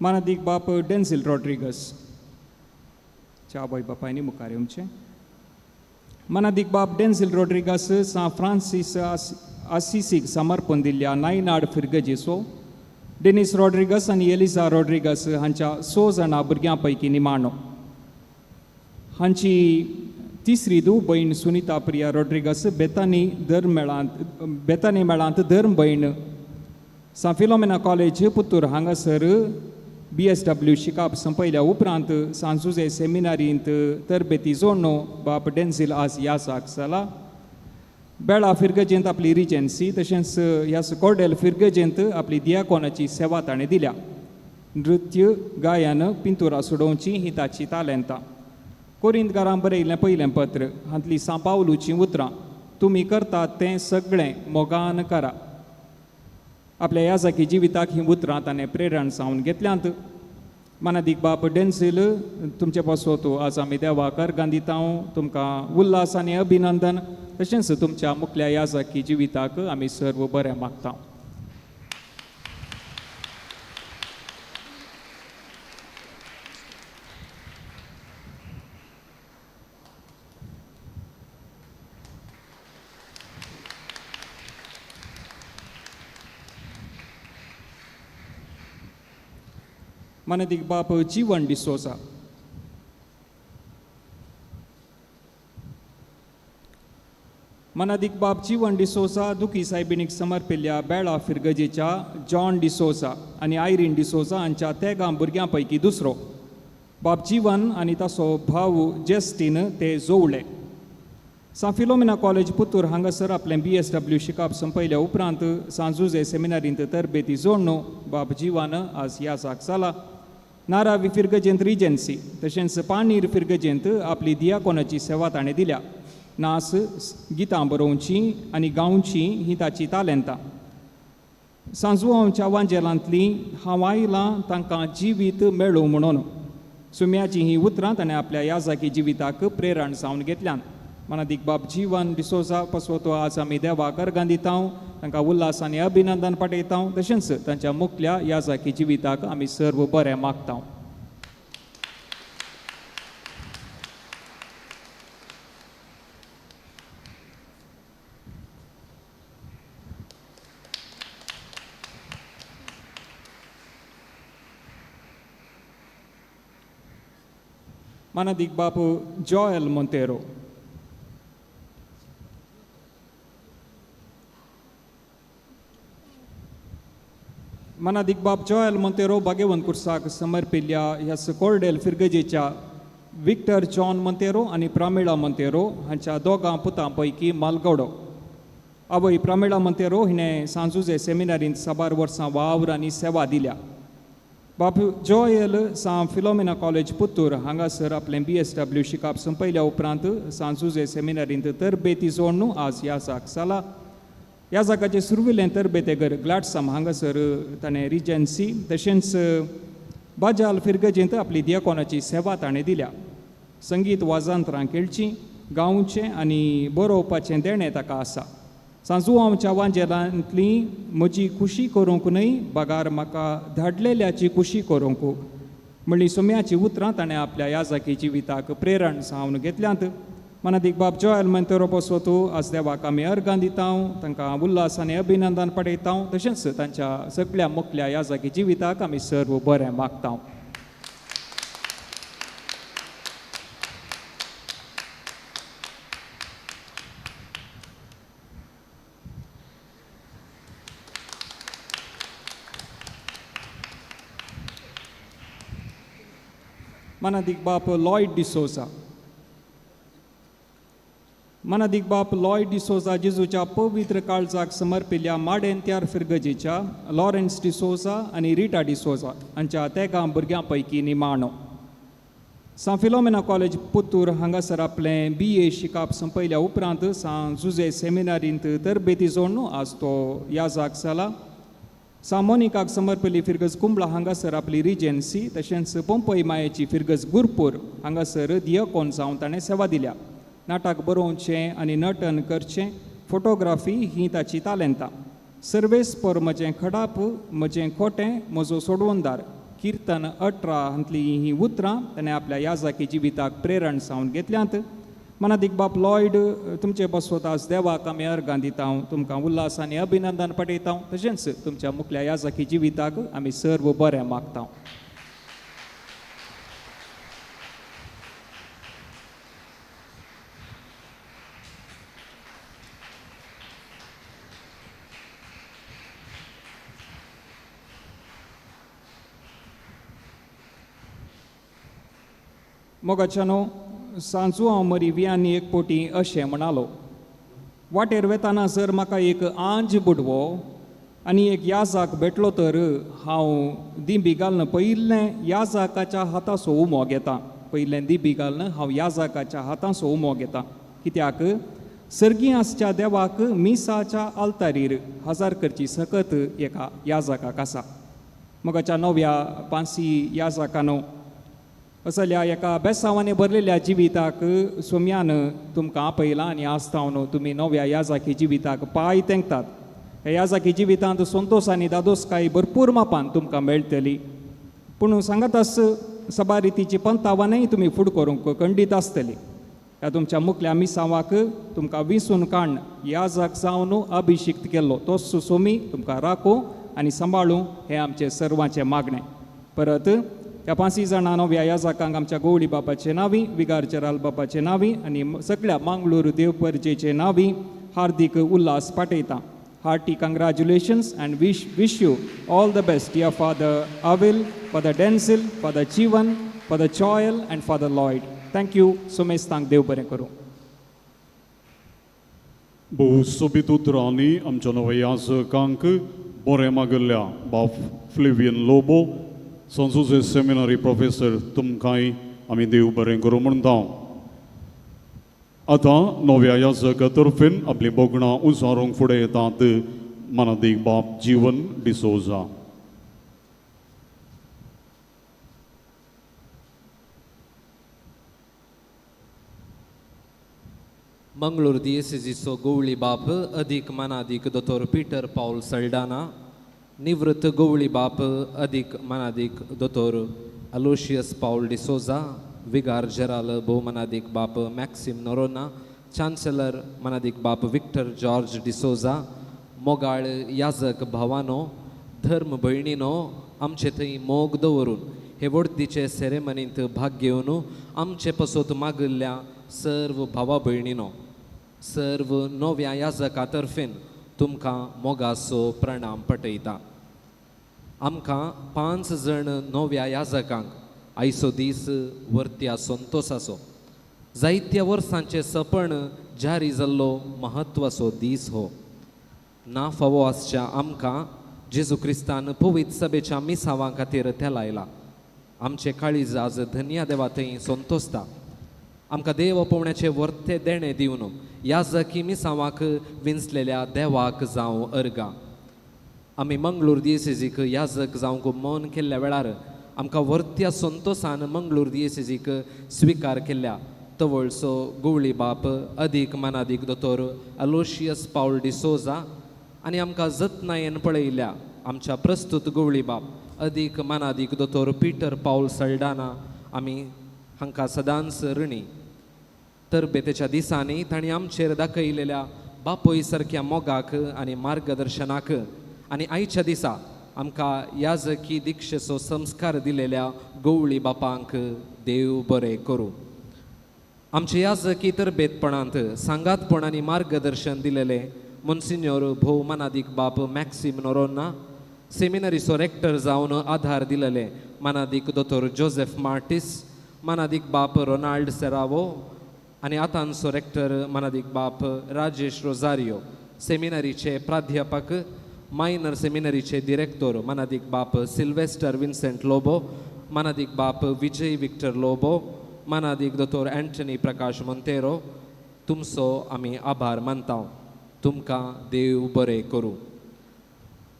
मानादीक बाप डेन्सिल रॉड्रिगस च्या आवय बापायनी मुखार येवचें. मानादीक बाप डेन्सिल रॉड्रिगस सा फ्रांसीस आसिसीक समर्पण दिल्ल्या नायनाड फिरगजेचो डेनिस रॉड्रिगस आनी एलिझा रॉड्रिगस हांच्या 6 जाणां भुरग्यां पैकी निमाणो. हांची तिसरी धूव भयण सुनीता प्रिया रॉड्रिगस बेतानी मेळांत धर्म भयण सा फिलोमेना कॉलेज पुत्तूर हांगासर BSW शिकाप संपयल्या उपरांत सांजुजे सेमिनारींत तरबेती जोडणो बाप डेन्सिल आज ह्या जाग जाला. बेळा फिरगजेंत आपली रिजन्सी तशेंच ह्या कॉर्डेल फिरगजेंत आपली दियाकोनाची सेवा ताणें दिल्या. नृत्य गायन पिंतुरा सोडोवची ही ताची तालेंतां. कोरिंतकारां बरयल्लें पयलें पत्र हांतली सांपावलूचीं उतरां तुमी करतात तें सगळें मोगान करा. आपल्या याजाकी जिविताक ही उतरां ताणें प्रेरण सावन घेतल्यांत. मानादीक बाप डेन्सिल तुमचे पासो आज आमी देवाक अर्गां दिता. तुमकां उल्हास आनी अभिनंदन तशेंच तुमच्या मुखल्या याजाकी जिविताक आमी सर्व बरें मागता. मानादीक बाप जीवन डिसोजा. मानादीक बाप जीवन डिसोजा दुखी सायबिणीक समर्पिल्ल्या बेळा फिरगजेच्या जॉन डिसोजा आनी आयरीन डिसोजा हांच्या तेगां भुरग्यां पैकी दुसरो. बाप जीवन आनी ताचो भाव जेस्टीन ते जोवळे. सा फिलोमेना कॉलेज पुत्तूर हांगासर आपलें BSW शिकाप संपयल्या उपरांत सांजुजे सेमिनारींत तरबेती जोडणो बाप जीवन आज ह्या जाग जाला. नारावी फिरगजेंत रिजन्सी तशेंच पानीर फिरगजेंत आपली दियाकोनाची सेवा ताणें दिल्या. नास गितां बरोवचीं आनी गावचीं ही ताची तालेंतां. सांजवांच्या वांजेलांतलीं हांव आयलां तांकां जिवीत मेळूं म्हणून सुम्याची ही उतरां ताणें आपल्या याजाकी जिविताक प्रेरण सावन घेतल्यान. मानादीक बाप जीवन डिसोजा पासो आज आमी देवाक अर्गां दिता. तांकां उल्हास आनी अभिनंदन पाठयता. तशेंच तांच्या मुखल्या याजाकी जिविताक आमी सर्व बरें मागता. मानादीक बाप जॉयल मोंतेरो. मानादीक बाप जॉयल मोंतेरो भाग्यवंत कुर्साक समर्पिल्ल्या ह्या कॉर्डेल फिरगजेच्या विक्टर जॉन मोंतेरो आनी प्रामिळा मोंतेरो हांच्या दोगां पुतां पैकी मालगडो. आवय प्रामिळा मोंतेरो हिणें सांजुजे सेमिनारींत साबार वर्सां वावर आनी सेवा दिल्या. बाप जॉयल सा फिलोमेना कॉलेज पुत्तूर हांगासर आपलें BSW शिकाप संपयल्या उपरांत सांजुजे सेमिनारींत तरबेती जोडणू आज ह्या जाग जाला. ह्या जागाचें सुरविल्लें तरबेतेगर ग्लाडसाम हांगासर ताणें रिजन्सी तशेंच बाजाल फिरगजेंत आपली दियाकोनाची सेवा ताणें दिल्या. संगीत वाजांतरां खेळचीं गावचें आनी बरोवपाचें देणें ताका आसा. सांजुआंवच्या वांजेलांतली म्हजी खुशी करूंक न्हय बागार म्हाका धाडलेल्याची खुशी करूंक म्हणली सुम्याची उतरां ताणें आपल्या याजाकी जिविताक प्रेरण सावन घेतल्यांत. मानादीक बाप जॉयल मोंतेरो पासो आज देवाक आमी अर्गां दिता. तांकां उल्हास आनी अभिनंदन पाठयता. तशेंच तांच्या सगळ्या मुखल्या याजाकी जिविताक आमी सर्व बरें मागता. मानादीक बाप लॉयड डिसोजा. मानादीक बाप लॉयड डिसोजा जेजूच्या पवित्र काळजाक समर्पिल्ल्या माडेंत्यार फिरगजेच्या लॉरेन्स डिसोजा आनी रिटा डिसोजा हांच्या तेगां भुरग्यां पैकी निमाणो. सा फिलोमेना कॉलेज पुत्तूर हांगासर आपलें BA शिकाप संपयल्या उपरांत सांजुजे सेमिनारींत तरबेती जोडणू आज तो ह्या जाग जाला. सा मोनिकाक समर्पिल्ली फिरगज कुंबळा हांगासर आपली रिजन्सी तशेंच पोंपई मायेची फिरगज गुरपूर हांगासर दियकोन जावन ताणें सेवा दिल्या. नाटक बरोवचें आनी नटन करचें फोटोग्राफी ही ताची तालेंतां. सर्वेस्पर म्हजें खडाप म्हजें खोटें म्हजो सोडवणदार कीर्तन 18 हांतली ही उतरां ताणें आपल्या याजाकी जिविताक प्रेरण सावन घेतल्यांत. मनादीक बाप लॉयड तुमचे बसवतास देवाक आमी अर्गां दिता, तुमकां उल्हास आनी अभिनंदन पठयता. तशेंच तुमच्या मुखल्या याजाकी जिविताक आमी सर्व बरें मागता. मोगाच्यानो सांजू हांव मरी वियांनी एक पोटी अशें म्हणालो, वाटेर वेताना जर म्हाका एक आंज बुडवो आनी एक याजाक भेटलो तर हांव दिंबी घालून पयलें याजाकाच्या हाताचो उमो घेता. पयलें दिंबी घालून हांव याजाकाच्या हाताचो उमो घेता. कित्याक सर्गी आसच्या देवाक मिसाच्या आल्तारीर हजार करची सकत एका याजाकाक आसा. मोगाच्या नव्या पांसी याजाकानो असल्या एका बेसांवांनी भरलेल्या जिविताक सोम्यान तुमकां आपयलां आनी आस्तावन तुमी नव्या याजाकी जिविताक पांय तेंकतात. ह्या याजाकी जिवितांत संतोश आनी दादोसकाय भरपूर मापान तुमकां मेळटली. पूण सांगात आस सभा रितीची पंतावानय तुमी फुड करूंक खंडीत आसतली. ह्या तुमच्या मुखल्या मिसावाक तुमकां विसून काडन याजाक जावन अभिशिक्त केल्लो तोच सोमी तुमकां राखो आनी सांबाळूं हें आमचें सर्वांचें मागणें. परत ह्या 5 जाणां नव्या याजाकांक आमच्या गवळी बापाचे नांवी, विगार चराल बापाचे नांवी आनी सगळ्या मंगळूर देवपर्जेचे नांवी हार्दिक Ulhas पाठयता. Hearty congratulations and wish you all the best, dear Father Avil, Father Denzel, Father Chivan, Father Choil and Father Lloyd. Thank you. सोमेस्तांक देव बरें करूं. भोव सोबीत उतरांनी आमच्या नव्या याजकांक बरें मागल्ल्या बाप फ्लेवियन लोबो संजोजे सेमिनरी प्रोफेसर तुमकांय आमी देव बरें करूं म्हणटा. आतां नव्या याजका तर्फेन आपली बोगणां उसारूंक फुडें येतात मनादीक बाप जीवन डिसोजा. मंगळूर दिएसिजीचो गवळी बाप अदीक मनादीक दोतोर पीटर पाऊल सल्डाना, निवृत्त गवळी बाप अदीक मनादीक दोतोर अलोशियस पाऊल डिसोजा, विगार जराल भोव मनादीक बाप मॅक्सिम नोरोना, चान्सेलर मनादीक बाप विक्टर जॉर्ज डिसोजा, मोगाळ याजक भावानो, धर्म भयणीनो, आमचे थंय मोग दवरून हे वर्दीचे सेरेमनींत भाग घेवन आमचे पसोत मागल्ल्या सर्व भावा भयणीनो, सर्व नव्या याजका तर्फेन तुमकां मोगाचो प्रणाम पठयता. आमकां 5 जण नव्या याजकांक आयचो दीस वर्त्या संतोसाचो, जायत्या वर्सांचे सपन जारी जाल्लो महत्वाचो दीस हो. ना फावो आसच्या आमकां जेजू क्रिस्तान पवित्र सभेच्या मिसावां खातीर त्या लायला. आमचे काळीज आज धन्या देवा थंय संतोसता. आमकां देव पवण्याचे वर्ते देणे दिवन याजकी मिसावांक विंचलेल्या देवाक जावं अर्गां. आमी मंगळूर दिएसिजीक याजक जावंक मौन केल्ल्या वेळार आमकां वर्त्या संतोसान मंगळूर दिएसिजीक स्विकार केल्ल्या तवळसो गवळी बाप अदीक मनादीक दोतोर अलोशियस पाऊल डिसोजा आनी आमकां जतनायेन पळयल्या आमच्या प्रस्तुत गवळी बाप अदीक मनादीक दोतोर पीटर पाऊल सल्डाना आमी हांकां सदांच ऋणी. तरबेतेच्या दिसांनी तांणी आमचेर दाखयलेल्या बापोय सारक्या मोगाक आनी मार्गदर्शनाक आनी आयच्या दिसा आमकां याजकी दिक्षेचो संस्कार दिलेल्या गवळी बापांक देव बरें करूं. आमचे याजकी तरबेतपणांत सांगातपण आनी मार्गदर्शन दिलेले मोन्सिन्योर भोव मनादीक बाप मॅक्सिम नोरोना, सेमिनरीचो रेक्टर जावन आधार दिलेले मनादीक दोतोर जोसेफ मार्टिस, मनादीक बाप रोनाल्ड सेरावो आनी आतांचो रेक्टर मनादीक बाप राजेश रोजारियो, सेमिनरीचे प्राध्यापक, मायनर सेमिनरीचे डिरेक्टर मनादीक बाप सिल्वेस्टर विन्सेंट लोबो, मनादीक बाप विजय विक्टर लोबो, मनादीक दोतोर एंटनी प्रकाश मोंतेरो, तुमचो आमी आभार मानता. तुमकां देव बरें करूं.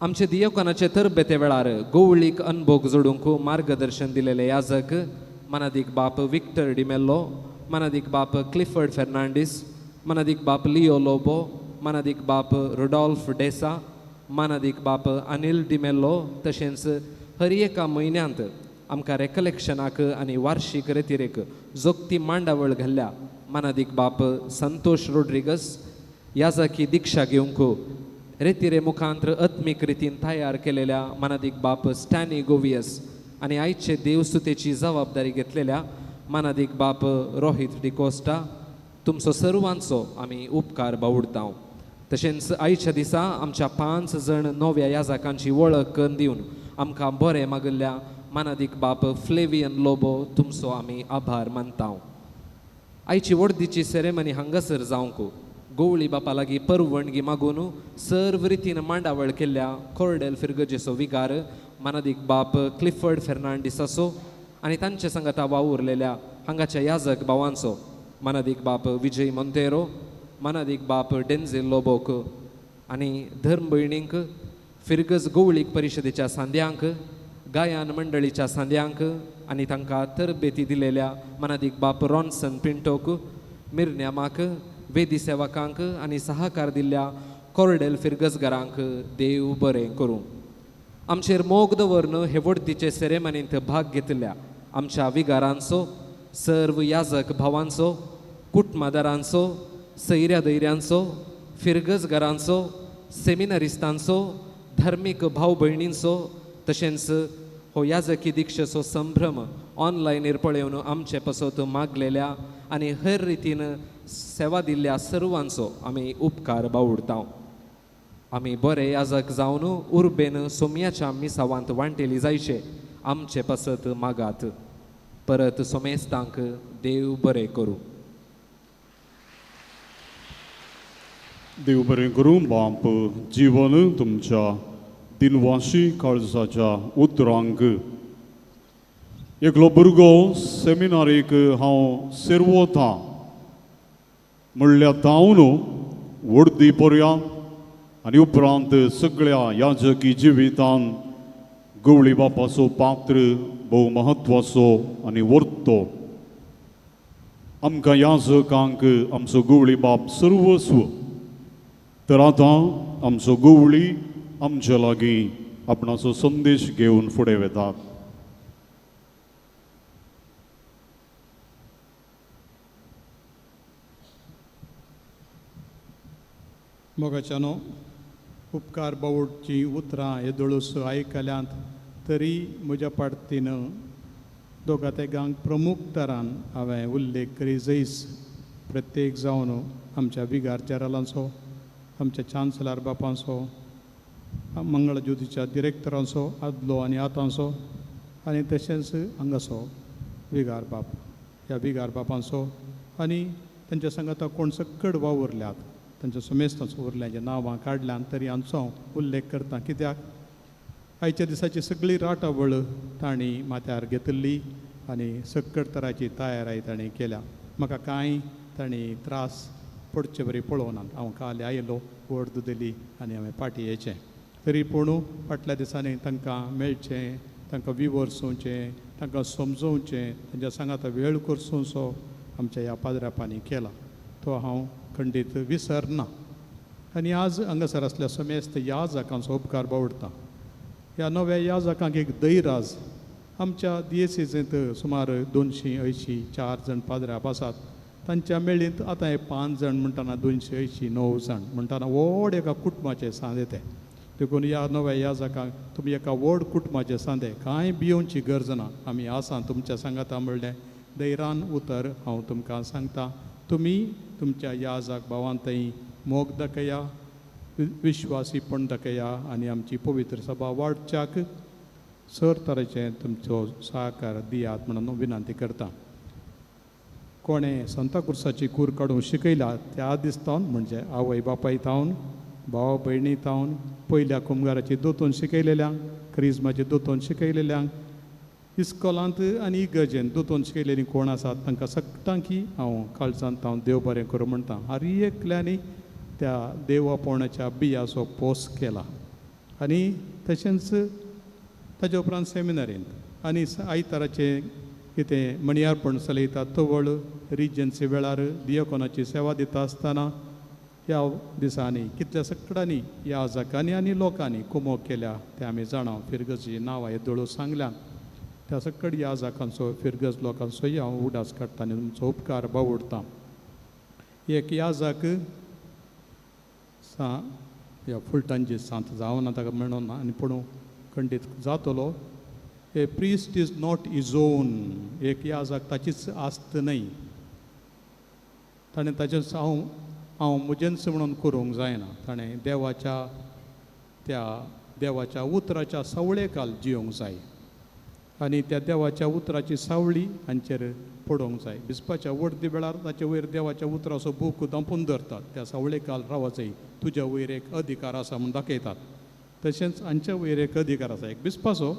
आमचे दियोकानाचे तरबेते वेळार गवळीक अनभोग जोडूंक मार्गदर्शन दिलेले याजक मनादीक बाप विक्टर डिमेल्लो, मनादीक बाप क्लिफर्ड फेर्नांडीस, मनादीक बाप लिओ लोबो, मनादीक बाप रुडॉल्फ डेसा, मनादीक बाप अनिल डिमेल्लो, तशेंच हर एका म्हयन्यांत आमकां रेकलेक्शनाक आनी वार्षिक रेतिरेक जोगती मांडावळ घाल्ल्या मानादीक बाप संतोष रोड्रिगस याजाकी दिक्षा घेवंक रेतिरे मुखांत्र आत्मीक रितीन तयार केलेल्या मानादीक बाप स्टॅनी गोवियस आनी आयचे देवसुतेची जबाबदारी घेतलेल्या मानादीक बाप रोहित डिकोस्टा तुमचो सर्वांचो आमी उपकार बावडटां. तशेंच आयच्या दिसा आमच्या 5 जण नव्या याजकांची वळख करून दिवन आमकां बरें मागिल्ल्या मानादीक बाप फ्लेवियन लोबो तुमचो आमी आभार मानतां. आयची वर्दीची सेरेमनी हांगासर जावंक गोवळी बापा लागीं परवणगी मागून सर्व रितीन मांडावळ केल्ल्या कॉर्डेल फिर्गजेचो विगार मानादीक बाप क्लिफर्ड फेर्नांडीस आसो आनी तांचे सांगाता वावुरलेल्या हांगाच्या याजक भावांचो मानादीक बाप विजय मोंतेरो, मानादीक बाप डेन्झेल लोबोक आनी धर्म भयणींक, फिर्गज गोवळीक परिशदेच्या सांद्यांक, गायन मंडळीच्या सांद्यांक आनी तांकां तरबेती दिलेल्या मानादीक बाप रॉन्सन पिंटोक, मिरन्यामाक, वेदी सेवकांक आनी सहकार दिल्ल्या कॉर्डेल फिर्गजगारांक देव बरें करूं. आमचेर मोग दवरून हे वर्दीचे सेरेमनींत भाग घेतल्या आमच्या विगारांचो, सर्व याजक भावांचो, कुटुंबादारांचो, सैऱ्या दैऱ्यांचो, फिर्गजगारांचो, सेमिनारिस्तांचो, धार्मीक भाव भयणींचो तशेंच हो याजकी दिक्षेचो संभ्रम ऑनलायनीर पळोवन आमचे पसत मागलेल्या आनी हेर रितीन सेवा दिल्ल्या सर्वांचो आमी उपकार बावडटां. आमी बरे याजक जावन उर्बेन सोम्याच्या मिसावांत वांटेली जायचे आमचे पसत मागात. परत सोमेस्तांक देव बरें करूं. देव बरें करूं. बाप जीवन तुमच्या दिनवाशी काळजाच्या उतरांक एकलो भुरगो सेमिनारीक हांव सेरवतां म्हणल्या तावन वर्दी पर्या आनी उपरांत सगळ्या याजकी जिवितान गवळी बापाचो पात्र भोव महत्वाचो आनी वर्तो. आमकां याजकांक आमचो गवळी बाप सर्वस्व. तर आतां आमचो गवळी आमचे लागीं आपणाचो संदेश घेवन फुडें वेतात. मोगाच्यानो उपकार बावडची उतरां येदोळूस आयकल्यांत तरी म्हज्या पाडतीन दोगा तेगांक प्रमुख तरान हांवें उल्लेख करी जैस प्रत्येक जावन आमच्या विगार जेरालांचो, आमच्या चान्सलर बापांचो, मंगळ ज्योतीच्या डिरेक्टरांचो आदलो आनी आतांचो आनी तशेंच हांगासो विगार बाप, ह्या विगार बापांचो आनी तांच्या सांगाता कोण सकड वावुरल्यात तांच्या समेस्तांचो उरल्यांचे नांवां काडल्यान तरी हांचो हांव उल्लेख करतां. कित्याक आयच्या दिसाची सगळी राटावळ तांणी माथ्यार घेतिल्ली आनी सकड तराची तयारी तांणी केल्या. म्हाका कांय तांणी त्रास पडचे बरी पळोवनात. हांव काल आयलो, वर्द दिली आनी हांवें पाटी येचें. तरी पूण फाटल्या दिसांनी तांकां मेळचें, तांकां विवरसूचें, तांकां समजोवचें, तांच्या सांगाता वेळ करसूचो आमच्या ह्या पाद्रापांनी केला. तो हांव खंडीत विसरना. आनी आज हांगासर आसल्या समेस्त याजकांचो उपकार बावडटा. ह्या नव्या याजकांक एक दैराज. आमच्या दिएसीसींत सुमार 284 जण पाद्राप आसात. तांच्या मेळींत आतां हे 5 जण म्हणटाना 289 जण म्हणटाना व्हड एका कुटुंबाचे सांदे ते. देखून ह्या नव्या याजकांक तुमी एका व्हड कुटुंबाचे सांदे कांय भियोवची गरज ना. आमी आसा तुमच्या सांगाता म्हणलें दैरान उतर हांव तुमकां सांगता. तुमी तुमच्या याजक भावांतय मोग दाखया, विश्वासीपण दाखया आनी आमची पवित्र सभा वाडच्याक सर तरेचें तुमचो सहकार दियात म्हणून विनंती करता. कोणें सांताक्रुसाची कूर काडून शिकयला त्या दिसतावन म्हणजे आवय बापाय तावन, भाव भयणी तावन, पयल्या कुंभाराची दोतोन शिकयलेल्यांक, क्रिस्माची दोतोन शिकयलेल्यांक, इस्कॉलांत आनी इगर्जेन दोतोन शिकयलेलीं कोण आसात तांकां सगळ्यांकी हांव काळजांत हांव देव बरें करूं म्हणटा. हर एकल्यांनी त्या देवापोवण्याच्या बियाचो पोस केला. आनी तशेंच ताजे उपरांत सेमिनारींत आनी आयताराचें कितें मणियारपण चलयता तवळ रिजन्सी वेळार दियकोनाची सेवा दिता आसतना ह्या दिसांनी कितल्या सकडांनी याजकांनी आनी लोकांनी कुमोग केल्या ते आमी जाणा. फिरगजी नांवां येदोळू सांगल्यान त्या सकड याजकांचो फिरगज लोकांचोय हांव उडास काडटा आनी तुमचो उपकार बावडटा. एक याजक ह्या फुलटांची सांत जावना ताका मेळोन ना आनी पूण खंडीत जातलो. A priest is not his own. एक याजक ताचीच आस्त न्हय. ताणें ताचें हांव मुजेंच म्हणून करूंक जायना. ताणें देवाच्या उतराच्या सावळेकाल जियोंक जाय आनी त्या देवाच्या उतराची सावळी हांचेर पडोवंक जाय. बिस्पाच्या वर्दी वेळार ताचे वयर देवाच्या उतराचो बूक दांपून धरतात. त्या सावळेकाल रावा जाय. तुज्या वयर एक अधिकार आसा म्हूण दाखयतात. तशेंच हांच्या वयर एक अधिकार आसा. एक बिस्पाचो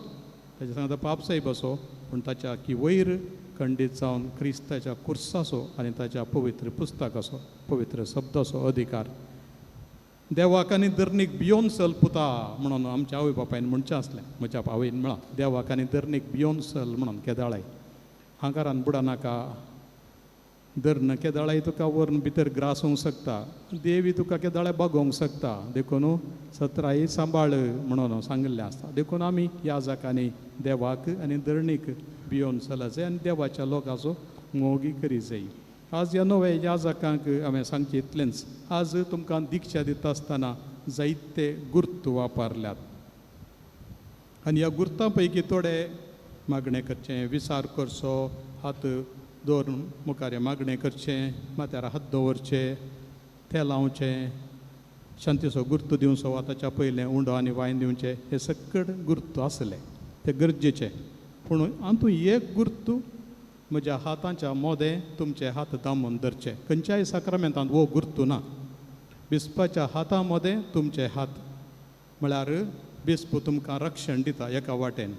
ताचे सांगता पापसाहेब असो पूण ताच्या की वयर खंडीत जावन क्रिस्ताच्या कुर्साचो आनी ताच्या पवित्र पुस्तकाचो पवित्र शब्दाचो अधिकार. देवाक आनी धरणीक भियोन सल पुता म्हणून आमच्या आवय बापायन म्हणचें असलें. म्हज्या आवयन म्हळां देवाक आनी धरणीक भियोन सल म्हणून केदाळाय. हांगारान बुडा नाका. धरण केदाळाय तुका व्हरून भितर ग्रासूंक शकता. देवी तुका केदाळ्या बागोवंक शकता. देखून सत्राई सांबाळ म्हणून सांगिल्लें आसता. देखून आमी याजकांनी देवाक आनी धरणीक भियोन चला जाय आनी देवाच्या लोकांचो मोगी करी जाय. आज ह्या नव्या याजकांक हांवें सांगचें इतलेंच. आज तुमकां दिक्षा दिता आसतना जायते गुर्त वापरल्यात आनी ह्या गुर्तां पैकी थोडे मागणें करचें, विसार करचो, हात दवरून मुखार मागणें करचें, माथ्यार हात दवरचे, तें लावचें, शांतीचो गुर्त दिवचो, वाताच्या पयलें उंडो आनी वायन दिवचें, हे सकड गुर्त आसले ते गरजेचे. पूण हातूं एक गुर्त म्हज्या हातांच्या मोदें तुमचे हात दामून धरचे. खंयच्याय साक्रामेंतांत वो गुर्त ना. बिस्पाच्या हातां मोदें तुमचे हात म्हळ्यार बिस्प तुमकां रक्षण दिता एका वाटेन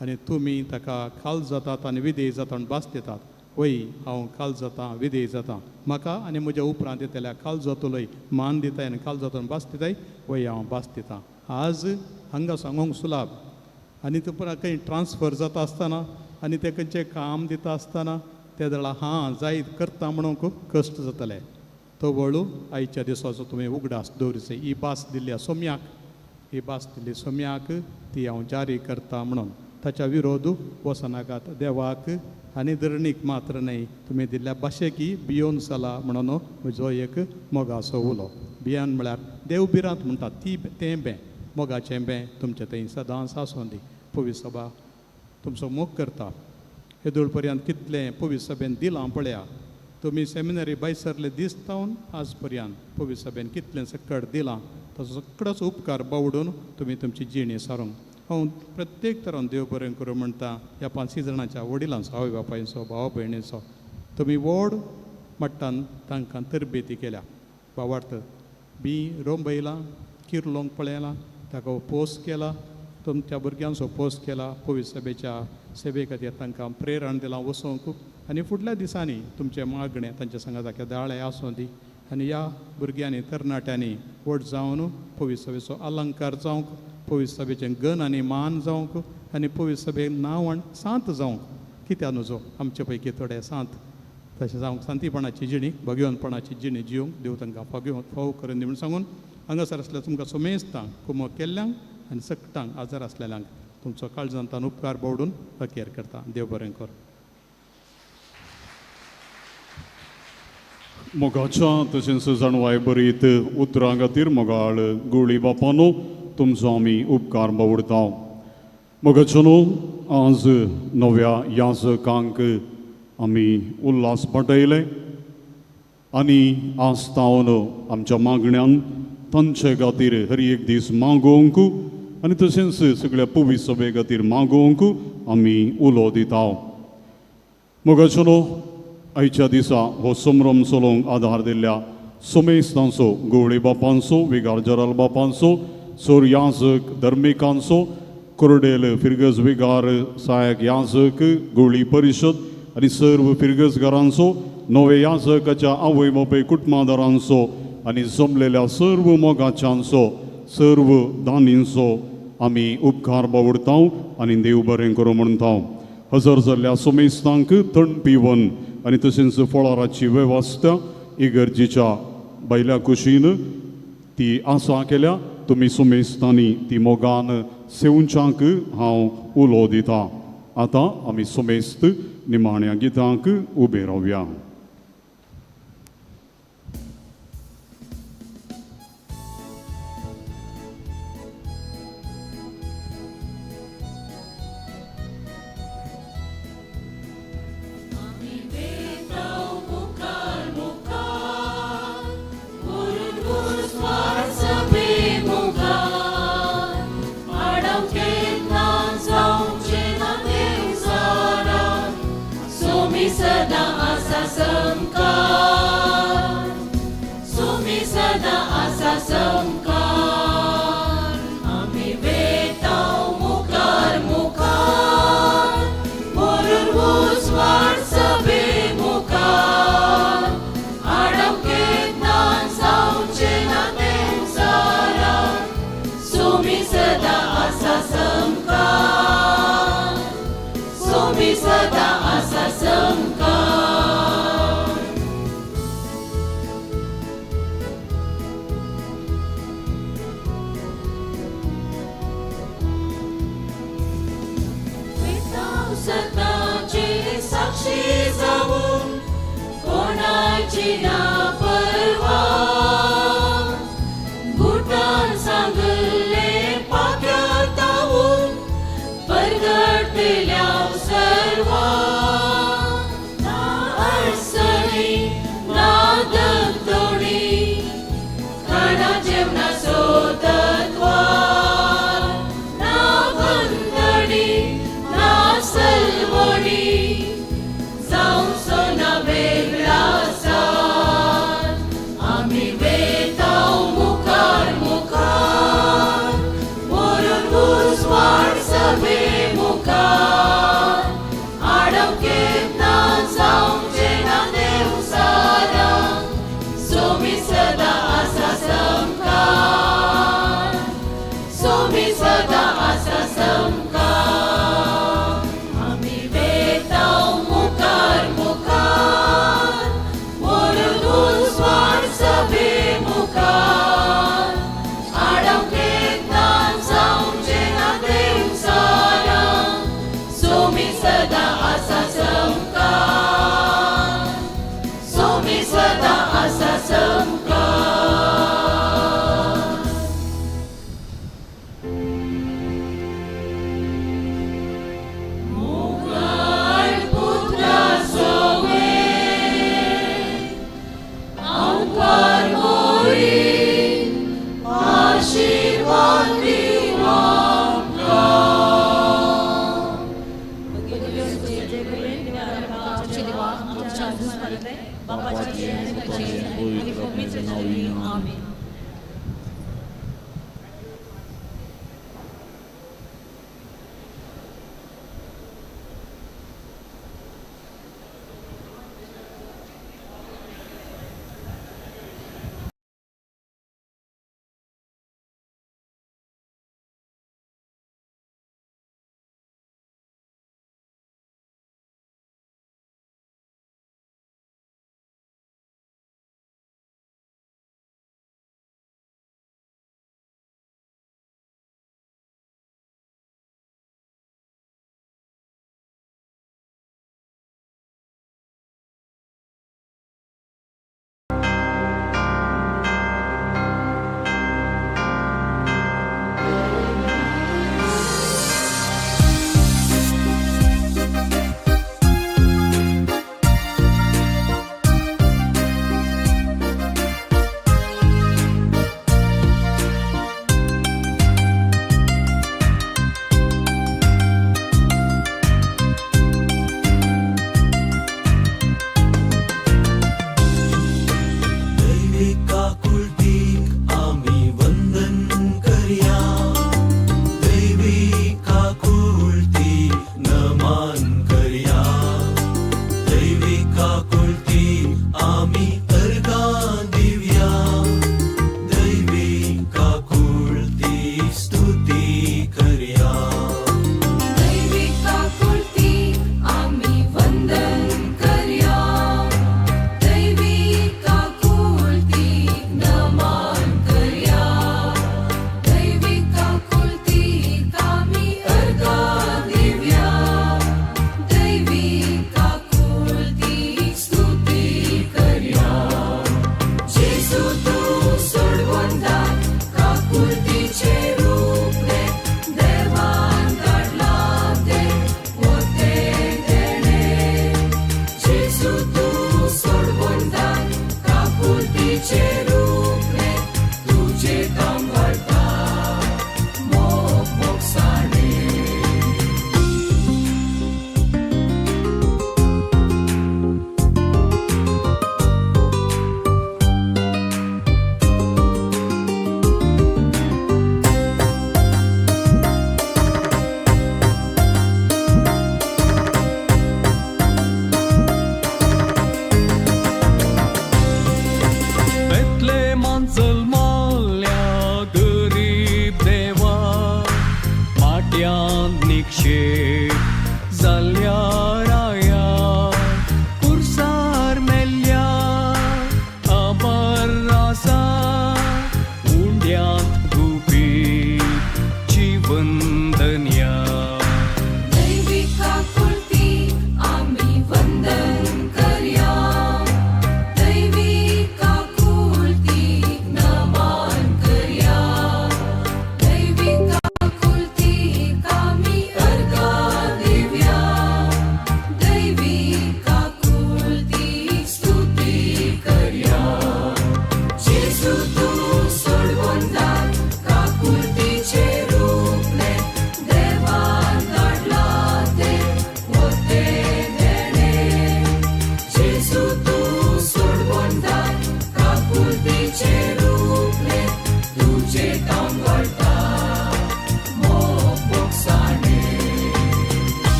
आनी तुमी ताका खाल जातात आनी विधेय जाता आनी भास दितात. वय हांव खाल जातां विधेय जातां. म्हाका आनी म्हज्या उपरांत येतल्या खाल जातलोय मान दिताय आनी खाल जाता आनी भास दिताय. वय हांव भास दितां. आज हांगा सांगूंक सुलाभ आनी तो परत खंय ट्रान्सफर जाता आसतना आनी ते खंयचें काम दिता आसतना त्या वेळा हां जायत करता म्हणून कश्ट जातले. तो वळू आयच्या दिसाचो तुवें उगडास दवरचो. ही भास दिल्या सोम्याक, ही भास दिल्ली सोम्याक ती हांव जारी करता म्हणून. ताच्या विरोध वचनाकात. देवाक आनी धरणीक मात्र न्हय तुमी दिल्ल्या भाशेकी भियोन चला म्हणून म्हजो एक मोगाचो उलो. भियान म्हळ्यार देव बिरांत म्हणटात ती तें बें मोगाचें बें तुमचें थंय सदांच आसूं दी. पवित्र सभा तुमचो मोग करता. येदोळ पर्यंत कितलें पवित्र सभेन दिलां पळया. तुमी सेमिनरी भायर सरले दीस तावन आज पर्यंत पवित्र सभेन कितलें सकड दिलां ताचो सकडोच उपकार बावडून तुमी तुमची जिणी सारूंक. हांव प्रत्येक तरान देव बरें करूं म्हणटा. ह्या 5 जाणांच्या वडिलांचो, आवय बापायचो, भावा भयणीचो तुमी व्हड मट्टान तांकां तरबेती केल्या. भावार्थ बी रोंबयलां, किरलोंक पळयलां, ताका पोस्ट केला, तुमच्या भुरग्यांचो पोस्ट केला. पवित्र सभेच्या सेवे खातीर तांकां प्रेरण दिलां वचोंक आनी फुडल्या दिसांनी तुमचें मागणें तांच्या सांगात ताका दाळे आसूं दी आनी ह्या भुरग्यांनी तरणाट्यांनी व्हड जावन पवित्र सभेचो अलंकार जावंक, पवित्र सभेचें गण आनी मान जावंक आनी पवित्र सभेन नांव सांत जावंक. कित्याक नजो आमचे पैकी थोडे सांत तशें जावंक सांतीपणाची जिणी, भगवंतपणाची जिणी जिवंक देव तांकां फाव करून दी म्हूण सांगून हांगासर आसल्या तुमकां सोमेस्तांक, कुमोग केल्ल्यांक आनी सकटांक आजार आसलेल्यांक तुमचो काळजांतान उपकार बावडून अखेर करता. देव बरें कर. मोगाच्या तशेंच जाणवाय बरीत उतरां खातीर मोगाळ गवळी बापानो तुमचो आमी उपकार बावडटा. मोगाचो आज नव्या याजकांक आमी उल्हास पाटयले आनी आज तावन आमच्या मागण्यांक तांचे खातीर हर एक दीस मागोवंक आनी तशेंच सगळ्या पवित्र सभे खातीर मागोवंक आमी उलो दिता. मोगाचो आयच्या दिसा हो संभ्रम चलोवंक आदार दिल्ल्या सोमेस्तांचो, गवळी बापांचो, विगार जराल बापांचो, सोर याजक धर्मिकांचो, कोरडेल फिरगज विगार सहायक याजक, गवळी परिशद आनी सर्व फिरगजगारांचो, नवे याजकाच्या आवय बापाय कुटुंबादारांचो आनी जमलेल्या सर्व मोगाच्यांचो, सर्व दानींचो आमी उपकार बावडता आनी देव बरें करूं म्हणटा. हजर जाल्ल्या सोमेस्तांक थंड पिवन आनी तशेंच फळाराची वेवस्था इगर्जेच्या बैल्या कुशीन ती आसा केल्या तुमी सुमेस्तांनी ती मोगान सेवूंच्यांक हांव उलो दितां. आतां आमी सुमेस्त निमाण्या गितांक उबे रावया. सदा असा संकार, सुमी सदा असा संकार. आम्ही वेताव मुखार मुखार, म्हणून उस्वार सभे मुखार. आडवकेत ना जावचे ना देवसारा, सुमी सदा असा संकार, सुमी सदा असा संकार. सताचे साक्षी जाऊन कोणाची ना परवा, गुटान सांगले पाक्यातावून परगटल्या सर्वा. ना अडचणी ना दगदोडी, खाणा जेवणा सोदत्वार. ना बंदडी ना सलवडी, जाऊन सोना वेगळा सार. आम्ही वेताव मुखार मुखार, वरून उस्वार सभे मुखार. आडवकेत ना जावचे ना देवसारा, सोमी सदा असा संकार, सोमी सदा असा संकार. आम्ही वेताव मुखार मुखार, वरून उस्वार सभे मुखार. आडवकेत ना जावचे ना देवसारा, सोमी सदा असा संकार, सोमी सदा असा संकार. मुखार पुत्रा सोवे, अंकार मोरी आशीर्वाद दिवा बापाचे आणि पवित्र नावी. आमेन.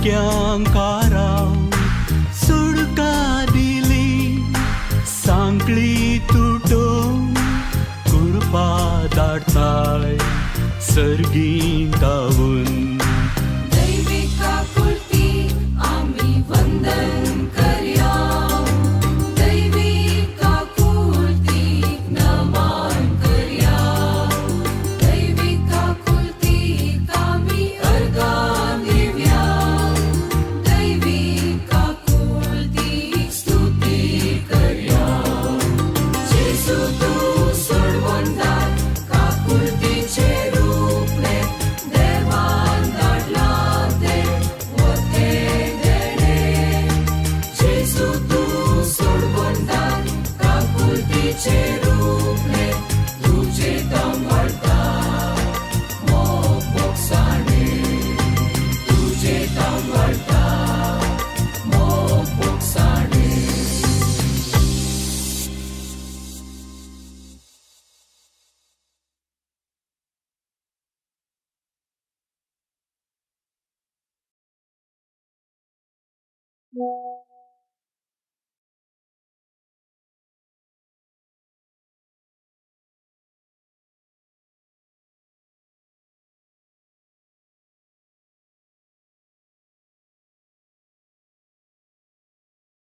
भटक्यांकारां सुडका दिली सांकळी तुटोवन कृपा धाडताय सर्गींतावून दैविक आपुलकी आमी वंदन करया दैविक आपुलकीक नमन करया दैविक आपुलकीक आमी अर्गां दिवया दैविक आपुलकीक स्तुती करया जेसू तूं सोडवून धाड आपुलकीचे रूपले देवान धाडला ते वते देणे जेसू तूं सोडवून धाड आपुलकीचे रूपले तुजे दम व्हरता मोग बोगसाणे तुजे दम व्हरता मोग बोगसाणे Yeah.